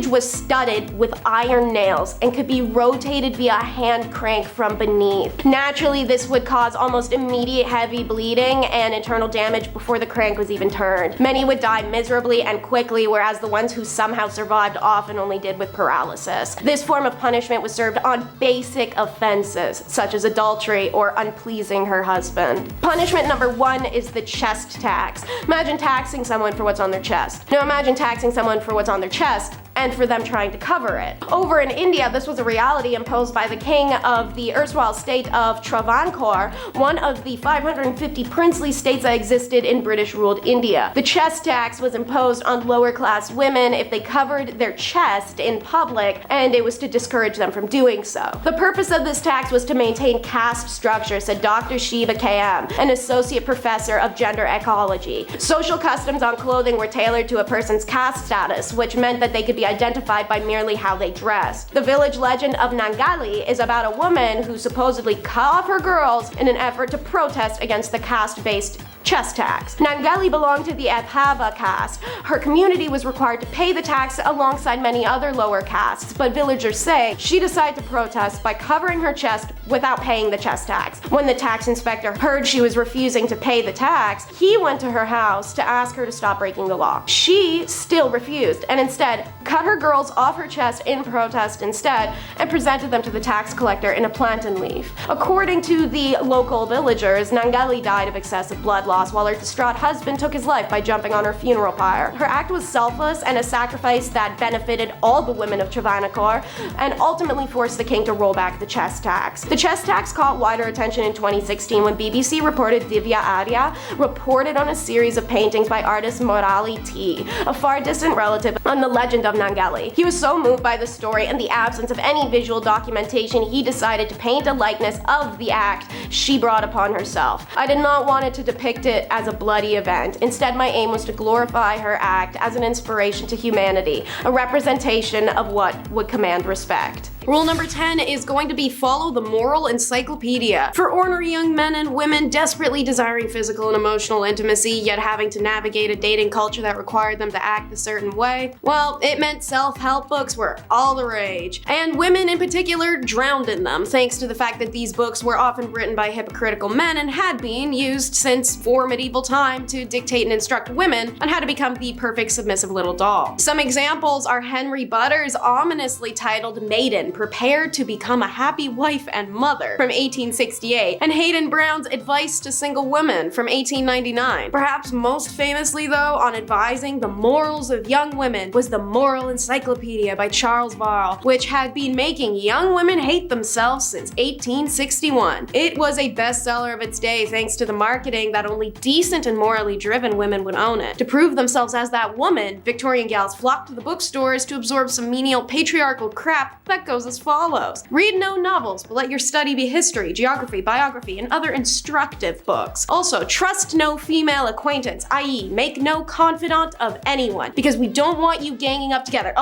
was studded with iron nails and could be rotated via a hand crank from beneath. Naturally, this would cause almost immediate heavy bleeding and internal damage before the crank was even turned. Many would die miserably and quickly, whereas the ones who somehow survived often only did with paralysis. This form of punishment was served on basic offenses, such as adultery or unpleasing her husband. Punishment number 1 is the chest tax. Imagine taxing someone for what's on their chest. Now imagine taxing someone for what's on their chest and for them trying to cover it. Over in India, this was a reality imposed by the king of the erstwhile state of Travancore, one of the 550 princely states that existed in British-ruled India. The chest tax was imposed on lower-class women if they covered their chest in public, and it was to discourage them from doing so. The purpose of this tax was to maintain caste structure, said Dr. Shiva KM, an associate professor of gender ecology. Social customs on clothing were tailored to a person's caste status, which meant that they could be identified by merely how they dressed. The village legend of Nangali is about a woman who supposedly cut off her girls in an effort to protest against the caste-based chest tax. Nangali belonged to the Adhava caste. Her community was required to pay the tax alongside many other lower castes, but villagers say she decided to protest by covering her chest without paying the chest tax. When the tax inspector heard she was refusing to pay the tax, he went to her house to ask her to stop breaking the law. She still refused and instead cut her girls off her chest in protest instead and presented them to the tax collector in a plantain leaf. According to the local villagers, Nangali died of excessive blood loss while her distraught husband took his life by jumping on her funeral pyre. Her act was selfless and a sacrifice that benefited all the women of Travancore and ultimately forced the king to roll back the chest tax. The chest tax caught wider attention in 2016 when BBC reported Divya Arya reported on a series of paintings by artist Murali T, a far distant relative on the legend of Nangali. He was so moved by the story and the absence of any visual documentation, he decided to paint a likeness of the act she brought upon herself. I did not want it to depict it as a bloody event. Instead, my aim was to glorify her act as an inspiration to humanity, a representation of what would command respect. Rule number 10 is going to be follow the moral encyclopedia. For ornery young men and women desperately desiring physical and emotional intimacy, yet having to navigate a dating culture that required them to act a certain way, well, it meant self-help books were all the rage. And women in particular drowned in them, thanks to the fact that these books were often written by hypocritical men and had been used since for medieval time to dictate and instruct women on how to become the perfect submissive little doll. Some examples are Henry Butter's ominously titled Maiden woman prepared to become a happy wife and mother from 1868, and Hayden Brown's Advice to Single Women from 1899. Perhaps most famously though, on advising the morals of young women was the Moral Encyclopedia by Charles Varl, which had been making young women hate themselves since 1861. It was a bestseller of its day thanks to the marketing that only decent and morally driven women would own it. To prove themselves as that woman, Victorian gals flocked to the bookstores to absorb some menial patriarchal crap that goes as follows. Read no novels, but let your study be history, geography, biography, and other instructive books. Also, trust no female acquaintance, i.e. make no confidant of anyone, because we don't want you ganging up together.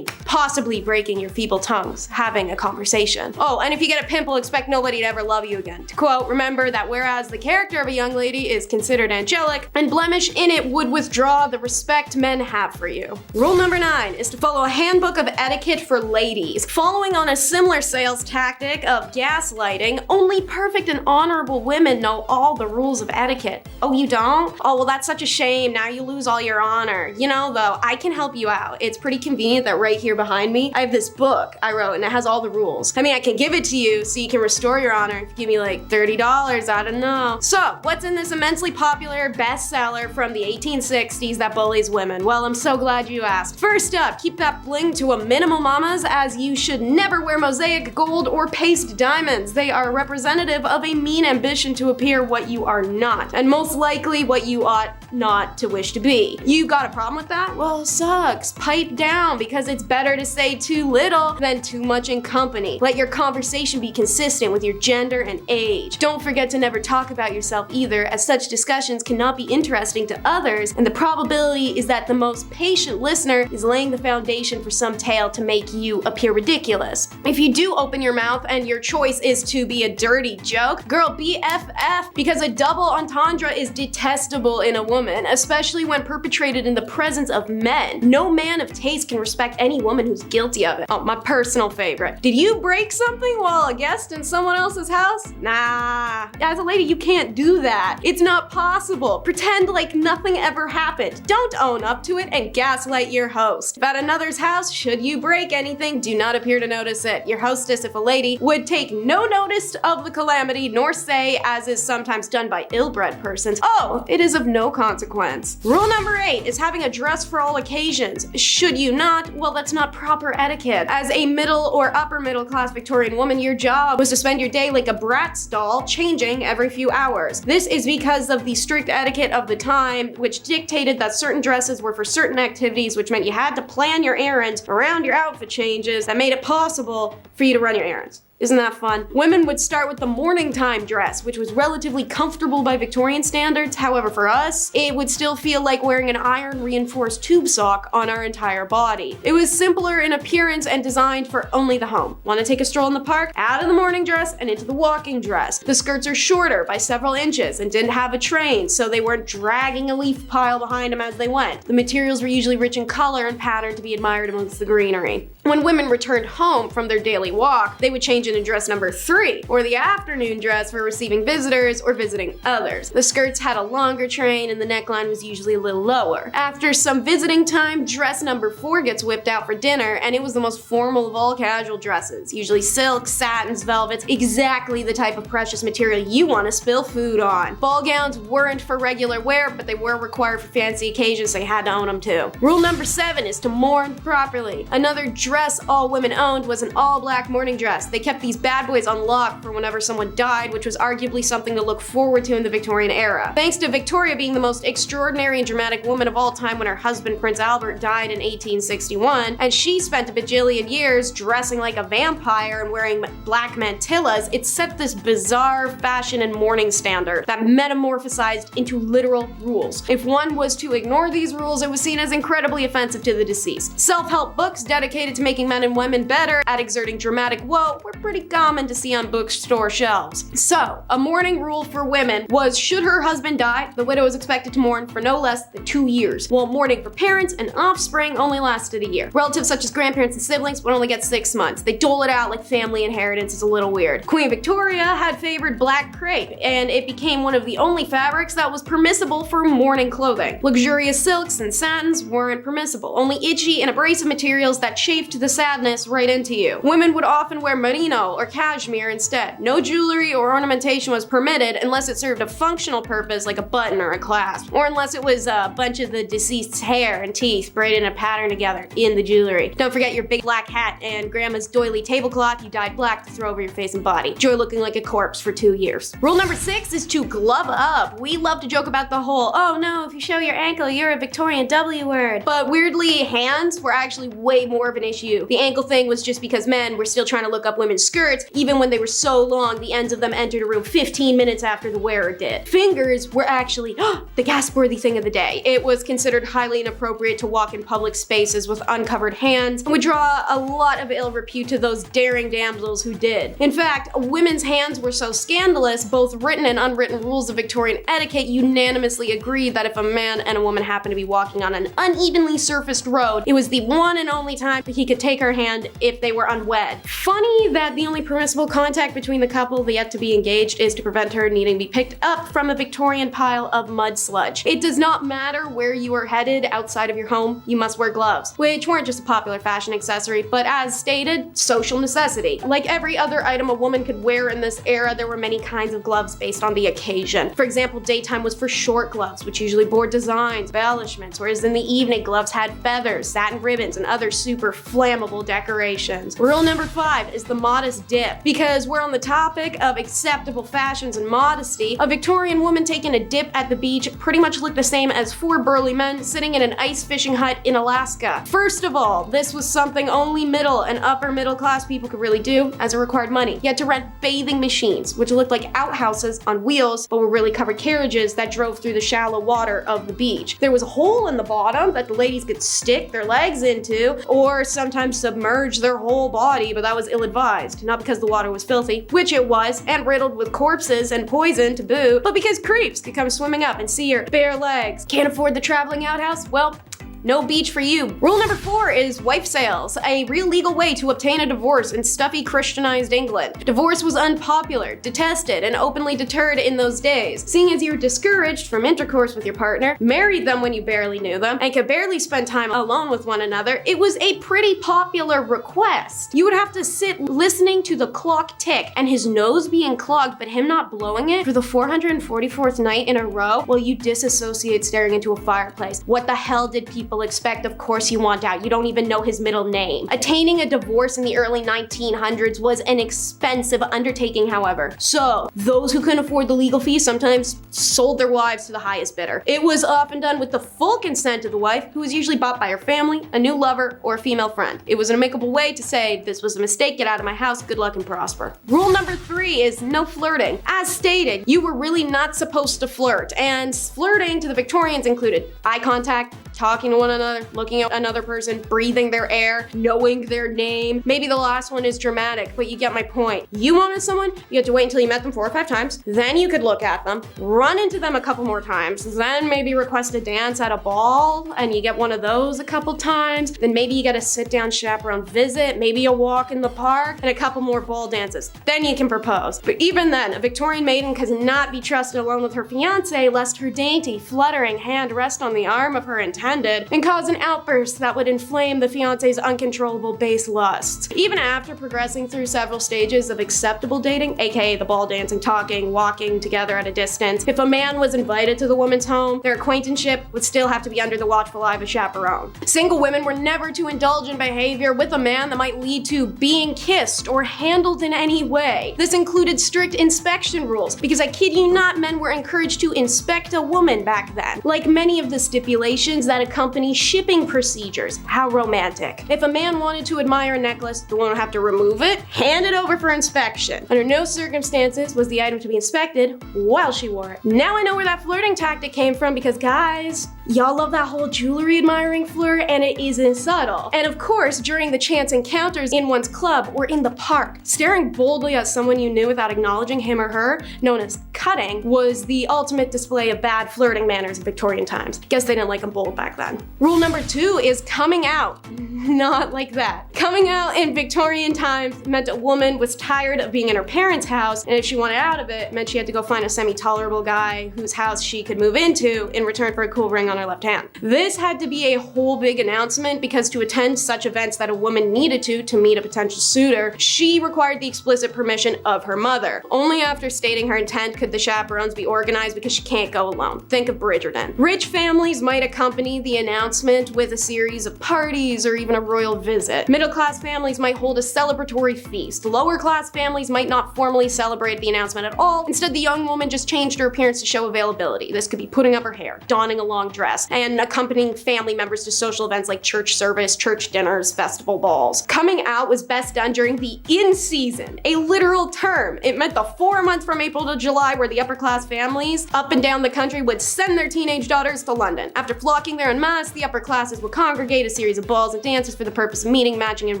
Possibly breaking your feeble tongues, having a conversation. Oh, and if you get a pimple, expect nobody to ever love you again. To quote, remember that whereas the character of a young lady is considered angelic, and blemish in it would withdraw the respect men have for you. Rule number 9 is to follow a handbook of etiquette for ladies. Following on a similar sales tactic of gaslighting, only perfect and honorable women know all the rules of etiquette. Oh, you don't? Oh, well, that's such a shame. Now you lose all your honor. You know, though, I can help you out. It's pretty convenient that right here behind me, I have this book I wrote and it has all the rules. I mean, I can give it to you so you can restore your honor if you give me like $30, I don't know. So, what's in this immensely popular bestseller from the 1860s that bullies women? Well, I'm so glad you asked. First up, keep that bling to a minimum, mamas, as you should never wear mosaic gold or paste diamonds. They are representative of a mean ambition to appear what you are not, and most likely what you ought not to wish to be. You got a problem with that? Well, sucks. Pipe down, because it's better to say too little than too much in company. Let your conversation be consistent with your gender and age. Don't forget to never talk about yourself either, as such discussions cannot be interesting to others, and the probability is that the most patient listener is laying the foundation for some tale to make you appear ridiculous. If you do open your mouth and your choice is to be a dirty joke, girl, BFF, because a double entendre is detestable in a woman, especially when perpetrated in the presence of men. No man of taste can respect any woman who's guilty of it. Oh, my personal favorite. Did you break something while a guest in someone else's house? Nah. As a lady, you can't do that. It's not possible. Pretend like nothing ever happened. Don't own up to it and gaslight your host. If at another's house, should you break anything, do not appear to notice it. Your hostess, if a lady, would take no notice of the calamity, nor say, as is sometimes done by ill-bred persons, oh, it is of no consequence. Rule number 8 is having a dress for all occasions. Should you not? Well, that's not proper etiquette. As a middle or upper middle class Victorian woman, your job was to spend your day like a Bratz doll, changing every few hours. This is because of the strict etiquette of the time, which dictated that certain dresses were for certain activities, which meant you had to plan your errands around your outfit changes that made it possible for you to run your errands. Isn't that fun? Women would start with the morning time dress, which was relatively comfortable by Victorian standards. However, for us, it would still feel like wearing an iron reinforced tube sock on our entire body. It was simpler in appearance and designed for only the home. Want to take a stroll in the park? Out of the morning dress and into the walking dress. The skirts are shorter by several inches and didn't have a train, so they weren't dragging a leaf pile behind them as they went. The materials were usually rich in color and pattern to be admired amongst the greenery. When women returned home from their daily walk, they would change into dress number 3, or the afternoon dress for receiving visitors or visiting others. The skirts had a longer train and the neckline was usually a little lower. After some visiting time, dress number 4 gets whipped out for dinner, and it was the most formal of all casual dresses. Usually silks, satins, velvets, exactly the type of precious material you want to spill food on. Ball gowns weren't for regular wear, but they were required for fancy occasions, so you had to own them too. Rule number 7 is to mourn properly. Another dress all women owned was an all-black mourning dress. They kept these bad boys on lock for whenever someone died, which was arguably something to look forward to in the Victorian era. Thanks to Victoria being the most extraordinary and dramatic woman of all time when her husband Prince Albert died in 1861, and she spent a bajillion years dressing like a vampire and wearing black mantillas, it set this bizarre fashion and mourning standard that metamorphosized into literal rules. If one was to ignore these rules, it was seen as incredibly offensive to the deceased. Self-help books dedicated to making men and women better at exerting dramatic woe were pretty pretty common to see on bookstore shelves. So, a mourning rule for women was should her husband die, the widow was expected to mourn for no less than 2 years, while mourning for parents and offspring only lasted a year. Relatives such as grandparents and siblings would only get 6 months. They dole it out like family inheritance is a little weird. Queen Victoria had favored black crepe, and it became one of the only fabrics that was permissible for mourning clothing. Luxurious silks and satins weren't permissible, only itchy and abrasive materials that chafed the sadness right into you. Women would often wear merino or cashmere instead. No jewelry or ornamentation was permitted unless it served a functional purpose like a button or a clasp, or unless it was a bunch of the deceased's hair and teeth braided in a pattern together in the jewelry. Don't forget your big black hat and grandma's doily tablecloth you dyed black to throw over your face and body. Enjoy looking like a corpse for 2 years. Rule number 6 is to glove up. We love to joke about the whole, oh no, if you show your ankle, you're a Victorian W word. But weirdly, hands were actually way more of an issue. The ankle thing was just because men were still trying to look up women's skirts, even when they were so long the ends of them entered a room 15 minutes after the wearer did. Fingers were actually the gasp-worthy thing of the day. It was considered highly inappropriate to walk in public spaces with uncovered hands and would draw a lot of ill repute to those daring damsels who did. In fact, women's hands were so scandalous, both written and unwritten rules of Victorian etiquette unanimously agreed that if a man and a woman happened to be walking on an unevenly surfaced road, it was the one and only time that he could take her hand if they were unwed. Funny that the only permissible contact between the couple yet to be engaged is to prevent her needing to be picked up from a Victorian pile of mud sludge. It does not matter where you are headed outside of your home, you must wear gloves, which weren't just a popular fashion accessory, but as stated, social necessity. Like every other item a woman could wear in this era, there were many kinds of gloves based on the occasion. For example, daytime was for short gloves, which usually bore designs, embellishments, whereas in the evening, gloves had feathers, satin ribbons, and other super flammable decorations. Rule number 5 is the modest dip. Because we're on the topic of acceptable fashions and modesty, a Victorian woman taking a dip at the beach pretty much looked the same as 4 burly men sitting in an ice fishing hut in Alaska. First of all, this was something only middle and upper middle class people could really do, as it required money. You had to rent bathing machines, which looked like outhouses on wheels, but were really covered carriages that drove through the shallow water of the beach. There was a hole in the bottom that the ladies could stick their legs into, or sometimes submerge their whole body, but that was ill-advised. Not because the water was filthy, which it was, and riddled with corpses and poison to boot, but because creeps could come swimming up and see your bare legs. Can't afford the traveling outhouse? Well, no beach for you. Rule number 4 is wife sales, a real legal way to obtain a divorce in stuffy Christianized England. Divorce was unpopular, detested, and openly deterred in those days. Seeing as you were discouraged from intercourse with your partner, married them when you barely knew them, and could barely spend time alone with one another, it was a pretty popular request. You would have to sit listening to the clock tick and his nose being clogged but him not blowing it for the 444th night in a row while you disassociate staring into a fireplace. What the hell did people expect? Of course you want out. You don't even know his middle name. Attaining a divorce in the early 1900s was an expensive undertaking, however. So, those who couldn't afford the legal fee sometimes sold their wives to the highest bidder. It was often done with the full consent of the wife, who was usually bought by her family, a new lover, or a female friend. It was an amicable way to say, this was a mistake, get out of my house, good luck and prosper. Rule number 3 is no flirting. As stated, you were really not supposed to flirt, and flirting to the Victorians included eye contact, talking to one another, looking at another person, breathing their air, knowing their name. Maybe the last one is dramatic, but you get my point. You wanted someone, you had to wait until you met them 4 or 5 times, then you could look at them, run into them a couple more times, then maybe request a dance at a ball, and you get one of those a couple times, then maybe you get a sit-down chaperone visit, maybe a walk in the park, and a couple more ball dances. Then you can propose. But even then, a Victorian maiden could not be trusted alone with her fiancé lest her dainty, fluttering hand rest on the arm of her intended and cause an outburst that would inflame the fiancé's uncontrollable base lusts. Even after progressing through several stages of acceptable dating, aka the ball dancing, talking, walking together at a distance, if a man was invited to the woman's home, their acquaintanceship would still have to be under the watchful eye of a chaperone. Single women were never to indulge in behavior with a man that might lead to being kissed or handled in any way. This included strict inspection rules, because I kid you not, men were encouraged to inspect a woman back then. Like many of the stipulations that accompany shipping procedures. How romantic. If a man wanted to admire a necklace, the woman would have to remove it, hand it over for inspection. Under no circumstances was the item to be inspected while she wore it. Now I know where that flirting tactic came from, because guys, y'all love that whole jewelry admiring flirt, and it isn't subtle. And of course, during the chance encounters in one's club or in the park, staring boldly at someone you knew without acknowledging him or her, known as cutting, was the ultimate display of bad flirting manners in Victorian times. Guess they didn't like them bold back then. Rule number 2 is coming out. Not like that. Coming out in Victorian times meant a woman was tired of being in her parents' house, and if she wanted out of it, meant she had to go find a semi-tolerable guy whose house she could move into in return for a cool ring on her left hand. This had to be a whole big announcement, because to attend such events that a woman needed to meet a potential suitor, she required the explicit permission of her mother. Only after stating her intent could the chaperones be organized, because she can't go alone. Think of Bridgerton. Rich families might accompany the announcement with a series of parties or even a royal visit. Middle-class families might hold a celebratory feast. Lower-class families might not formally celebrate the announcement at all. Instead, the young woman just changed her appearance to show availability. This could be putting up her hair, donning a long dress, and accompanying family members to social events like church service, church dinners, festival balls. Coming out was best done during the in-season, a literal term. It meant the 4 months from April to July where the upper-class families up and down the country would send their teenage daughters to London. After flocking there en masse, the upper classes would congregate a series of balls and dances for the purpose of meeting, matching, and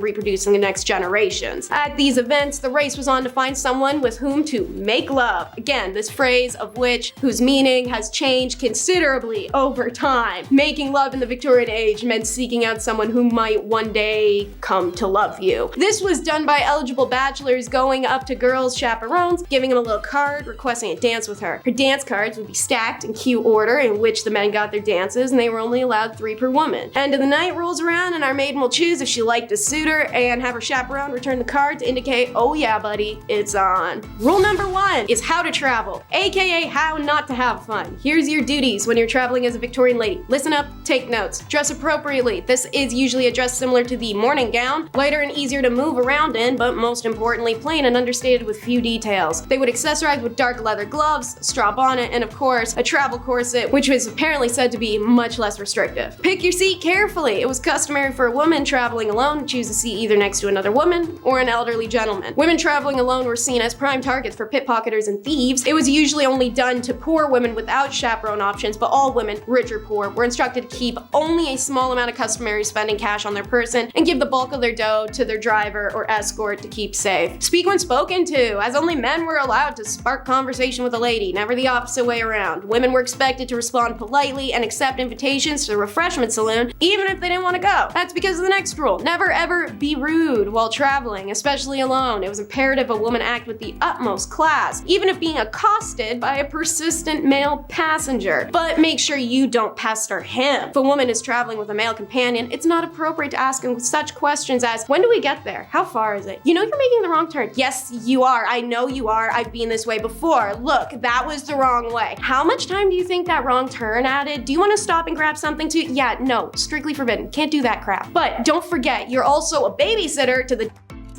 reproducing the next generations. At these events, the race was on to find someone with whom to make love. Again, this phrase of whose meaning has changed considerably over time. Making love in the Victorian age meant seeking out someone who might one day come to love you. This was done by eligible bachelors going up to girls' chaperones, giving them a little card, requesting a dance with her. Her dance cards would be stacked in cue order in which the men got their dances, and they were only allowed 3 per woman. End of the night rolls around, and our maiden will choose if she liked a suitor and have her chaperone return the card to indicate, oh yeah buddy, it's on. Rule number 1 is how to travel, aka how not to have fun. Here's your duties when you're traveling as a Victorian lady. Listen up, take notes. Dress appropriately. This is usually a dress similar to the morning gown, lighter and easier to move around in, but most importantly plain and understated with few details. They would accessorize with dark leather gloves, straw bonnet, and of course a travel corset, which was apparently said to be much less restrictive. Pick your seat carefully. It was customary for a woman traveling alone to choose a seat either next to another woman or an elderly gentleman. Women traveling alone were seen as prime targets for pickpocketers and thieves. It was usually only done to poor women without chaperone options, but all women, rich or poor, were instructed to keep only a small amount of customary spending cash on their person and give the bulk of their dough to their driver or escort to keep safe. Speak when spoken to, as only men were allowed to spark conversation with a lady, never the opposite way around. Women were expected to respond politely and accept invitations to the refreshment saloon, even if they didn't want to go. That's because of the next rule. Never ever be rude while traveling, especially alone. It was imperative a woman act with the utmost class, even if being accosted by a persistent male passenger. But make sure you don't pester him. If a woman is traveling with a male companion, it's not appropriate to ask him such questions as, when do we get there? How far is it? You know you're making the wrong turn. Yes, you are. I know you are. I've been this way before. Look, that was the wrong way. How much time do you think that wrong turn added? Do you want to stop and grab something too? Yeah, no, strictly forbidden. Can't do that crap. But don't forget, you're also a babysitter to the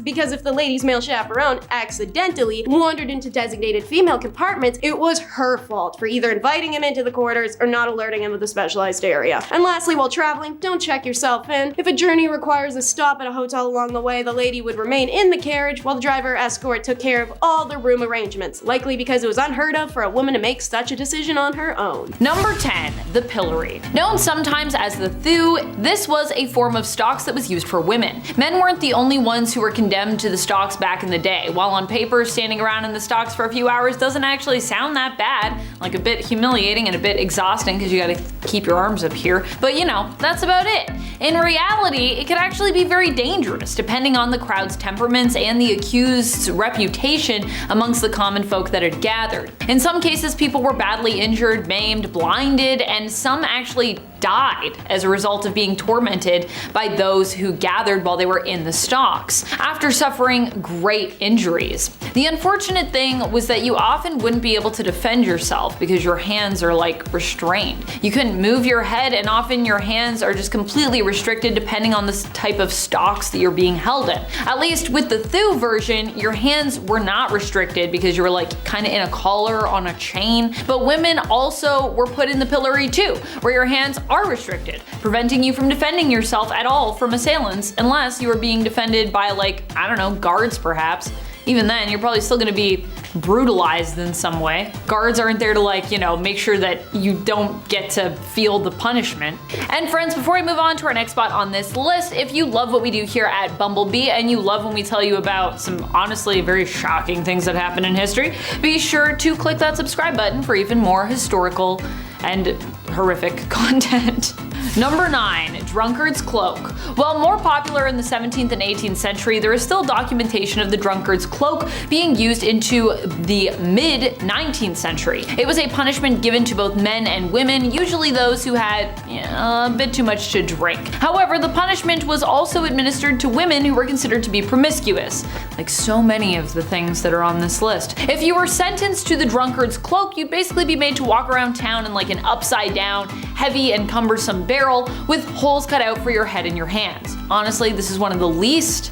because if the lady's male chaperone accidentally wandered into designated female compartments, it was her fault for either inviting him into the quarters or not alerting him of the specialized area. And lastly, while traveling, don't check yourself in. If a journey requires a stop at a hotel along the way, the lady would remain in the carriage while the driver or escort took care of all the room arrangements, likely because it was unheard of for a woman to make such a decision on her own. Number 10, the pillory. Known sometimes as the thew, this was a form of stocks that was used for women. Men weren't the only ones who were condemned to the stocks back in the day. While on paper, standing around in the stocks for a few hours doesn't actually sound that bad, like a bit humiliating and a bit exhausting because you gotta keep your arms up here, but you know, that's about it. In reality, it could actually be very dangerous depending on the crowd's temperaments and the accused's reputation amongst the common folk that had gathered. In some cases, people were badly injured, maimed, blinded, and some actually died as a result of being tormented by those who gathered while they were in the stocks, after suffering great injuries. The unfortunate thing was that you often wouldn't be able to defend yourself, yourself because your hands are like restrained. You couldn't move your head, and often your hands are just completely restricted depending on the type of stocks that you're being held in. At least with the Thu version, your hands were not restricted because you were like kind of in a collar on a chain. But women also were put in the pillory too, where your hands are restricted, preventing you from defending yourself at all from assailants unless you were being defended by, like, I don't know, guards perhaps. Even then, you're probably still gonna be brutalized in some way. Guards aren't there to, like, you know, make sure that you don't get to feel the punishment. And friends, before we move on to our next spot on this list, if you love what we do here at Bumblebee and you love when we tell you about some honestly very shocking things that happen in history, be sure to click that subscribe button for even more historical and horrific content. Number 9, drunkard's cloak. While more popular in the 17th and 18th century, there is still documentation of the drunkard's cloak being used into the mid-19th century. It was a punishment given to both men and women, usually those who had a bit too much to drink. However, the punishment was also administered to women who were considered to be promiscuous, like so many of the things that are on this list. If you were sentenced to the drunkard's cloak, you'd basically be made to walk around town in like an upside down, heavy and cumbersome barrel with holes cut out for your head and your hands. Honestly, this is one of the least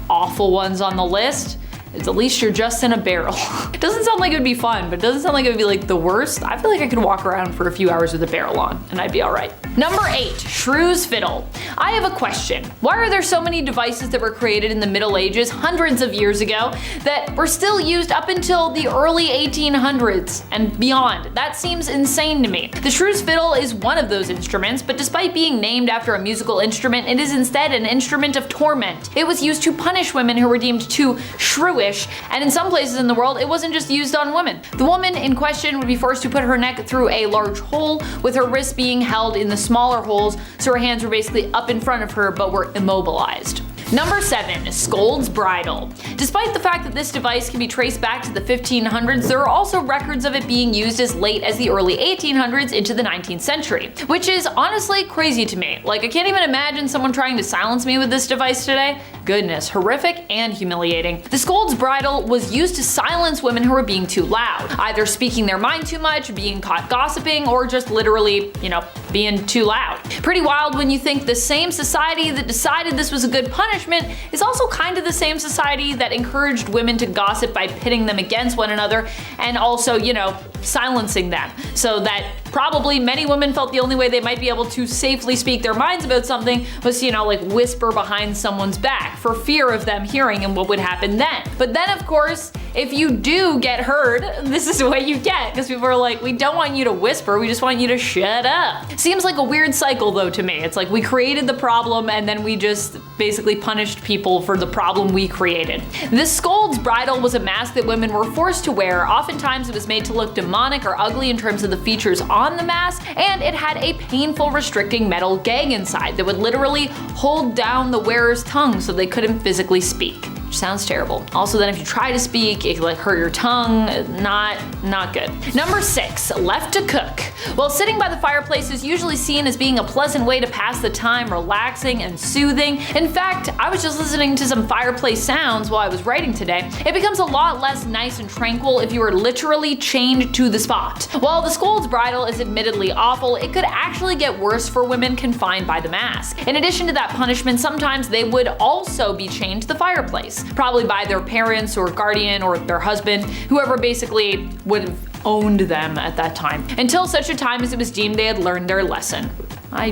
awful ones on the list. At least you're just in a barrel. It doesn't sound like it would be fun, but it doesn't sound like it would be like the worst. I feel like I could walk around for a few hours with a barrel on and I'd be alright. Number 8, Shrew's Fiddle. I have a question. Why are there so many devices that were created in the Middle Ages hundreds of years ago that were still used up until the early 1800s and beyond? That seems insane to me. The Shrew's Fiddle is one of those instruments, but despite being named after a musical instrument, it is instead an instrument of torment. It was used to punish women who were deemed too shrewish, and in some places in the world, it wasn't just used on women. The woman in question would be forced to put her neck through a large hole, with her wrists being held in the smaller holes, so her hands were basically up in front of her but were immobilized. Number 7, Scold's Bridle. Despite the fact that this device can be traced back to the 1500s, there are also records of it being used as late as the early 1800s into the 19th century, which is honestly crazy to me. Like, I can't even imagine someone trying to silence me with this device today. Goodness, horrific and humiliating. The Scold's Bridle was used to silence women who were being too loud, either speaking their mind too much, being caught gossiping, or just literally, you know, being too loud. Pretty wild when you think the same society that decided this was a good punishment is also kind of the same society that encouraged women to gossip by pitting them against one another and also, you know, silencing them. So that probably many women felt the only way they might be able to safely speak their minds about something was, you know, like whisper behind someone's back for fear of them hearing and what would happen then. But then of course, if you do get heard, this is what you get, because people are like, we don't want you to whisper, we just want you to shut up. Seems like a weird cycle though to me. It's like we created the problem and then we just basically punished people for the problem we created. This Scold's Bridle was a mask that women were forced to wear. Oftentimes it was made to look demonic or ugly in terms of the features on the mask, and it had a painful restricting metal gag inside that would literally hold down the wearer's tongue so they couldn't physically speak. Sounds terrible. Also, then if you try to speak, it could like hurt your tongue. Not good. Number 6, left to cook. While sitting by the fireplace is usually seen as being a pleasant way to pass the time, relaxing and soothing. In fact, I was just listening to some fireplace sounds while I was writing today. It becomes a lot less nice and tranquil if you are literally chained to the spot. While the Scold's Bridle is admittedly awful, it could actually get worse for women confined by the mask. In addition to that punishment, sometimes they would also be chained to the fireplace, probably by their parents or guardian or their husband, whoever basically would have owned them at that time, until such a time as it was deemed they had learned their lesson. I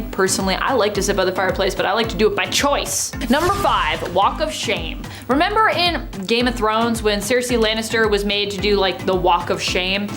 like to sit by the fireplace, but I like to do it by choice. Number 5, Walk of Shame. Remember in Game of Thrones when Cersei Lannister was made to do like the Walk of Shame?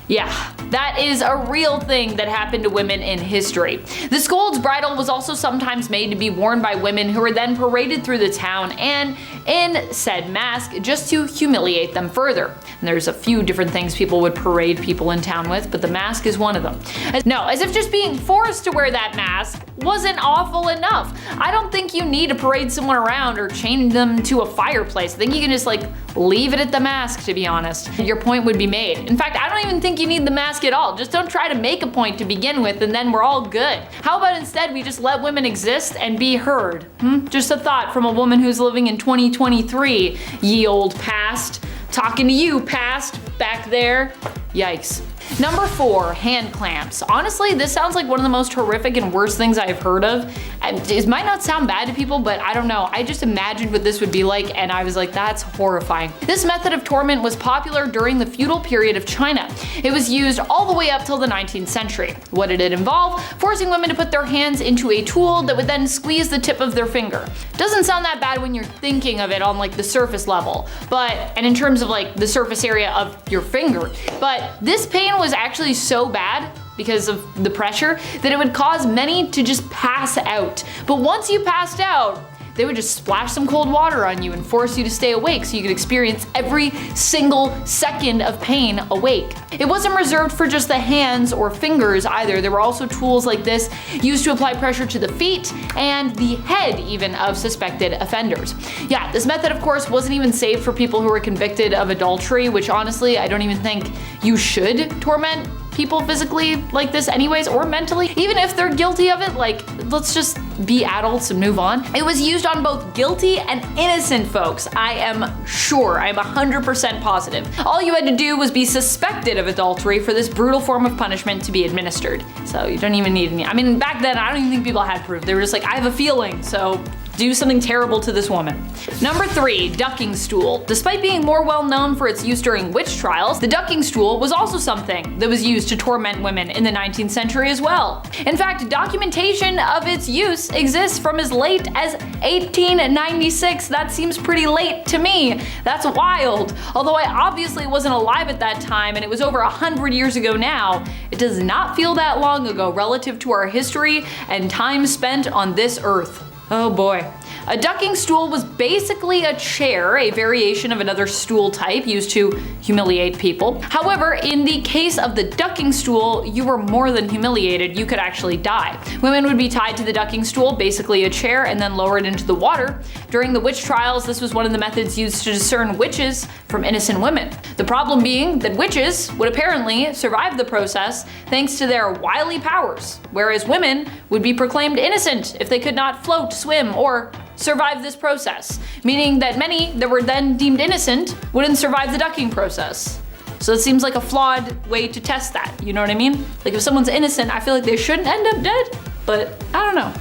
Yeah, that is a real thing that happened to women in history. The Scold's Bridle was also sometimes made to be worn by women who were then paraded through the town and in said mask just to humiliate them further. And there's a few different things people would parade people in town with, but the mask is one of them. No, as if just being forced to wear that mask wasn't awful enough. I don't think you need to parade someone around or chain them to a fireplace. I think you can just like leave it at the mask, to be honest. Your point would be made. In fact, I don't even think you need the mask at all. Just don't try to make a point to begin with and then we're all good. How about instead we just let women exist and be heard? Just a thought from a woman who's living in 2023, ye old past. Talking to you, past, back there. Yikes. Number 4, hand clamps. Honestly, this sounds like one of the most horrific and worst things I've heard of. It might not sound bad to people, but I don't know. I just imagined what this would be like, and I was like, that's horrifying. This method of torment was popular during the feudal period of China. It was used all the way up till the 19th century. What did it involve? Forcing women to put their hands into a tool that would then squeeze the tip of their finger. Doesn't sound that bad when you're thinking of it on like the surface level, and in terms of like the surface area of your finger. But this pain was actually so bad because of the pressure that it would cause many to just pass out. But once you passed out, they would just splash some cold water on you and force you to stay awake so you could experience every single second of pain awake. It wasn't reserved for just the hands or fingers either. There were also tools like this used to apply pressure to the feet and the head even of suspected offenders. Yeah, this method of course wasn't even saved for people who were convicted of adultery, which honestly I don't even think you should torment people physically like this anyways, or mentally, even if they're guilty of it. Like, let's just be adults and move on. It was used on both guilty and innocent folks. I am sure, I'm 100% positive. All you had to do was be suspected of adultery for this brutal form of punishment to be administered. So you don't even need any, I mean, back then I don't even think people had proof. They were just like, I have a feeling, so do something terrible to this woman. Number 3, ducking stool. Despite being more well known for its use during witch trials, the ducking stool was also something that was used to torment women in the 19th century as well. In fact, documentation of its use exists from as late as 1896. That seems pretty late to me. That's wild. Although I obviously wasn't alive at that time and it was over 100 years ago now, it does not feel that long ago relative to our history and time spent on this earth. Oh boy. A ducking stool was basically a chair, a variation of another stool type used to humiliate people. However, in the case of the ducking stool, you were more than humiliated, you could actually die. Women would be tied to the ducking stool, basically a chair, and then lowered into the water. During the witch trials, this was one of the methods used to discern witches from innocent women. The problem being that witches would apparently survive the process thanks to their wily powers, whereas women would be proclaimed innocent if they could not float, swim, or survive this process, meaning that many that were then deemed innocent wouldn't survive the ducking process. So it seems like a flawed way to test that, you know what I mean? Like if someone's innocent, I feel like they shouldn't end up dead, but I don't know.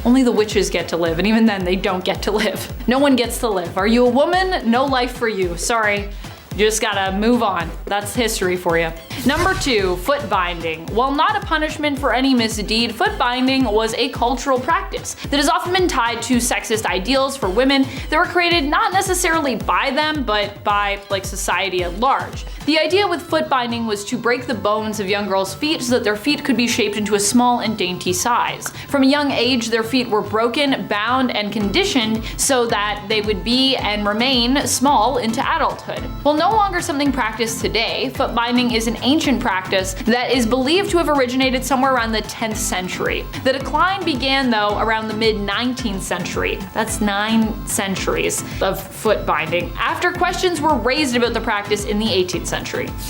Only the witches get to live, and even then they don't get to live. No one gets to live. Are you a woman? No life for you. Sorry. You just gotta move on. That's history for you. Number 2, foot binding. While not a punishment for any misdeed, foot binding was a cultural practice that has often been tied to sexist ideals for women that were created not necessarily by them, but by like society at large. The idea with foot binding was to break the bones of young girls' feet so that their feet could be shaped into a small and dainty size. From a young age, their feet were broken, bound, and conditioned so that they would be and remain small into adulthood. While no longer something practiced today, foot binding is an ancient practice that is believed to have originated somewhere around the 10th century. The decline began though around the mid-19th century. That's 9 centuries of foot binding, after questions were raised about the practice in the 18th century.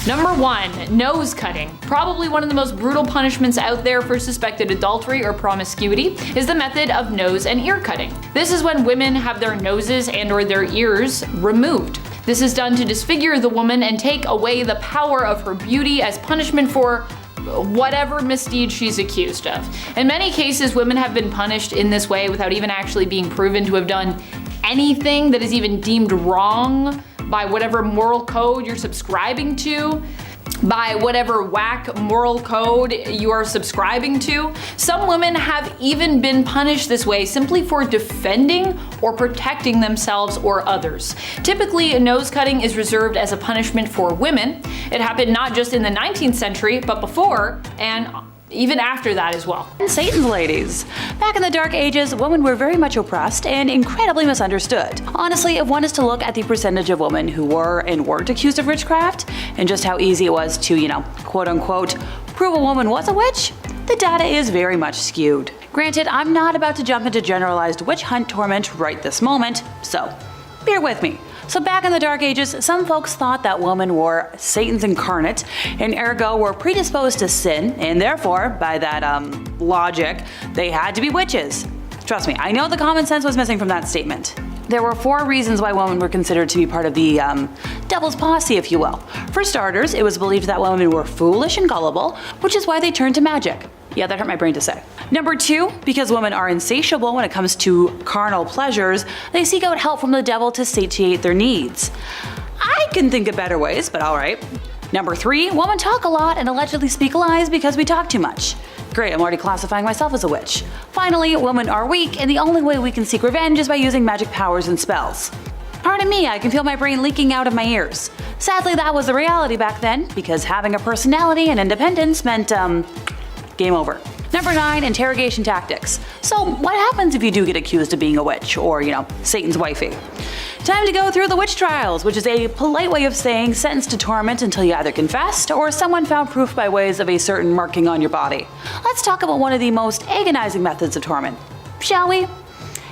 Number 1, nose cutting. Probably one of the most brutal punishments out there for suspected adultery or promiscuity is the method of nose and ear cutting. This is when women have their noses and or their ears removed. This is done to disfigure the woman and take away the power of her beauty as punishment for whatever misdeed she's accused of. In many cases, women have been punished in this way without even actually being proven to have done anything that is even deemed wrong by whatever moral code you're subscribing to, by whatever whack moral code you are subscribing to. Some women have even been punished this way simply for defending or protecting themselves or others. Typically, nose cutting is reserved as a punishment for women. It happened not just in the 19th century, but before and even after that as well. Satan's ladies. Back in the Dark Ages, women were very much oppressed and incredibly misunderstood. Honestly, if one is to look at the percentage of women who were and weren't accused of witchcraft, and just how easy it was to, quote unquote, prove a woman was a witch, the data is very much skewed. Granted, I'm not about to jump into generalized witch hunt torment right this moment, so bear with me. So back in the Dark Ages, some folks thought that women were Satan's incarnate and ergo were predisposed to sin, and therefore, by that logic, they had to be witches. Trust me, I know the common sense was missing from that statement. There were 4 reasons why women were considered to be part of the devil's posse, if you will. For starters, it was believed that women were foolish and gullible, which is why they turned to magic. Yeah, that hurt my brain to say. Number 2, because women are insatiable when it comes to carnal pleasures, they seek out help from the devil to satiate their needs. I can think of better ways, but alright. Number 3, women talk a lot and allegedly speak lies because we talk too much. Great, I'm already classifying myself as a witch. Finally, women are weak, and the only way we can seek revenge is by using magic powers and spells. Pardon me, I can feel my brain leaking out of my ears. Sadly, that was the reality back then, because having a personality and independence meant, game over. Number 9, interrogation tactics. So what happens if you do get accused of being a witch, or, Satan's wifey? Time to go through the witch trials, which is a polite way of saying sentenced to torment until you either confessed or someone found proof by ways of a certain marking on your body. Let's talk about one of the most agonizing methods of torment, shall we?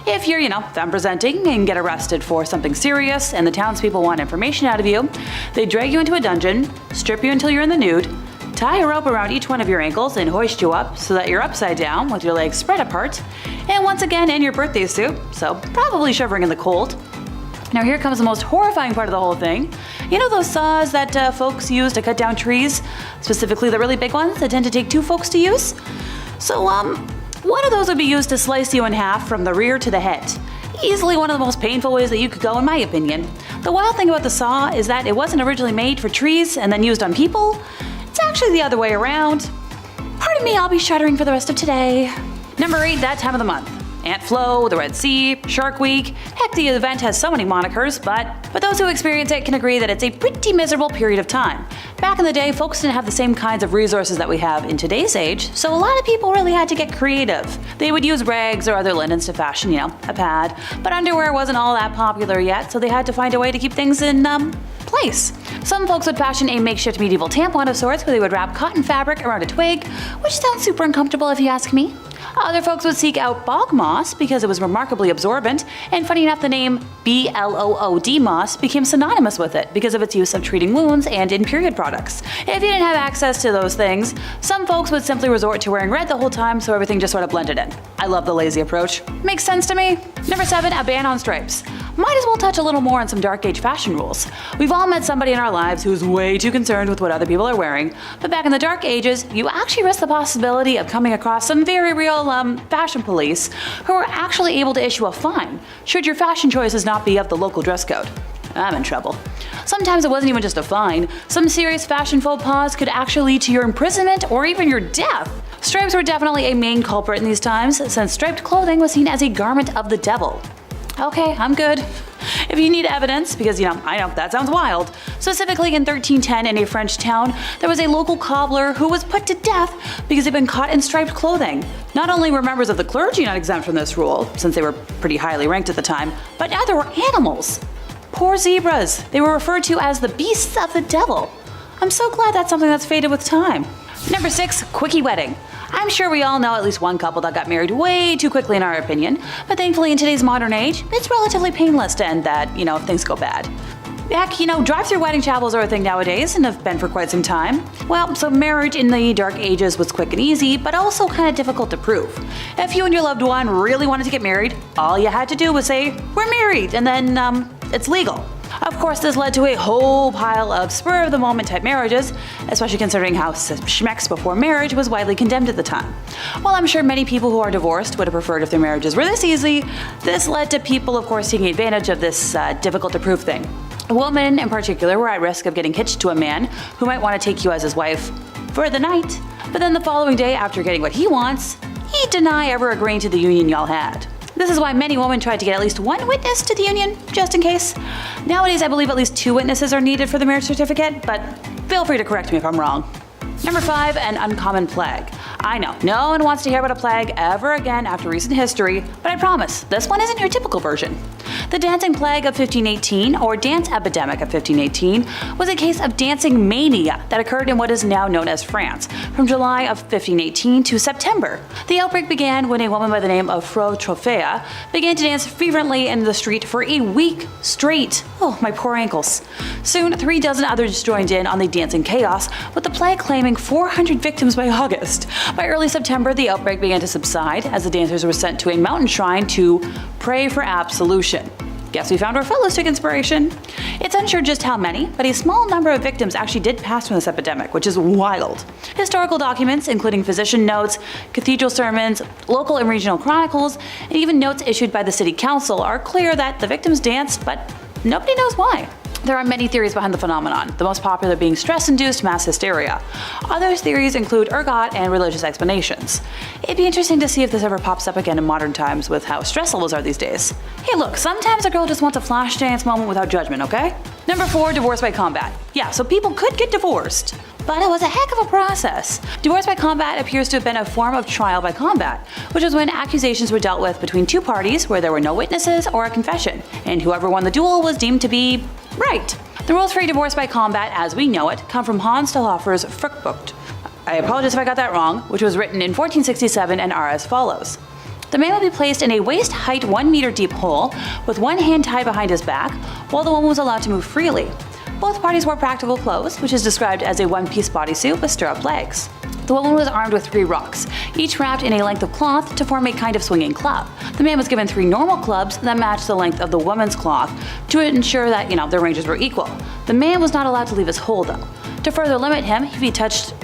If you're, femme presenting and get arrested for something serious and the townspeople want information out of you, they drag you into a dungeon, strip you until you're in the nude, tie a rope around each one of your ankles and hoist you up so that you're upside down with your legs spread apart, and once again in your birthday suit, so probably shivering in the cold. Now here comes the most horrifying part of the whole thing. You know those saws that folks use to cut down trees? Specifically the really big ones that tend to take 2 folks to use? So one of those would be used to slice you in half from the rear to the head. Easily one of the most painful ways that you could go in my opinion. The wild thing about the saw is that it wasn't originally made for trees and then used on people. It's actually the other way around. Pardon me, I'll be shuddering for the rest of today. Number 8, that time of the month. Ant Flow, the Red Sea, Shark Week. Heck, the event has so many monikers, but those who experience it can agree that it's a pretty miserable period of time. Back in the day, folks didn't have the same kinds of resources that we have in today's age, so a lot of people really had to get creative. They would use rags or other linens to fashion, a pad, but underwear wasn't all that popular yet, so they had to find a way to keep things in, place. Some folks would fashion a makeshift medieval tampon of sorts where they would wrap cotton fabric around a twig, which sounds super uncomfortable if you ask me. Other folks would seek out bog moss because it was remarkably absorbent, and funny enough the name BLOOD moss became synonymous with it because of its use of treating wounds and in period products. If you didn't have access to those things, some folks would simply resort to wearing red the whole time so everything just sort of blended in. I love the lazy approach. Makes sense to me. Number 7, a ban on stripes. Might as well touch a little more on some dark age fashion rules. We've all met somebody in our lives who's way too concerned with what other people are wearing, but back in the dark ages, you actually risk the possibility of coming across some very real fashion police who are actually able to issue a fine should your fashion choices not be of the local dress code. I'm in trouble. Sometimes it wasn't even just a fine. Some serious fashion faux pas could actually lead to your imprisonment or even your death. Stripes were definitely a main culprit in these times, since striped clothing was seen as a garment of the devil. Okay, I'm good. If you need evidence, because I know that sounds wild. Specifically in 1310 in a French town, there was a local cobbler who was put to death because he'd been caught in striped clothing. Not only were members of the clergy not exempt from this rule, since they were pretty highly ranked at the time, but now there were animals. Poor zebras. They were referred to as the beasts of the devil. I'm so glad that's something that's faded with time. Number 6, quickie wedding. I'm sure we all know at least one couple that got married way too quickly in our opinion, but thankfully in today's modern age, it's relatively painless to end that, if things go bad. Heck, drive-through wedding chapels are a thing nowadays and have been for quite some time. Well, so marriage in the dark ages was quick and easy, but also kind of difficult to prove. If you and your loved one really wanted to get married, all you had to do was say, "We're married," and then, it's legal. Of course, this led to a whole pile of spur-of-the-moment type marriages, especially considering how schmex before marriage was widely condemned at the time. While I'm sure many people who are divorced would have preferred if their marriages were this easy, this led to people, of course, taking advantage of this difficult-to-prove thing. Women, in particular, were at risk of getting hitched to a man who might want to take you as his wife for the night, but then the following day, after getting what he wants, he'd deny ever agreeing to the union y'all had. This is why many women tried to get at least one witness to the union, just in case. Nowadays, I believe at least 2 witnesses are needed for the marriage certificate, but feel free to correct me if I'm wrong. Number 5, an uncommon plague. I know, no one wants to hear about a plague ever again after recent history, but I promise, this one isn't your typical version. The Dancing Plague of 1518, or Dance Epidemic of 1518, was a case of dancing mania that occurred in what is now known as France, from July of 1518 to September. The outbreak began when a woman by the name of Fro Trophea began to dance fervently in the street for a week straight. Oh, my poor ankles. Soon, 3 dozen others joined in on the dancing chaos, with the plague claiming 400 victims by August. By early September, the outbreak began to subside as the dancers were sent to a mountain shrine to pray for absolution. Guess we found where fellows took inspiration. It's unsure just how many, but a small number of victims actually did pass from this epidemic, which is wild. Historical documents, including physician notes, cathedral sermons, local and regional chronicles, and even notes issued by the city council are clear that the victims danced, but nobody knows why. There are many theories behind the phenomenon, the most popular being stress-induced mass hysteria. Other theories include ergot and religious explanations. It'd be interesting to see if this ever pops up again in modern times with how stress levels are these days. Hey look, sometimes a girl just wants a flash dance moment without judgment, okay? Number 4, divorce by combat. Yeah, so people could get divorced, but it was a heck of a process. Divorce by combat appears to have been a form of trial by combat, which was when accusations were dealt with between two parties where there were no witnesses or a confession, and whoever won the duel was deemed to be right. The rules for divorce by combat, as we know it, come from Hans Stauffer's Fruchtbuch. I apologize if I got that wrong, which was written in 1467 and are as follows. The man would be placed in a waist-height 1 meter deep hole with one hand tied behind his back, while the woman was allowed to move freely. Both parties wore practical clothes, which is described as a one-piece bodysuit with stirrup legs. The woman was armed with 3 rocks, each wrapped in a length of cloth to form a kind of swinging club. The man was given 3 normal clubs that matched the length of the woman's cloth to ensure that, their ranges were equal. The man was not allowed to leave his hole though. To further limit him, if he touched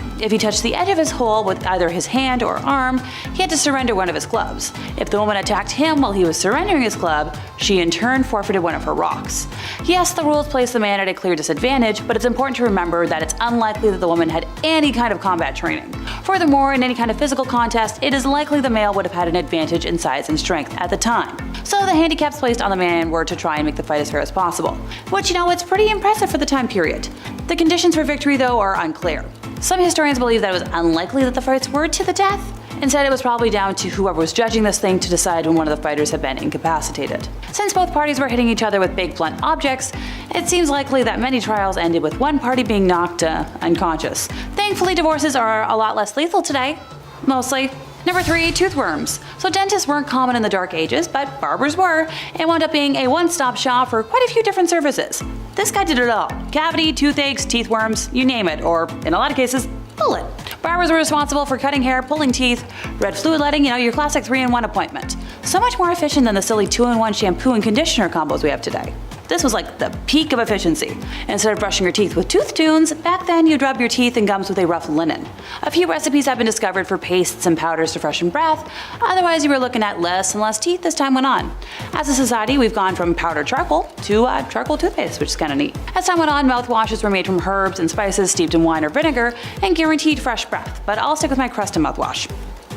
the edge of his hole with either his hand or arm, he had to surrender one of his clubs. If the woman attacked him while he was surrendering his club, she in turn forfeited one of her rocks. Yes, the rules place the man at a clear disadvantage, but it's important to remember that it's unlikely that the woman had any kind of combat training. Furthermore, in any kind of physical contest, it is likely the male would have had an advantage in size and strength at the time. So the handicaps placed on the man were to try and make the fight as fair as possible. Which, it's pretty impressive for the time period. The conditions for victory, though, are unclear. Some historians believe that it was unlikely that the fights were to the death. Instead, it was probably down to whoever was judging this thing to decide when one of the fighters had been incapacitated. Since both parties were hitting each other with big blunt objects, it seems likely that many trials ended with one party being knocked unconscious. Thankfully, divorces are a lot less lethal today. Mostly. Number 3, toothworms. So dentists weren't common in the Dark Ages, but barbers were, and wound up being a one-stop shop for quite a few different services. This guy did it all. Cavity, toothaches, teeth worms, you name it, or in a lot of cases, bullet. Barbers were responsible for cutting hair, pulling teeth, red fluid letting, your classic 3-in-1 appointment. So much more efficient than the silly 2-in-1 shampoo and conditioner combos we have today. This was like the peak of efficiency. Instead of brushing your teeth with tooth tunes, back then you'd rub your teeth and gums with a rough linen. A few recipes have been discovered for pastes and powders to freshen breath, otherwise you were looking at less and less teeth as time went on. As a society, we've gone from powdered charcoal to charcoal toothpaste, which is kinda neat. As time went on, mouthwashes were made from herbs and spices steeped in wine or vinegar and guaranteed fresh breath, but I'll stick with my Crest mouthwash.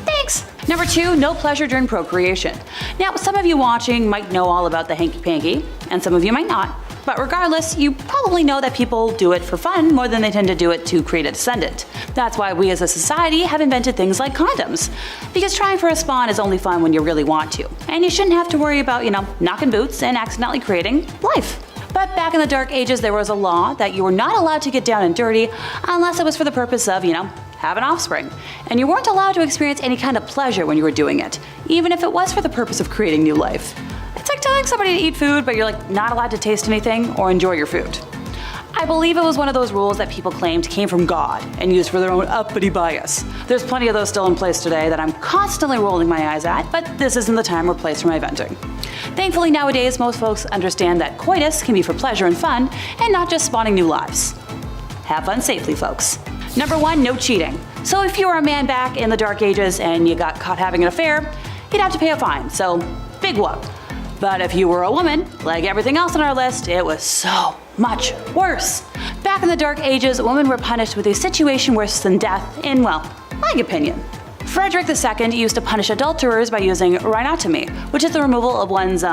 Thanks! Number 2, no pleasure during procreation. Now, some of you watching might know all about the hanky-panky, and some of you might not. But regardless, you probably know that people do it for fun more than they tend to do it to create a descendant. That's why we as a society have invented things like condoms. Because trying for a spawn is only fun when you really want to. And you shouldn't have to worry about, knocking boots and accidentally creating life. But back in the Dark Ages, there was a law that you were not allowed to get down and dirty unless it was for the purpose of, have an offspring. And you weren't allowed to experience any kind of pleasure when you were doing it, even if it was for the purpose of creating new life. It's like telling somebody to eat food, but you're not allowed to taste anything or enjoy your food. I believe it was one of those rules that people claimed came from God and used for their own uppity bias. There's plenty of those still in place today that I'm constantly rolling my eyes at, but this isn't the time or place for my venting. Thankfully nowadays, most folks understand that coitus can be for pleasure and fun, and not just spawning new lives. Have fun safely, folks. Number 1, no cheating. So if you were a man back in the Dark Ages and you got caught having an affair, you'd have to pay a fine, so big whoop. But if you were a woman, like everything else on our list, it was so much worse. Back in the Dark Ages, women were punished with a situation worse than death in, my opinion. Frederick II used to punish adulterers by using rhinotomy, which is the removal of one's,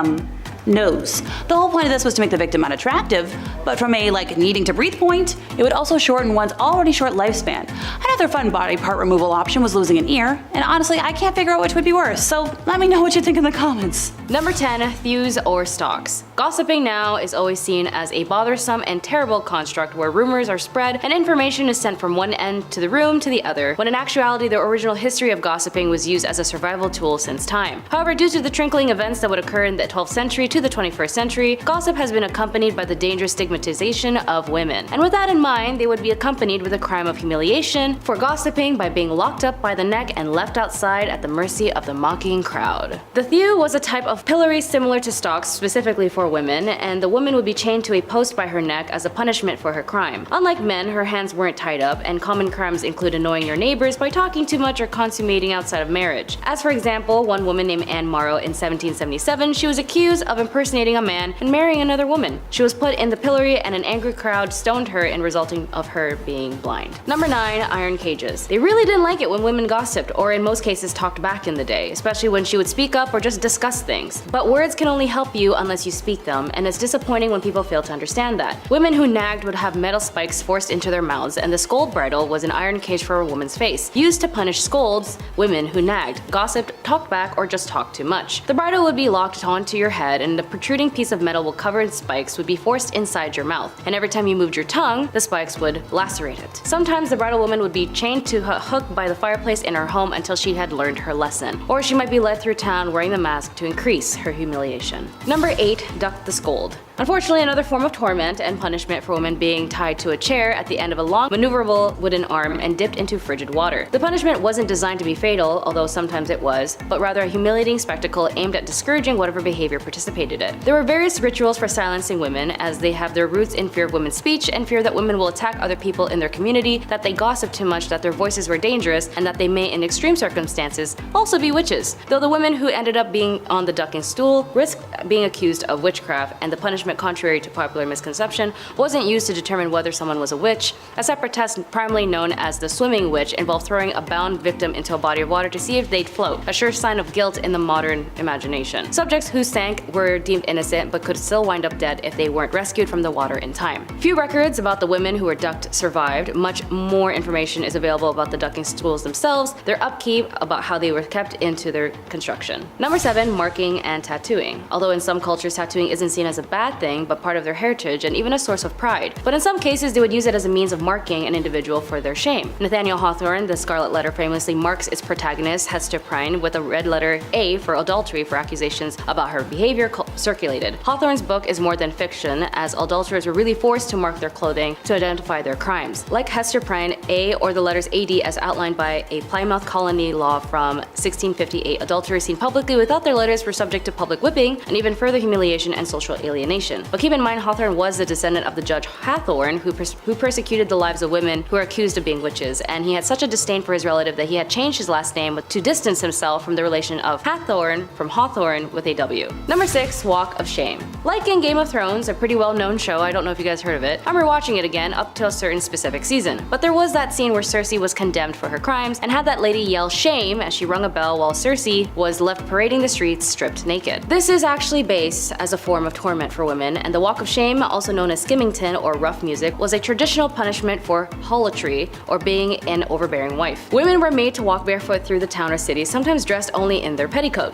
nose. The whole point of this was to make the victim unattractive, but from a needing to breathe point, it would also shorten one's already short lifespan. Another fun body part removal option was losing an ear, and honestly I can't figure out which would be worse, so let me know what you think in the comments. Number 10, thews or stalks. Gossiping now is always seen as a bothersome and terrible construct where rumors are spread and information is sent from one end to the room to the other, when in actuality the original history of gossiping was used as a survival tool since time. However, due to the trickling events that would occur in the 12th century to the 21st century, gossip has been accompanied by the dangerous stigmatization of women. And with that in mind, they would be accompanied with a crime of humiliation for gossiping by being locked up by the neck and left outside at the mercy of the mocking crowd. The thew was a type of pillory similar to stocks specifically for women, and the woman would be chained to a post by her neck as a punishment for her crime. Unlike men, her hands weren't tied up, and common crimes include annoying your neighbors by talking too much or consummating outside of marriage. As for example, one woman named Anne Morrow in 1777, she was accused of impersonating a man and marrying another woman. She was put in the pillory and an angry crowd stoned her and resulting of her being blind. Number 9. Iron cages. They really didn't like it when women gossiped, or in most cases talked back in the day, especially when she would speak up or just discuss things. But words can only help you unless you speak them, and it's disappointing when people fail to understand that. Women who nagged would have metal spikes forced into their mouths, and the scold bridle was an iron cage for a woman's face, used to punish scolds, women who nagged, gossiped, talked back, or just talked too much. The bridle would be locked onto your head, and the protruding piece of metal covered in spikes would be forced inside your mouth, and every time you moved your tongue, the spikes would lacerate it. Sometimes the bridal woman would be chained to a hook by the fireplace in her home until she had learned her lesson, or she might be led through town wearing the mask to increase her humiliation. Number 8. Duck the scold. Unfortunately, another form of torment and punishment for women being tied to a chair at the end of a long, maneuverable wooden arm and dipped into frigid water. The punishment wasn't designed to be fatal, although sometimes it was, but rather a humiliating spectacle aimed at discouraging whatever behavior participated in it. There were various rituals for silencing women, as they have their roots in fear of women's speech and fear that women will attack other people in their community, that they gossip too much, that their voices were dangerous, and that they may, in extreme circumstances, also be witches. Though the women who ended up being on the ducking stool risked being accused of witchcraft, and the punishment, contrary to popular misconception, wasn't used to determine whether someone was a witch. A separate test, primarily known as the swimming witch, involved throwing a bound victim into a body of water to see if they'd float, a sure sign of guilt in the modern imagination. Subjects who sank were deemed innocent but could still wind up dead if they weren't rescued from the water in time. Few records about the women who were ducked survived. Much more information is available about the ducking stools themselves, their upkeep, about how they were kept into their construction. Number 7. Marking and tattooing. Although in some cultures tattooing isn't seen as a bad thing, but part of their heritage and even a source of pride. But in some cases, they would use it as a means of marking an individual for their shame. Nathaniel Hawthorne, The Scarlet Letter, famously marks its protagonist, Hester Prynne, with a red letter A for adultery for accusations about her behavior circulated. Hawthorne's book is more than fiction, as adulterers were really forced to mark their clothing to identify their crimes. Like Hester Prynne, A or the letters AD as outlined by a Plymouth colony law from 1658, adulterers seen publicly without their letters were subject to public whipping and even further humiliation and social alienation. But keep in mind, Hawthorne was the descendant of the Judge Hathorne, who persecuted the lives of women who were accused of being witches, and he had such a disdain for his relative that he had changed his last name to distance himself from the relation of Hathorne from Hawthorne with a W. Number 6. Walk of Shame. Like in Game of Thrones, a pretty well-known show, I don't know if you guys heard of it, I'm rewatching it again up to a certain specific season. But there was that scene where Cersei was condemned for her crimes and had that lady yell shame as she rung a bell while Cersei was left parading the streets stripped naked. This is actually based as a form of torment for women, and the Walk of Shame, also known as skimmington or rough music, was a traditional punishment for harlotry or being an overbearing wife. Women were made to walk barefoot through the town or city, sometimes dressed only in their petticoat.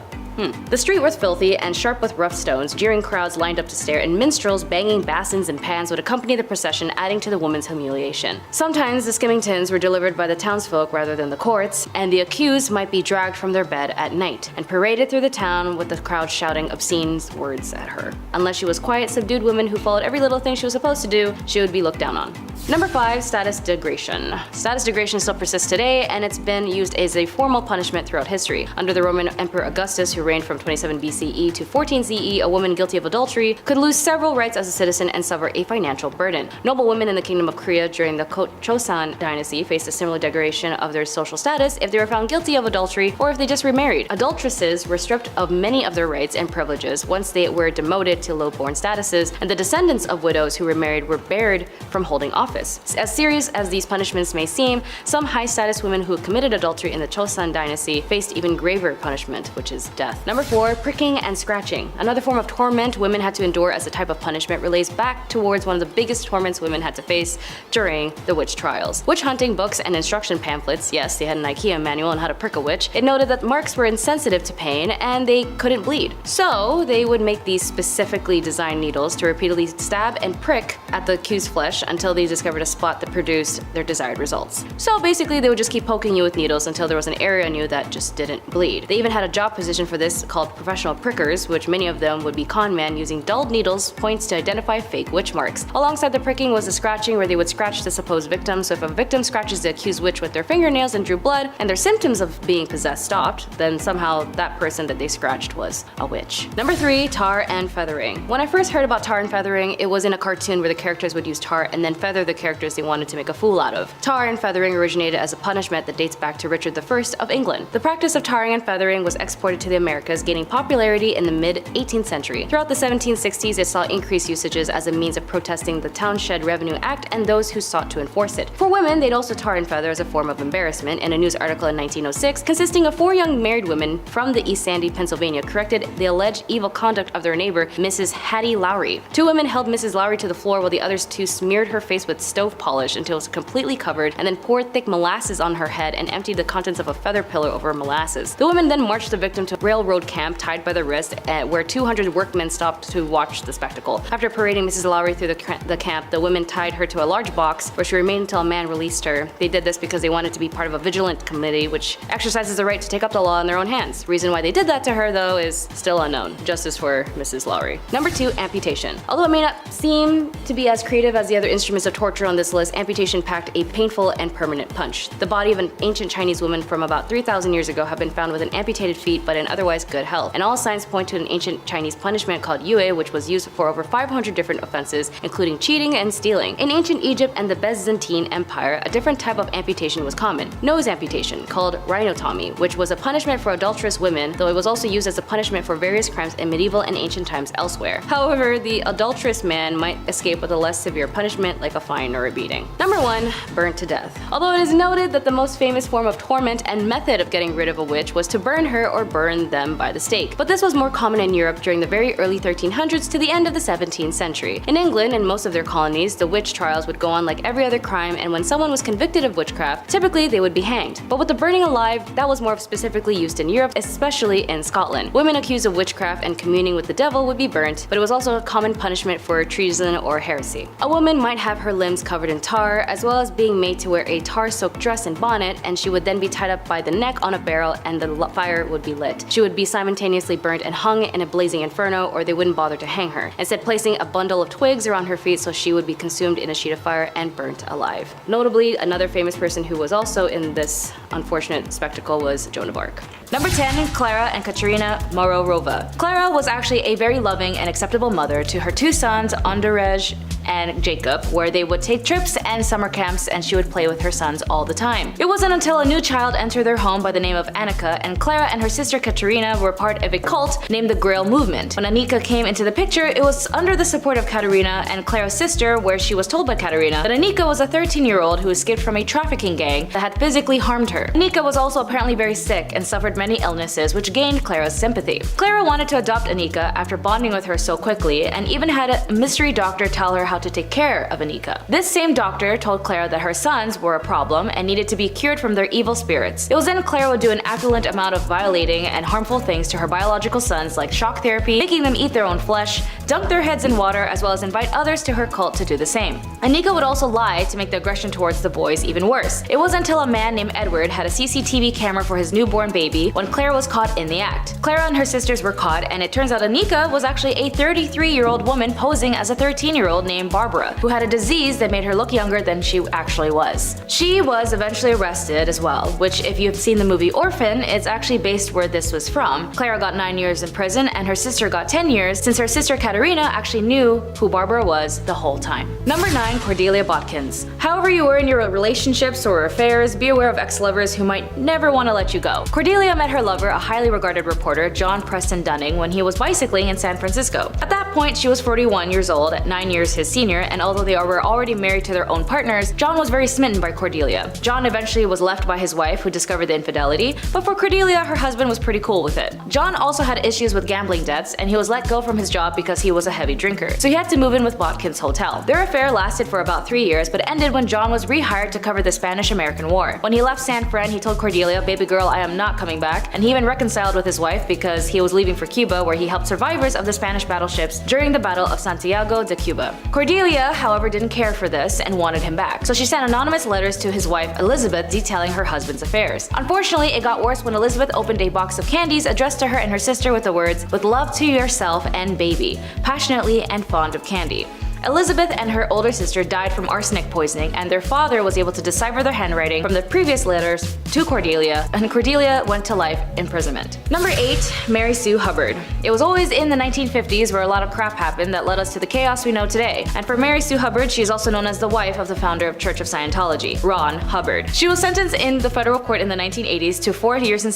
The street was filthy and sharp with rough stones, jeering crowds lined up to stare, and minstrels banging basins and pans would accompany the procession, adding to the woman's humiliation. Sometimes the skimmingtons were delivered by the townsfolk rather than the courts, and the accused might be dragged from their bed at night and paraded through the town with the crowd shouting obscene words at her. Unless she was quiet, subdued woman who followed every little thing she was supposed to do, she would be looked down on. Number 5. Status degradation. Status degradation still persists today, and it's been used as a formal punishment throughout history. Under the Roman Emperor Augustus, who reigned from 27 BCE to 14 CE, a woman guilty of adultery could lose several rights as a citizen and suffer a financial burden. Noble women in the Kingdom of Korea during the Joseon dynasty faced a similar degradation of their social status if they were found guilty of adultery or if they just remarried. Adulteresses were stripped of many of their rights and privileges once they were demoted to low-born statuses, and the descendants of widows who remarried were barred from holding office. As serious as these punishments may seem, some high-status women who committed adultery in the Joseon dynasty faced even graver punishment, which is death. Number 4. Pricking and scratching. Another form of torment women had to endure as a type of punishment relates back towards one of the biggest torments women had to face during the witch trials. Witch hunting books and instruction pamphlets, yes, they had an IKEA manual on how to prick a witch. It noted that marks were insensitive to pain and they couldn't bleed. So they would make these specifically designed needles to repeatedly stab and prick at the accused's flesh until they discovered a spot that produced their desired results. So basically, they would just keep poking you with needles until there was an area on you that just didn't bleed. They even had a job position for this called professional prickers, which many of them would be con men using dulled needles points to identify fake witch marks. Alongside the pricking was the scratching, where they would scratch the supposed victim. So if a victim scratches the accused witch with their fingernails and drew blood, and their symptoms of being possessed stopped, then somehow that person that they scratched was a witch. Number 3, tar and feathering. When I first heard about tar and feathering, it was in a cartoon where the characters would use tar and then feather the characters they wanted to make a fool out of. Tar and feathering originated as a punishment that dates back to Richard I of England. The practice of tarring and feathering was exported to the Americas, gaining popularity in the mid-18th century. Throughout the 1760s, it saw increased usages as a means of protesting the Townshend Revenue Act and those who sought to enforce it. For women, they'd also tar and feather as a form of embarrassment. In a news article in 1906, consisting of 4 young married women from the East Sandy, Pennsylvania, corrected the alleged evil conduct of their neighbor, Mrs. Hattie Lowry. 2 women held Mrs. Lowry to the floor while the others 2 smeared her face with stove polish until it was completely covered, and then poured thick molasses on her head and emptied the contents of a feather pillow over molasses. The women then marched the victim to a railroad camp tied by the wrist, where 200 workmen stopped to watch the spectacle. After parading Mrs. Lowry through the camp, the women tied her to a large box where she remained until a man released her. They did this because they wanted to be part of a vigilant committee which exercises the right to take up the law in their own hands. Reason why they did that to her, though, is still unknown. Justice for Mrs. Lowry. Number 2, amputation. Although it may not seem to be as creative as the other instruments of torture on this list, amputation packed a painful and permanent punch. The body of an ancient Chinese woman from about 3,000 years ago have been found with an amputated feet but in otherwise good health, and all signs point to an ancient Chinese punishment called yue, which was used for over 500 different offenses, including cheating and stealing. In ancient Egypt and the Byzantine Empire, a different type of amputation was common: nose amputation, called rhinotomy, which was a punishment for adulterous women, though it was also used as a punishment for various crimes in medieval and ancient times elsewhere. However, the adulterous man might escape with a less severe punishment like a fine or a beating. Number 1, burnt to death. Although it is noted that the most famous form of torment and method of getting rid of a witch was to burn her or burn them by the stake, but this was more common in Europe during the very early 1300s to the end of the 17th century. In England and most of their colonies, the witch trials would go on like every other crime, and when someone was convicted of witchcraft, typically they would be hanged. But with the burning alive, that was more specifically used in Europe, especially in Scotland. Women accused of witchcraft and communing with the devil would be burnt, but it was also a common punishment for treason or heresy. A woman might have her limbs covered in tar, as well as being made to wear a tar-soaked dress and bonnet, and she would then be tied up by the neck on a barrel and the fire would be lit. She would be simultaneously burnt and hung in a blazing inferno, or they wouldn't bother to hang her, instead placing a bundle of twigs around her feet so she would be consumed in a sheet of fire and burnt alive. Notably, another famous person who was also in this unfortunate spectacle was Joan of Arc. Number 10, Clara and Katerina Mororova. Clara was actually a very loving and acceptable mother to her 2 sons, Andrzej and Jacob, where they would take trips and summer camps, and she would play with her sons all the time. It wasn't until a new child entered their home by the name of Annika, and Clara and her sister Katerina were part of a cult named the Grail Movement. When Annika came into the picture, it was under the support of Katerina and Clara's sister, where she was told by Katerina that Annika was a 13-year-old who escaped from a trafficking gang that had physically harmed her. Annika was also apparently very sick and suffered many illnesses, which gained Clara's sympathy. Clara wanted to adopt Annika after bonding with her so quickly, and even had a mystery doctor tell her how to take care of Annika. This same doctor told Clara that her sons were a problem and needed to be cured from their evil spirits. It was then Clara would do an affluent amount of violating and harmful things to her biological sons, like shock therapy, making them eat their own flesh, dunk their heads in water, as well as invite others to her cult to do the same. Annika would also lie to make the aggression towards the boys even worse. It was until a man named Edward had a CCTV camera for his newborn baby when Clara was caught in the act. Clara and her sisters were caught, and it turns out Annika was actually a 33-year-old woman posing as a 13-year-old named Barbara, who had a disease that made her look younger than she actually was. She was eventually arrested as well, which, if you've seen the movie Orphan, it's actually based where this was from. Clara got 9 years in prison, and her sister got 10 years, since her sister Katerina actually knew who Barbara was the whole time. Number 9, Cordelia Botkins. However you were in your relationships or affairs, be aware of ex-lovers who might never want to let you go. Cordelia met her lover, a highly regarded reporter, John Preston Dunning, when he was bicycling in San Francisco. At that point, she was 41 years old, 9 years his senior, and although they were already married to their own partners, John was very smitten by Cordelia. John eventually was left by his wife, who discovered the infidelity, but for Cordelia, her husband was pretty cool with it. John also had issues with gambling debts, and he was let go from his job because he was a heavy drinker, so he had to move in with Botkins' hotel. Their affair lasted for about 3 years, but ended when John was rehired to cover the Spanish-American War. When he left San Fran, he told Cordelia, "Baby girl, I am not coming back," and he even reconciled with his wife because he was leaving for Cuba, where he helped survivors of the Spanish battleships during the Battle of Santiago de Cuba. Cordelia Cordelia, however, didn't care for this and wanted him back, so she sent anonymous letters to his wife Elizabeth detailing her husband's affairs. Unfortunately, it got worse when Elizabeth opened a box of candies addressed to her and her sister with the words, "With love to yourself and baby, passionately and fond of candy." Elizabeth and her older sister died from arsenic poisoning, and their father was able to decipher their handwriting from the previous letters to Cordelia, and Cordelia went to life imprisonment. Number 8. Mary Sue Hubbard. It was always in the 1950s where a lot of crap happened that led us to the chaos we know today. And for Mary Sue Hubbard, she is also known as the wife of the founder of Church of Scientology, Ron Hubbard. She was sentenced in the federal court in the 1980s to 4 years in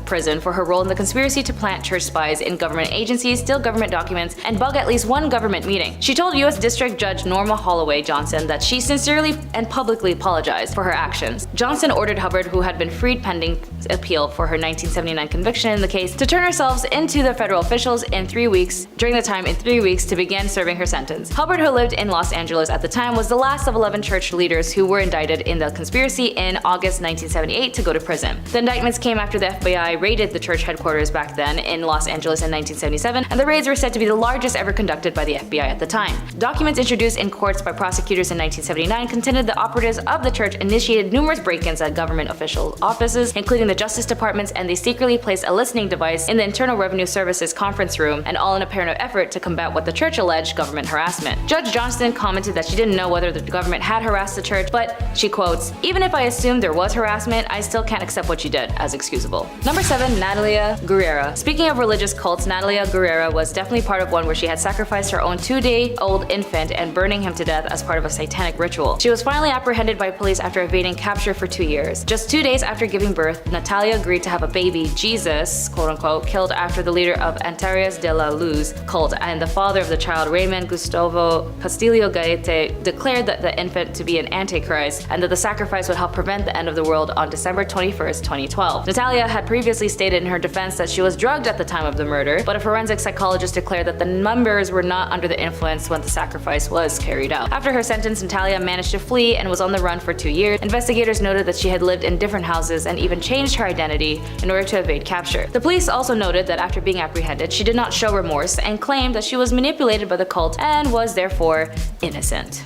prison for her role in the conspiracy to plant church spies in government agencies, steal government documents, and bug at least one government meeting. She told U.S. District Judge Norma Holloway Johnson that she sincerely and publicly apologized for her actions. Johnson ordered Hubbard, who had been freed pending appeal for her 1979 conviction in the case, to turn herself into the federal officials in 3 weeks, to begin serving her sentence. Hubbard, who lived in Los Angeles at the time, was the last of 11 church leaders who were indicted in the conspiracy in August 1978 to go to prison. The indictments came after the FBI raided the church headquarters back then in Los Angeles in 1977, and the raids were said to be the largest ever conducted by the FBI at the time. Documents introduced in courts by prosecutors in 1979 contended the operatives of the church initiated numerous break-ins at government official offices, including the Justice Departments, and they secretly placed a listening device in the Internal Revenue Service's conference room, and all in a apparent effort to combat what the church alleged government harassment. Judge Johnston commented that she didn't know whether the government had harassed the church, but she quotes, "Even if I assumed there was harassment, I still can't accept what you did as excusable." Number 7. Natalia Guerrera. Speaking of religious cults, Natalia Guerrera was definitely part of one where she had sacrificed her own 2-day-old infant and burning him to death as part of a satanic ritual. She was finally apprehended by police after evading capture for 2 years. Just 2 days after giving birth, Natalia agreed to have a baby, Jesus, quote-unquote, killed after the leader of Antares de la Luz cult and the father of the child, Raymond Gustavo Castillo Gaete, declared that the infant to be an antichrist and that the sacrifice would help prevent the end of the world on December 21st, 2012. Natalia had previously stated in her defense that she was drugged at the time of the murder, but a forensic psychologist declared that the members were not under the influence when the sacrifice was carried out. After her sentence, Natalia managed to flee and was on the run for 2 years. Investigators noted that she had lived in different houses and even changed her identity in order to evade capture. The police also noted that after being apprehended, she did not show remorse and claimed that she was manipulated by the cult and was therefore innocent.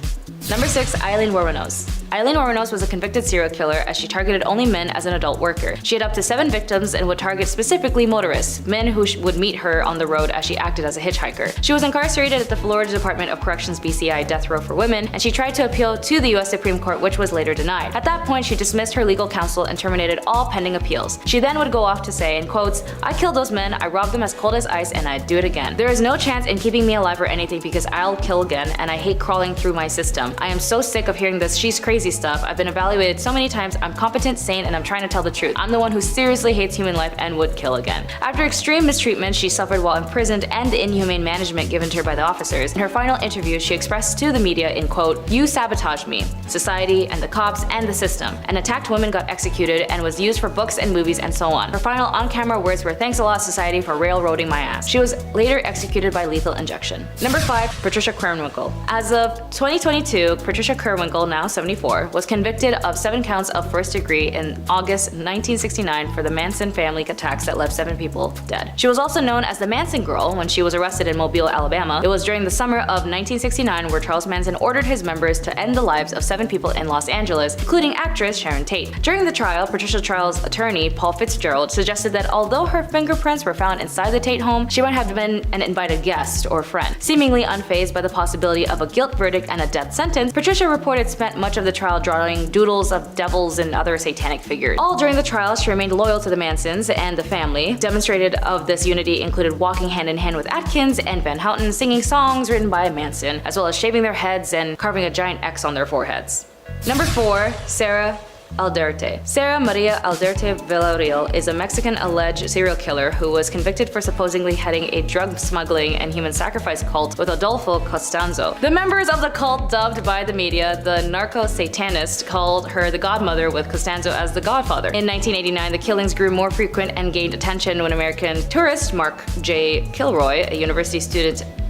Number 6. Eileen Wuornos. Eileen Wuornos was a convicted serial killer as she targeted only men as an adult worker. She had up to 7 victims and would target specifically motorists, men who would meet her on the road as she acted as a hitchhiker. She was incarcerated at the Florida Department of Corrections BCI death row for women, and she tried to appeal to the US Supreme Court, which was later denied. At that point, she dismissed her legal counsel and terminated all pending appeals. She then would go off to say, in quotes, "I killed those men, I robbed them as cold as ice, and I'd do it again. There is no chance in keeping me alive or anything because I'll kill again, and I hate crawling through my system. I am so sick of hearing this she's crazy stuff. I've been evaluated so many times, I'm competent, sane, and I'm trying to tell the truth. I'm the one who seriously hates human life and would kill again." After extreme mistreatment she suffered while imprisoned and the inhumane management given to her by the officers, in her final interview she expressed to the media in quote, "You sabotaged me, society, and the cops, and the system. An attacked woman got executed and was used for books and movies and so on. Her final on-camera words were, 'Thanks a lot, society, for railroading my ass.' She was later executed by lethal injection. Number 5. Patricia Krenwinkel. As of 2022, Patricia Krenwinkel, now 74, was convicted of 7 counts of first degree in August 1969 for the Manson family attacks that left 7 people dead. She was also known as the Manson Girl when she was arrested in Mobile, Alabama. It was during the summer of 1969 where Charles Manson ordered his members to end the lives of 7 people in Los Angeles, including actress Sharon Tate. During the trial, Patricia Trial's attorney, Paul Fitzgerald, suggested that although her fingerprints were found inside the Tate home, she might have been an invited guest or friend. Seemingly unfazed by the possibility of a guilt verdict and a death sentence, Patricia reported spent much of the trial drawing doodles of devils and other satanic figures. All during the trial, she remained loyal to the Mansons and the family. Demonstrated of this unity included walking hand in hand with Atkins and Van Houten, singing songs written by Manson, as well as shaving their heads and carving a giant X on their foreheads. Number 4. Sarah Aldrete. Sarah Maria Aldrete Villarreal is a Mexican alleged serial killer who was convicted for supposedly heading a drug smuggling and human sacrifice cult with Adolfo Costanzo. The members of the cult, dubbed by the media the narco-satanist, called her the godmother, with Costanzo as the godfather. In 1989, the killings grew more frequent and gained attention when American tourist Mark J. Kilroy, a University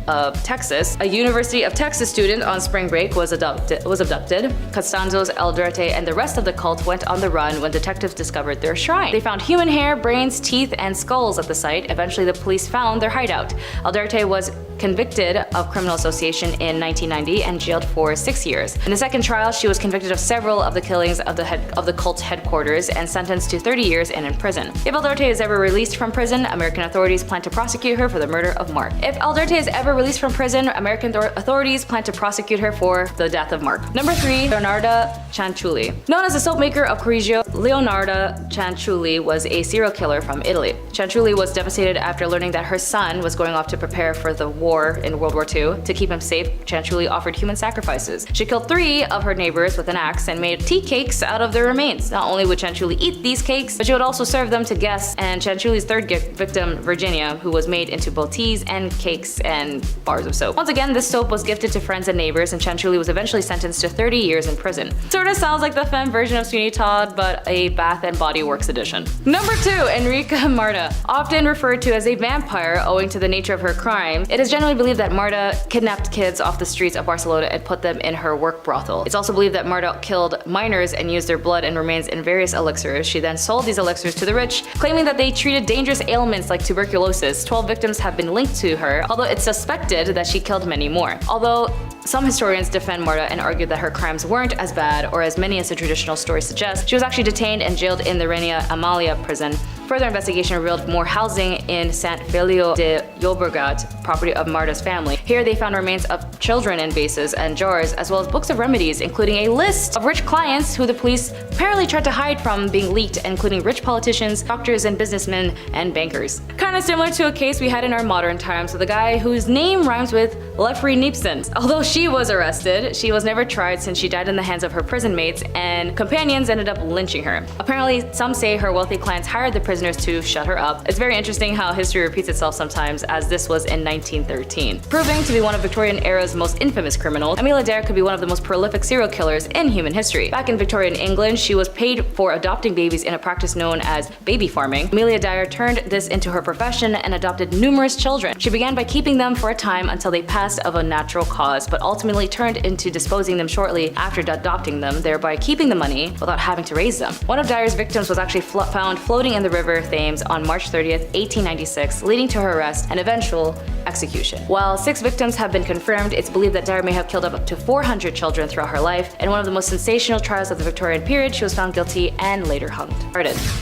of Texas student on spring break, was abducted. Costanzo's Aldrete and the rest of the cult went on the run when detectives discovered their shrine. They found human hair, brains, teeth, and skulls at the site. Eventually, the police found their hideout. Aldrete was convicted of criminal association in 1990 and jailed for 6 years. In the second trial, she was convicted of several of the killings of the cult's headquarters and sentenced to 30 years in prison. If Aldarte is ever released from prison, American authorities plan to prosecute her for the murder of Mark. If Aldarte is ever released from prison, American authorities plan to prosecute her for the death of Mark. Number 3, Leonarda Cianciulli. Known as the soap maker of Correggio, Leonarda Cianciulli was a serial killer from Italy. Cianciulli was devastated after learning that her son was going off to prepare for the war in World War II. To keep him safe, Cianciulli offered human sacrifices. She killed 3 of her neighbors with an axe and made tea cakes out of their remains. Not only would Cianciulli eat these cakes, but she would also serve them to guests, and Cianciulli's third victim, Virginia, who was made into both teas and cakes and bars of soap. Once again, this soap was gifted to friends and neighbors, and Cianciulli was eventually sentenced to 30 years in prison. Sorta sounds like the femme version of Sweeney Todd, but a Bath and Body Works edition. Number 2, Enrica Marta. Often referred to as a vampire owing to the nature of her crime, it is generally believed that Marta kidnapped kids off the streets of Barcelona and put them in her work brothel. It's also believed that Marta killed minors and used their blood and remains in various elixirs. She then sold these elixirs to the rich, claiming that they treated dangerous ailments like tuberculosis. 12 victims have been linked to her, although it's suspected that she killed many more. Although some historians defend Marta and argue that her crimes weren't as bad or as many as the traditional story suggests, she was actually detained and jailed in the Reina Amalia prison. Further investigation revealed more housing in Sant Feliu de Llobregat, property of Marta's family. Here they found remains of children in vases and jars, as well as books of remedies, including a list of rich clients who the police apparently tried to hide from being leaked, including rich politicians, doctors and businessmen, and bankers. Kinda similar to a case we had in our modern times with a guy whose name rhymes with Lefri Nipson. Although she was arrested, she was never tried since she died in the hands of her prison mates, and companions ended up lynching her. Apparently, some say her wealthy clients hired the prisoners to shut her up. It's very interesting how history repeats itself sometimes, as this was in 1913. Proving to be one of Victorian era's most infamous criminals, Amelia Dare could be one of the most prolific serial killers in human history. Back in Victorian England, she was paid for adopting babies in a practice known as baby farming. Amelia Dare turned this into her profession and adopted numerous children. She began by keeping them for a time until they passed of a natural cause, but ultimately turned into disposing them shortly after adopting them, thereby keeping the money without having to raise them. One of Dare's victims was actually found floating in the river Thames on March 30th, 1896, leading to her arrest and eventual execution. While 6 victims have been confirmed, it's believed that Dare may have killed up to 400 children throughout her life. In one of the most sensational trials of the Victorian period, she was found guilty and later hanged.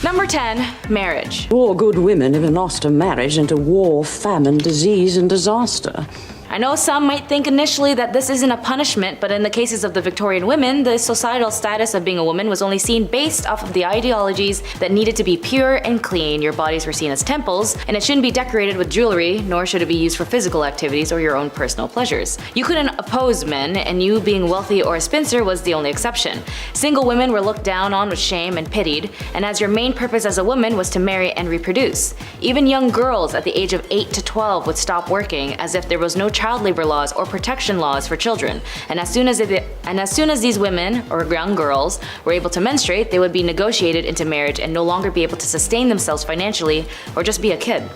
Number 10, marriage. All good women have lost a marriage into war, famine, disease, and disaster. I know some might think initially that this isn't a punishment, but in the cases of the Victorian women, the societal status of being a woman was only seen based off of the ideologies that needed to be pure and clean. Your bodies were seen as temples, and it shouldn't be decorated with jewelry, nor should it be used for physical activities or your own personal pleasures. You couldn't oppose men, and you being wealthy or a spinster was the only exception. Single women were looked down on with shame and pitied, and as your main purpose as a woman was to marry and reproduce. Even young girls at the age of 8 to 12 would stop working as if there was no child labor laws or protection laws for children, and as soon as these women or young girls were able to menstruate, they would be negotiated into marriage and no longer be able to sustain themselves financially or just be a kid.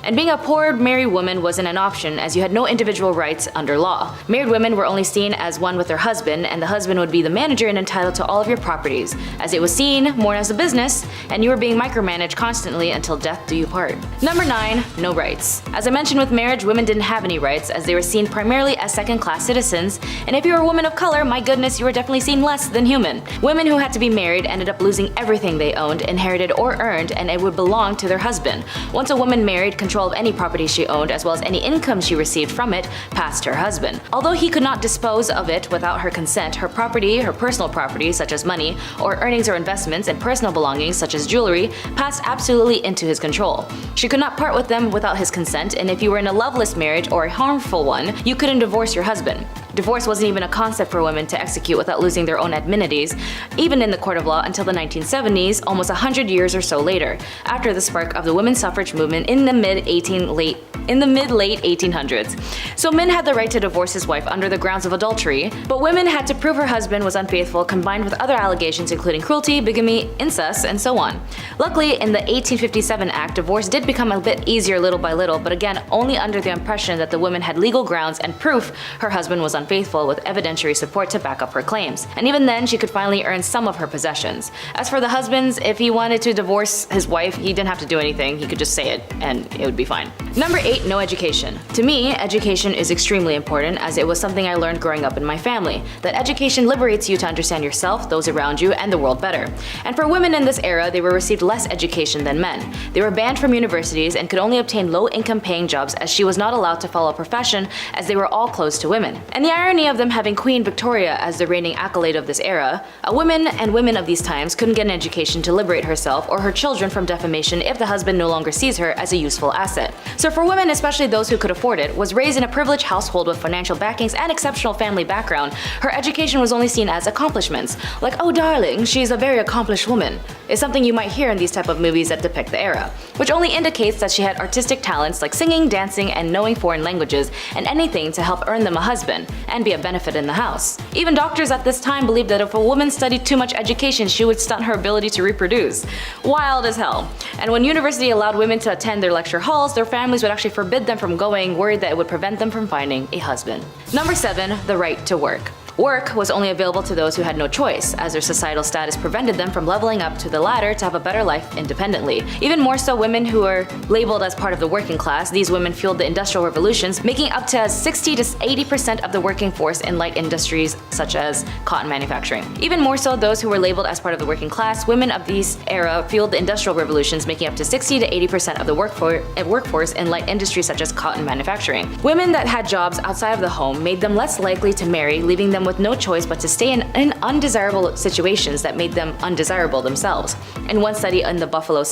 And being a poor married woman wasn't an option, as you had no individual rights under law. Married women were only seen as one with their husband, and the husband would be the manager and entitled to all of your properties, as it was seen more as a business, and you were being micromanaged constantly until death do you part. Number 9, no rights. As I mentioned with marriage, women didn't have any rights, as they were seen primarily as second-class citizens, and if you were a woman of color, my goodness, you were definitely seen less than human. Women who had to be married ended up losing everything they owned, inherited, or earned, and it would belong to their husband. Once a woman married, control of any property she owned, as well as any income she received from it, passed to her husband. Although he could not dispose of it without her consent, her property, her personal property such as money, or earnings or investments, and personal belongings such as jewelry, passed absolutely into his control. She could not part with them without his consent, and if you were in a loveless marriage or a harmful one, you couldn't divorce your husband. Divorce wasn't even a concept for women to execute without losing their own amenities, even in the court of law, until the 1970s, almost 100 years or so later, after the spark of the women's suffrage movement in the mid-late 1800s. So men had the right to divorce his wife under the grounds of adultery, but women had to prove her husband was unfaithful, combined with other allegations including cruelty, bigamy, incest, and so on. Luckily, in the 1857 Act, divorce did become a bit easier little by little, but again, only under the impression that the woman had legal grounds and proof her husband was unfaithful, with evidentiary support to back up her claims. And even then, she could finally earn some of her possessions. As for the husbands, if he wanted to divorce his wife, he didn't have to do anything. He could just say it, and it would be fine. Number 8, no education. To me, education is extremely important as it was something I learned growing up in my family, that education liberates you to understand yourself, those around you, and the world better. And for women in this era, they were received less education than men. They were banned from universities and could only obtain low-income paying jobs as she was not allowed to follow a profession as they were all closed to women. And the irony of them having Queen Victoria as the reigning accolade of this era, a woman and women of these times couldn't get an education to liberate herself or her children from defamation if the husband no longer sees her as a useful asset. So for women, especially those who could afford it, was raised in a privileged household with financial backings and exceptional family background, her education was only seen as accomplishments. Like, oh darling, she's a very accomplished woman, is something you might hear in these type of movies that depict the era, which only indicates that she had artistic talents like singing, dancing, and knowing foreign languages, and anything to help earn them a husband and be a benefit in the house. Even doctors at this time believed that if a woman studied too much education, she would stunt her ability to reproduce. Wild as hell. And when university allowed women to attend their lecture halls, their families would actually forbid them from going, worried that it would prevent them from finding a husband. Number 7, the right to work. Work was only available to those who had no choice, as their societal status prevented them from leveling up to the ladder to have a better life independently. Even more so, women who were labeled as part of the working class, these women fueled the industrial revolutions, making up to 60 to 80% of the working force in light industries such as cotton manufacturing. Even more so, those who were labeled as part of the working class, women of this era fueled the industrial revolutions, making up to 60 to 80% of the workforce in light industries such as cotton manufacturing. Women that had jobs outside of the home made them less likely to marry, leaving them with no choice but to stay in undesirable situations that made them undesirable themselves. In one study by the Buffalo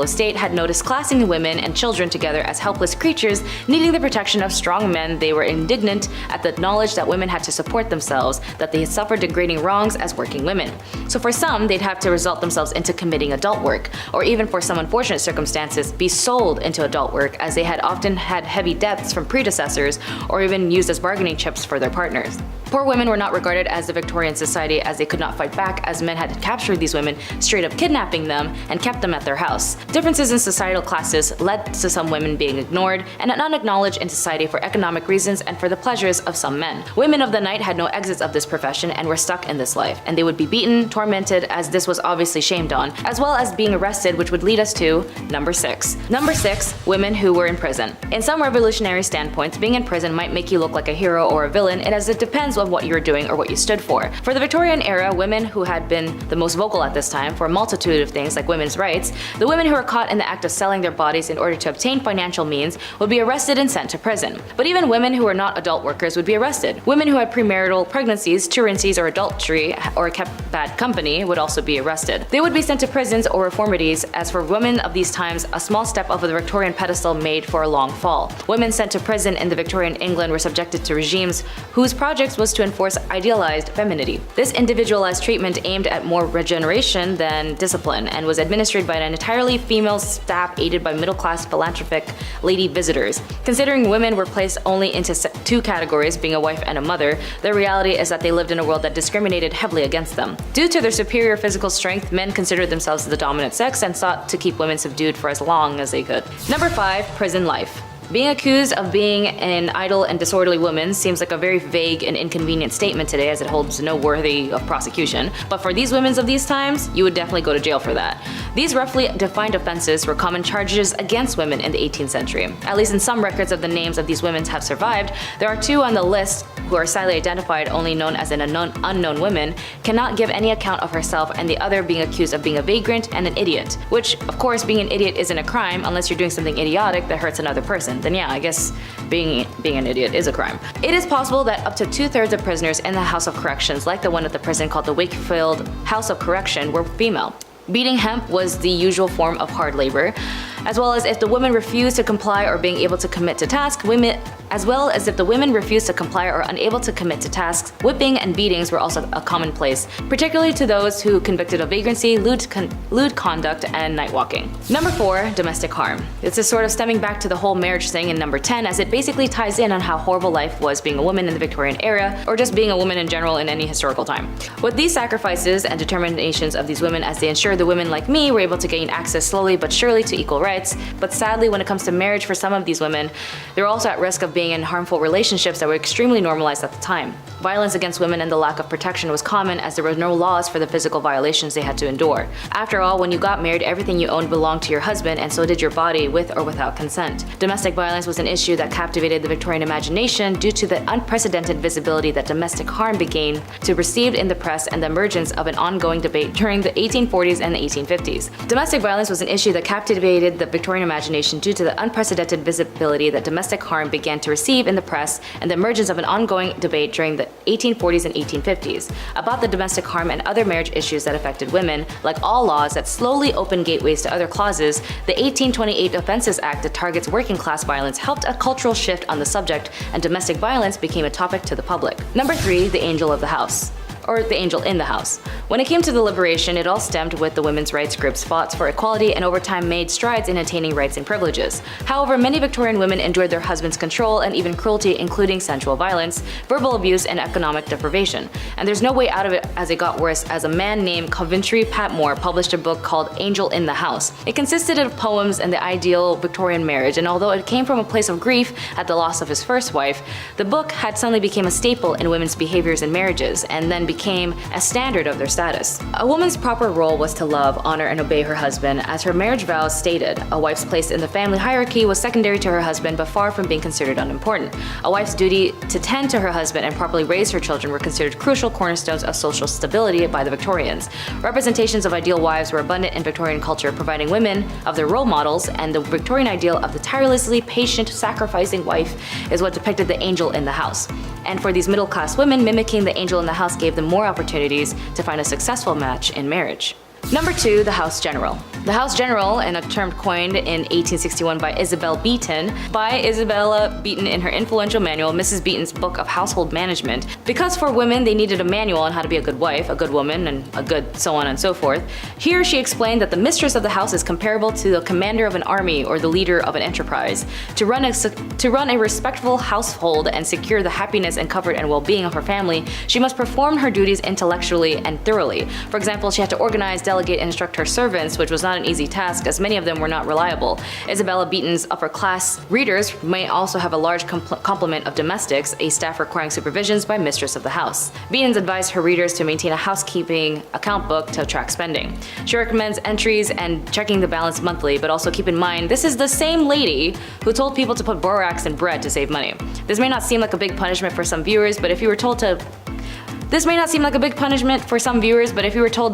State had noticed classing women and children together as helpless creatures needing the protection of strong men. They were indignant at the knowledge that women had to support themselves, that they had suffered degrading wrongs as working women. So for some, they'd have to result themselves into committing adult work, or even for some unfortunate circumstances, be sold into adult work as they had often had heavy debts from predecessors or even used as bargaining chips for their partners. Poor women were not regarded as the Victorian society as they could not fight back, as men had captured these women, straight up kidnapping them and kept them at their house. Differences in societal classes led to some women being ignored and unacknowledged in society for economic reasons and for the pleasures of some men. Women of the night had no exits of this profession and were stuck in this life, and they would be beaten, tormented, as this was obviously shamed on, as well as being arrested, which would lead us to number 6. Number 6, women who were in prison. In some revolutionary standpoints, being in prison might make you look like a hero or a villain, as it depends on what you were doing or what you stood for. For the Victorian era, women who had been the most vocal at this time for a multitude of things like women's rights, the women who were caught in the act of selling their bodies in order to obtain financial means would be arrested and sent to prison. But even women who were not adult workers would be arrested. Women who had premarital pregnancies, truancies, or adultery, or kept bad company would also be arrested. They would be sent to prisons or reformities, as for women of these times, a small step off of the Victorian pedestal made for a long fall. Women sent to prison in the Victorian England were subjected to regimes whose projects was to enforce idealized femininity. This individualized treatment aimed at more regeneration than discipline and was administered by an entirely female staff aided by middle-class philanthropic lady visitors. Considering women were placed only into 2 categories, being a wife and a mother, the reality is that they lived in a world that discriminated heavily against them. Due to their superior physical strength, men considered themselves the dominant sex and sought to keep women subdued for as long as they could. Number 5, prison life. Being accused of being an idle and disorderly woman seems like a very vague and inconvenient statement today, as it holds no worthy of prosecution. But for these women of these times, you would definitely go to jail for that. These roughly defined offenses were common charges against women in the 18th century. At least in some records of the names of these women have survived, there are 2 on the list who are silently identified, only known as an unknown woman, cannot give any account of herself, and the other being accused of being a vagrant and an idiot. Which, of course, being an idiot isn't a crime unless you're doing something idiotic that hurts another person. Then yeah, I guess being an idiot is a crime. It is possible that up to 2/3 of prisoners in the House of Corrections, like the one at the prison called the Wakefield House of Correction, were female. Beating hemp was the usual form of hard labor, as well as if the women refused to comply or being able to commit to tasks, whipping and beatings were also a commonplace, particularly to those who convicted of vagrancy, lewd conduct, and night walking. Number 4, domestic harm. This is sort of stemming back to the whole marriage thing in number 10, as it basically ties in on how horrible life was being a woman in the Victorian era, or just being a woman in general in any historical time. With these sacrifices and determinations of these women, as they ensured the women like me were able to gain access slowly but surely to equal rights, but sadly when it comes to marriage for some of these women, they're also at risk of being in harmful relationships that were extremely normalized at the time. Violence against women and the lack of protection was common as there were no laws for the physical violations they had to endure. After all, when you got married, everything you owned belonged to your husband, and so did your body, with or without consent. Domestic violence was an issue that captivated the Victorian imagination due to the unprecedented visibility that domestic harm began to receive in the press and the emergence of an ongoing debate during the 1840s and the 1850s. Domestic violence was an issue that captivated the Victorian imagination due to the unprecedented visibility that domestic harm began to receive in the press and the emergence of an ongoing debate during the 1840s and 1850s about the domestic harm and other marriage issues that affected women. Like all laws that slowly opened gateways to other clauses, the 1828 Offences Act that targets working class violence helped a cultural shift on the subject, and domestic violence became a topic to the public. Number 3, the angel of the house. Or the angel in the house. When it came to the liberation, it all stemmed with the women's rights groups fought for equality and over time made strides in attaining rights and privileges. However, many Victorian women endured their husband's control and even cruelty, including sensual violence, verbal abuse, and economic deprivation. And there's no way out of it as it got worse, as a man named Coventry Patmore published a book called Angel in the House. It consisted of poems and the ideal Victorian marriage, and although it came from a place of grief at the loss of his first wife, the book had suddenly become a staple in women's behaviors and marriages, and then became a standard of their status. A woman's proper role was to love, honor, and obey her husband, as her marriage vows stated. A wife's place in the family hierarchy was secondary to her husband, but far from being considered unimportant. A wife's duty to tend to her husband and properly raise her children were considered crucial cornerstones of social stability by the Victorians. Representations of ideal wives were abundant in Victorian culture, providing women of their role models, and the Victorian ideal of the tirelessly patient, sacrificing wife is what depicted the angel in the house. And for these middle-class women, mimicking the angel in the house gave them more opportunities to find a successful match in marriage. Number 2, the House General. The House General, and a term coined in 1861 by Isabella Beeton in her influential manual, Mrs. Beeton's Book of Household Management. Because for women, they needed a manual on how to be a good wife, a good woman, and a good so on and so forth. Here she explained that the mistress of the house is comparable to the commander of an army or the leader of an enterprise. To run a respectful household and secure the happiness and comfort and well-being of her family, she must perform her duties intellectually and thoroughly. For example, she had to organize, delegate, and instruct her servants, which was not an easy task as many of them were not reliable. Isabella Beeton's upper-class readers may also have a large complement of domestics, a staff requiring supervisions by mistress of the house. Beeton's advised her readers to maintain a housekeeping account book to track spending. She recommends entries and checking the balance monthly, but also keep in mind this is the same lady who told people to put borax in bread to save money. This may not seem like a big punishment for some viewers, but if you were told that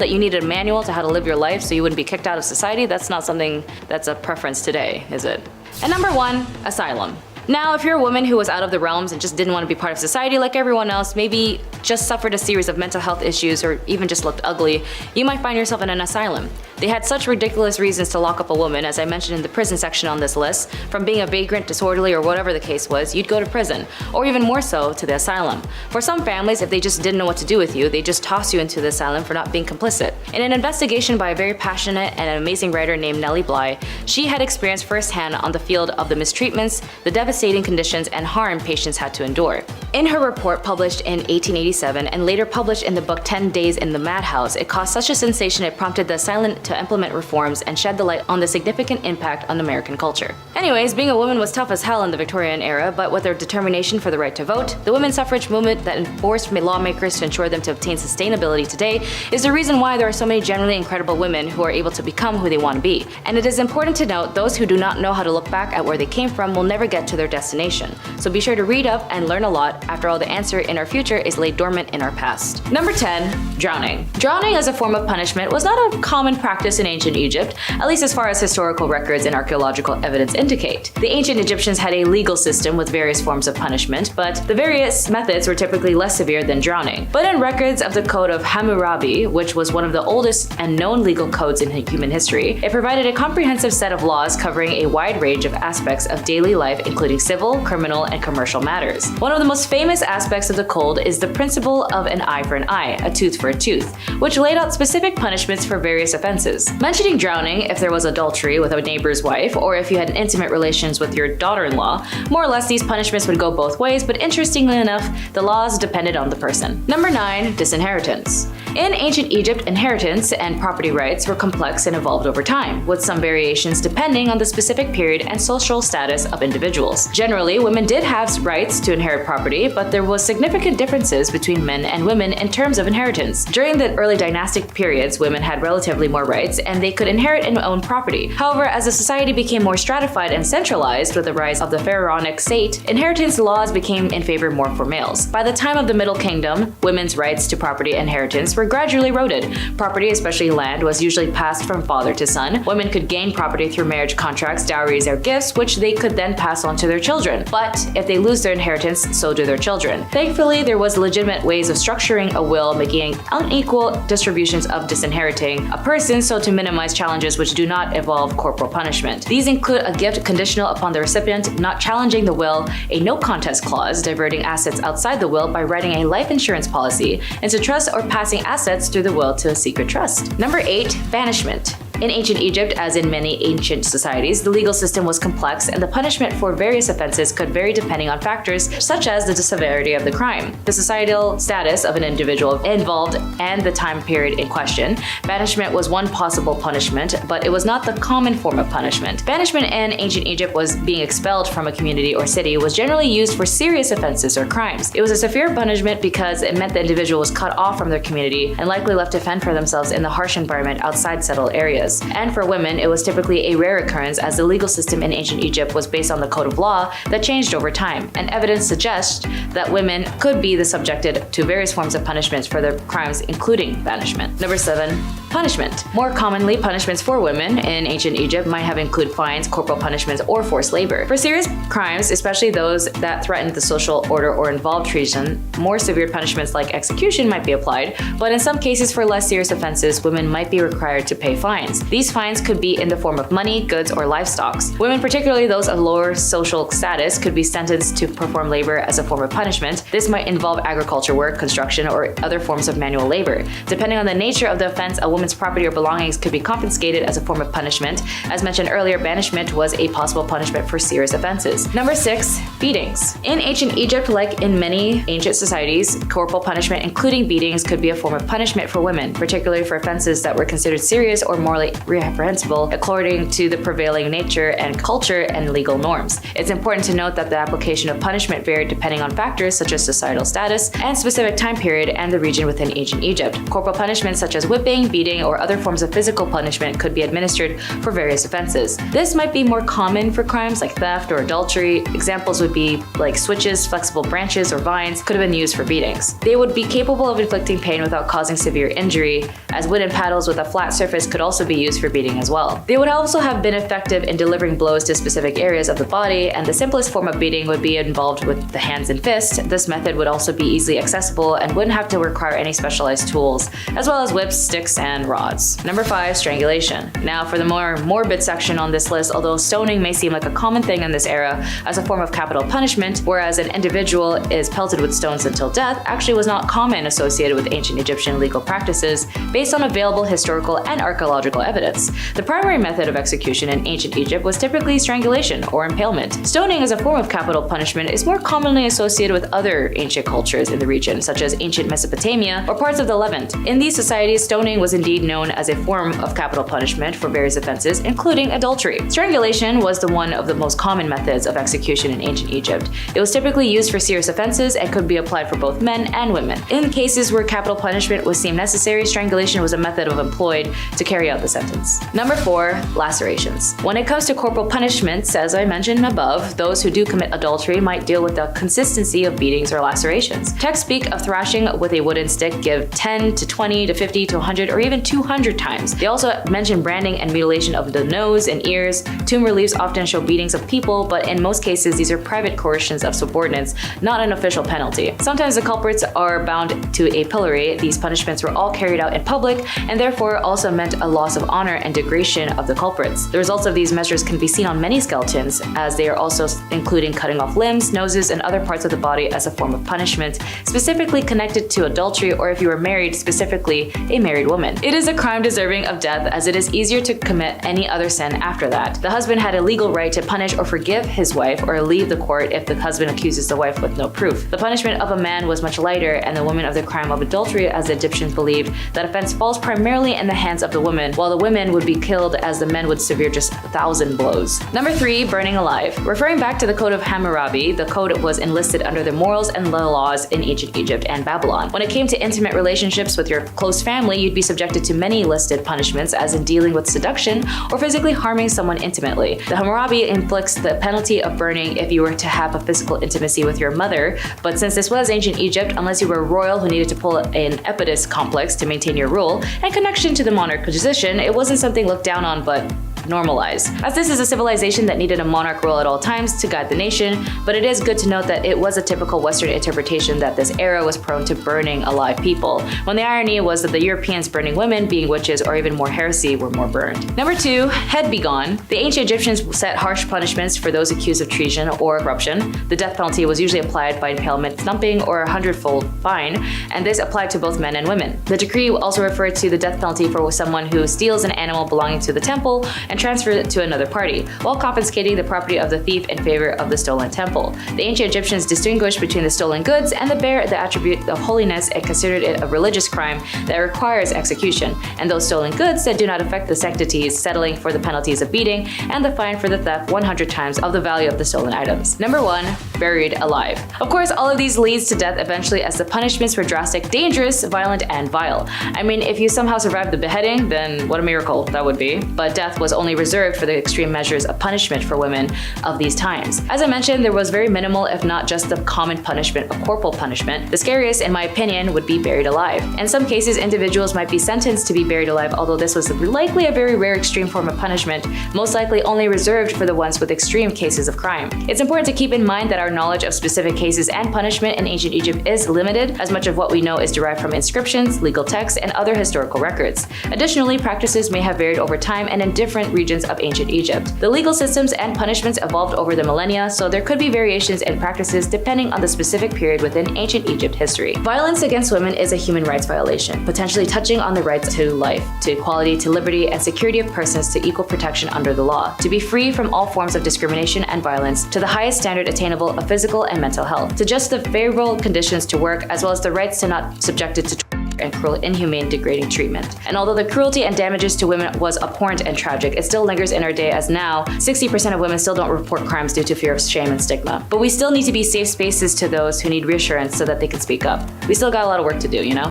you needed a manual to how to live your life so you wouldn't be kicked out of society, that's not something that's a preference today, is it? And number 1, asylum. Now, if you're a woman who was out of the realms and just didn't want to be part of society like everyone else, maybe just suffered a series of mental health issues or even just looked ugly, you might find yourself in an asylum. They had such ridiculous reasons to lock up a woman, as I mentioned in the prison section on this list. From being a vagrant, disorderly, or whatever the case was, you'd go to prison, or even more so, to the asylum. For some families, if they just didn't know what to do with you, they just toss you into the asylum for not being complicit. In an investigation by a very passionate and an amazing writer named Nellie Bly, she had experienced firsthand on the field of the mistreatments, the devastating conditions, and harm patients had to endure. In her report published in 1887 and later published in the book 10 Days in the Madhouse, it caused such a sensation it prompted the asylum to implement reforms and shed the light on the significant impact on American culture. Anyways, being a woman was tough as hell in the Victorian era, but with their determination for the right to vote, the women's suffrage movement that enforced lawmakers to ensure them to obtain sustainability today is the reason why there are so many genuinely incredible women who are able to become who they want to be. And it is important to note those who do not know how to look back at where they came from will never get to their destination. So be sure to read up and learn a lot. After all, the answer in our future is laid dormant in our past. Number 10, drowning. Drowning as a form of punishment was not a common practice in ancient Egypt, at least as far as historical records and archaeological evidence indicate. The ancient Egyptians had a legal system with various forms of punishment, but the various methods were typically less severe than drowning. But in records of the Code of Hammurabi, which was one of the oldest and known legal codes in human history, it provided a comprehensive set of laws covering a wide range of aspects of daily life, including civil, criminal, and commercial matters. One of the most famous aspects of the code is the principle of an eye for an eye, a tooth for a tooth, which laid out specific punishments for various offenses. offenses. Mentioning drowning if there was adultery with a neighbor's wife, or if you had intimate relations with your daughter-in-law, more or less these punishments would go both ways, but interestingly enough, the laws depended on the person. Number 9. Disinheritance. In ancient Egypt, inheritance and property rights were complex and evolved over time, with some variations depending on the specific period and social status of individuals. Generally, women did have rights to inherit property, but there was significant differences between men and women in terms of inheritance. During the early dynastic periods, women had relatively more rights, and they could inherit and own property. However, as the society became more stratified and centralized with the rise of the pharaonic state, inheritance laws became in favor more for males. By the time of the Middle Kingdom, women's rights to property and inheritance were gradually eroded. Property, especially land, was usually passed from father to son. Women could gain property through marriage contracts, dowries, or gifts, which they could then pass on to their children. But if they lose their inheritance, so do their children. Thankfully, there was legitimate ways of structuring a will, making unequal distributions of disinheriting a person so to minimize challenges which do not involve corporal punishment. These include a gift conditional upon the recipient not challenging the will, a no contest clause diverting assets outside the will by writing a life insurance policy into trust, or passing assets through the will to a secret trust. Number 8. Banishment. In ancient Egypt, as in many ancient societies, the legal system was complex and the punishment for various offenses could vary depending on factors such as the severity of the crime, the societal status of an individual involved, and the time period in question. Banishment was one possible punishment, but it was not the common form of punishment. Banishment in ancient Egypt was being expelled from a community or city was generally used for serious offenses or crimes. It was a severe punishment because it meant the individual was cut off from their community and likely left to fend for themselves in the harsh environment outside settled areas. And for women, it was typically a rare occurrence as the legal system in ancient Egypt was based on the code of law that changed over time, and evidence suggests that women could be subjected to various forms of punishments for their crimes, including banishment. Number 7. Punishment. More commonly, punishments for women in ancient Egypt might have included fines, corporal punishments, or forced labor. For serious crimes, especially those that threatened the social order or involved treason, more severe punishments like execution might be applied, but in some cases for less serious offenses, women might be required to pay fines. These fines could be in the form of money, goods, or livestock. Women, particularly those of lower social status, could be sentenced to perform labor as a form of punishment. This might involve agriculture work, construction, or other forms of manual labor. Depending on the nature of the offense, a woman's property or belongings could be confiscated as a form of punishment. As mentioned earlier, banishment was a possible punishment for serious offenses. Number 6. Beatings. In ancient Egypt, like in many ancient societies, corporal punishment, including beatings, could be a form of punishment for women, particularly for offenses that were considered serious or morally reprehensible according to the prevailing nature and culture and legal norms. It's important to note that the application of punishment varied depending on factors such as societal status and specific time period and the region within ancient Egypt. Corporal punishments such as whipping, beating, or other forms of physical punishment could be administered for various offenses. This might be more common for crimes like theft or adultery. Examples would be like switches, flexible branches, or vines could have been used for beatings. They would be capable of inflicting pain without causing severe injury, as wooden paddles with a flat surface could also be used for beating as well. They would also have been effective in delivering blows to specific areas of the body, and the simplest form of beating would be involved with the hands and fists. This method would also be easily accessible and wouldn't have to require any specialized tools, as well as whips, sticks, and rods. Number 5. Strangulation. Now for the more morbid section on this list, although stoning may seem like a common thing in this era as a form of capital punishment, whereas an individual is pelted with stones until death, actually was not common associated with ancient Egyptian legal practices based on available historical and archaeological evidence. The primary method of execution in ancient Egypt was typically strangulation or impalement. Stoning as a form of capital punishment is more commonly associated with other ancient cultures in the region, such as ancient Mesopotamia or parts of the Levant. In these societies, stoning was indeed known as a form of capital punishment for various offenses, including adultery. Strangulation was one of the most common methods of execution in ancient Egypt. It was typically used for serious offenses and could be applied for both men and women. In cases where capital punishment was deemed necessary, strangulation was a method employed to carry out the sentence. Number 4. Lacerations. When it comes to corporal punishments, as I mentioned above, those who do commit adultery might deal with the consistency of beatings or lacerations. Texts speak of thrashing with a wooden stick, give 10 to 20 to 50 to 100 or even 200 times. They also mention branding and mutilation of the nose and ears. Tomb reliefs often show beatings of people, but in most cases these are private coercions of subordinates, not an official penalty. Sometimes the culprits are bound to a pillory. These punishments were all carried out in public public, and therefore also meant a loss of honor and degradation of the culprits. The results of these measures can be seen on many skeletons, as they are also including cutting off limbs, noses, and other parts of the body as a form of punishment, specifically connected to adultery or if you were married, specifically a married woman. It is a crime deserving of death, as it is easier to commit any other sin after that. The husband had a legal right to punish or forgive his wife or leave the court if the husband accuses the wife with no proof. The punishment of a man was much lighter, and the woman of the crime of adultery, as the Egyptians believed, that offense falls primarily in the hands of the woman, while the women would be killed as the men would severe just 1,000 blows. Number 3, burning alive. Referring back to the Code of Hammurabi, the code was enlisted under the morals and the laws in ancient Egypt and Babylon. When it came to intimate relationships with your close family, you'd be subjected to many listed punishments, as in dealing with seduction or physically harming someone intimately. The Hammurabi inflicts the penalty of burning if you were to have a physical intimacy with your mother, but since this was ancient Egypt, unless you were royal who needed to pull an Oedipus complex to maintain your rule and connection to the monarch position, it wasn't something looked down on but normalized. As this is a civilization that needed a monarch rule at all times to guide the nation, but it is good to note that it was a typical Western interpretation that this era was prone to burning alive people, when the irony was that the Europeans burning women, being witches or even more heresy, were more burned. Number 2, head be gone. The ancient Egyptians set harsh punishments for those accused of treason or corruption. The death penalty was usually applied by impalement, thumping, or a 100-fold fine, and this applied to both men and women. The decree also referred to the death penalty for someone who steals an animal belonging to the temple and transfers it to another party, while confiscating the property of the thief in favor of the stolen temple. The ancient Egyptians distinguished between the stolen goods and bear the attribute of holiness and considered it a religious crime that requires execution, and those stolen goods that do not affect the sanctities, settling for the penalties of beating and the fine for the theft 100 times of the value of the stolen items. Number 1, buried alive. Of course, all of these leads to death eventually, as the punishments were drastic, dangerous, violent, and vile. I mean, if you somehow survived the beheading, then what a miracle that would be. But death was only reserved for the extreme measures of punishment for women of these times. As I mentioned, there was very minimal, if not just the common punishment of corporal punishment. The scariest, in my opinion, would be buried alive. In some cases, individuals might be sentenced to be buried alive, although this was likely a very rare extreme form of punishment, most likely only reserved for the ones with extreme cases of crime. It's important to keep in mind that our knowledge of specific cases and punishment in ancient Egypt is limited, as much of what we know is derived from inscriptions, legal texts, and other historical records. Additionally, practices may have varied over time and in different regions of ancient Egypt. The legal systems and punishments evolved over the millennia, so there could be variations in practices depending on the specific period within ancient Egypt history. Violence against women is a human rights violation, potentially touching on the rights to life, to equality, to liberty, and security of persons, to equal protection under the law, to be free from all forms of discrimination and violence, to the highest standard attainable of physical and mental health, to just the favorable conditions to work, as well as the rights to not subjected to and cruel, inhumane, degrading treatment. And although the cruelty and damages to women was abhorrent and tragic, it still lingers in our day, as now 60% of women still don't report crimes due to fear of shame and stigma. But we still need to be safe spaces to those who need reassurance so that they can speak up. We still got a lot of work to do, you know?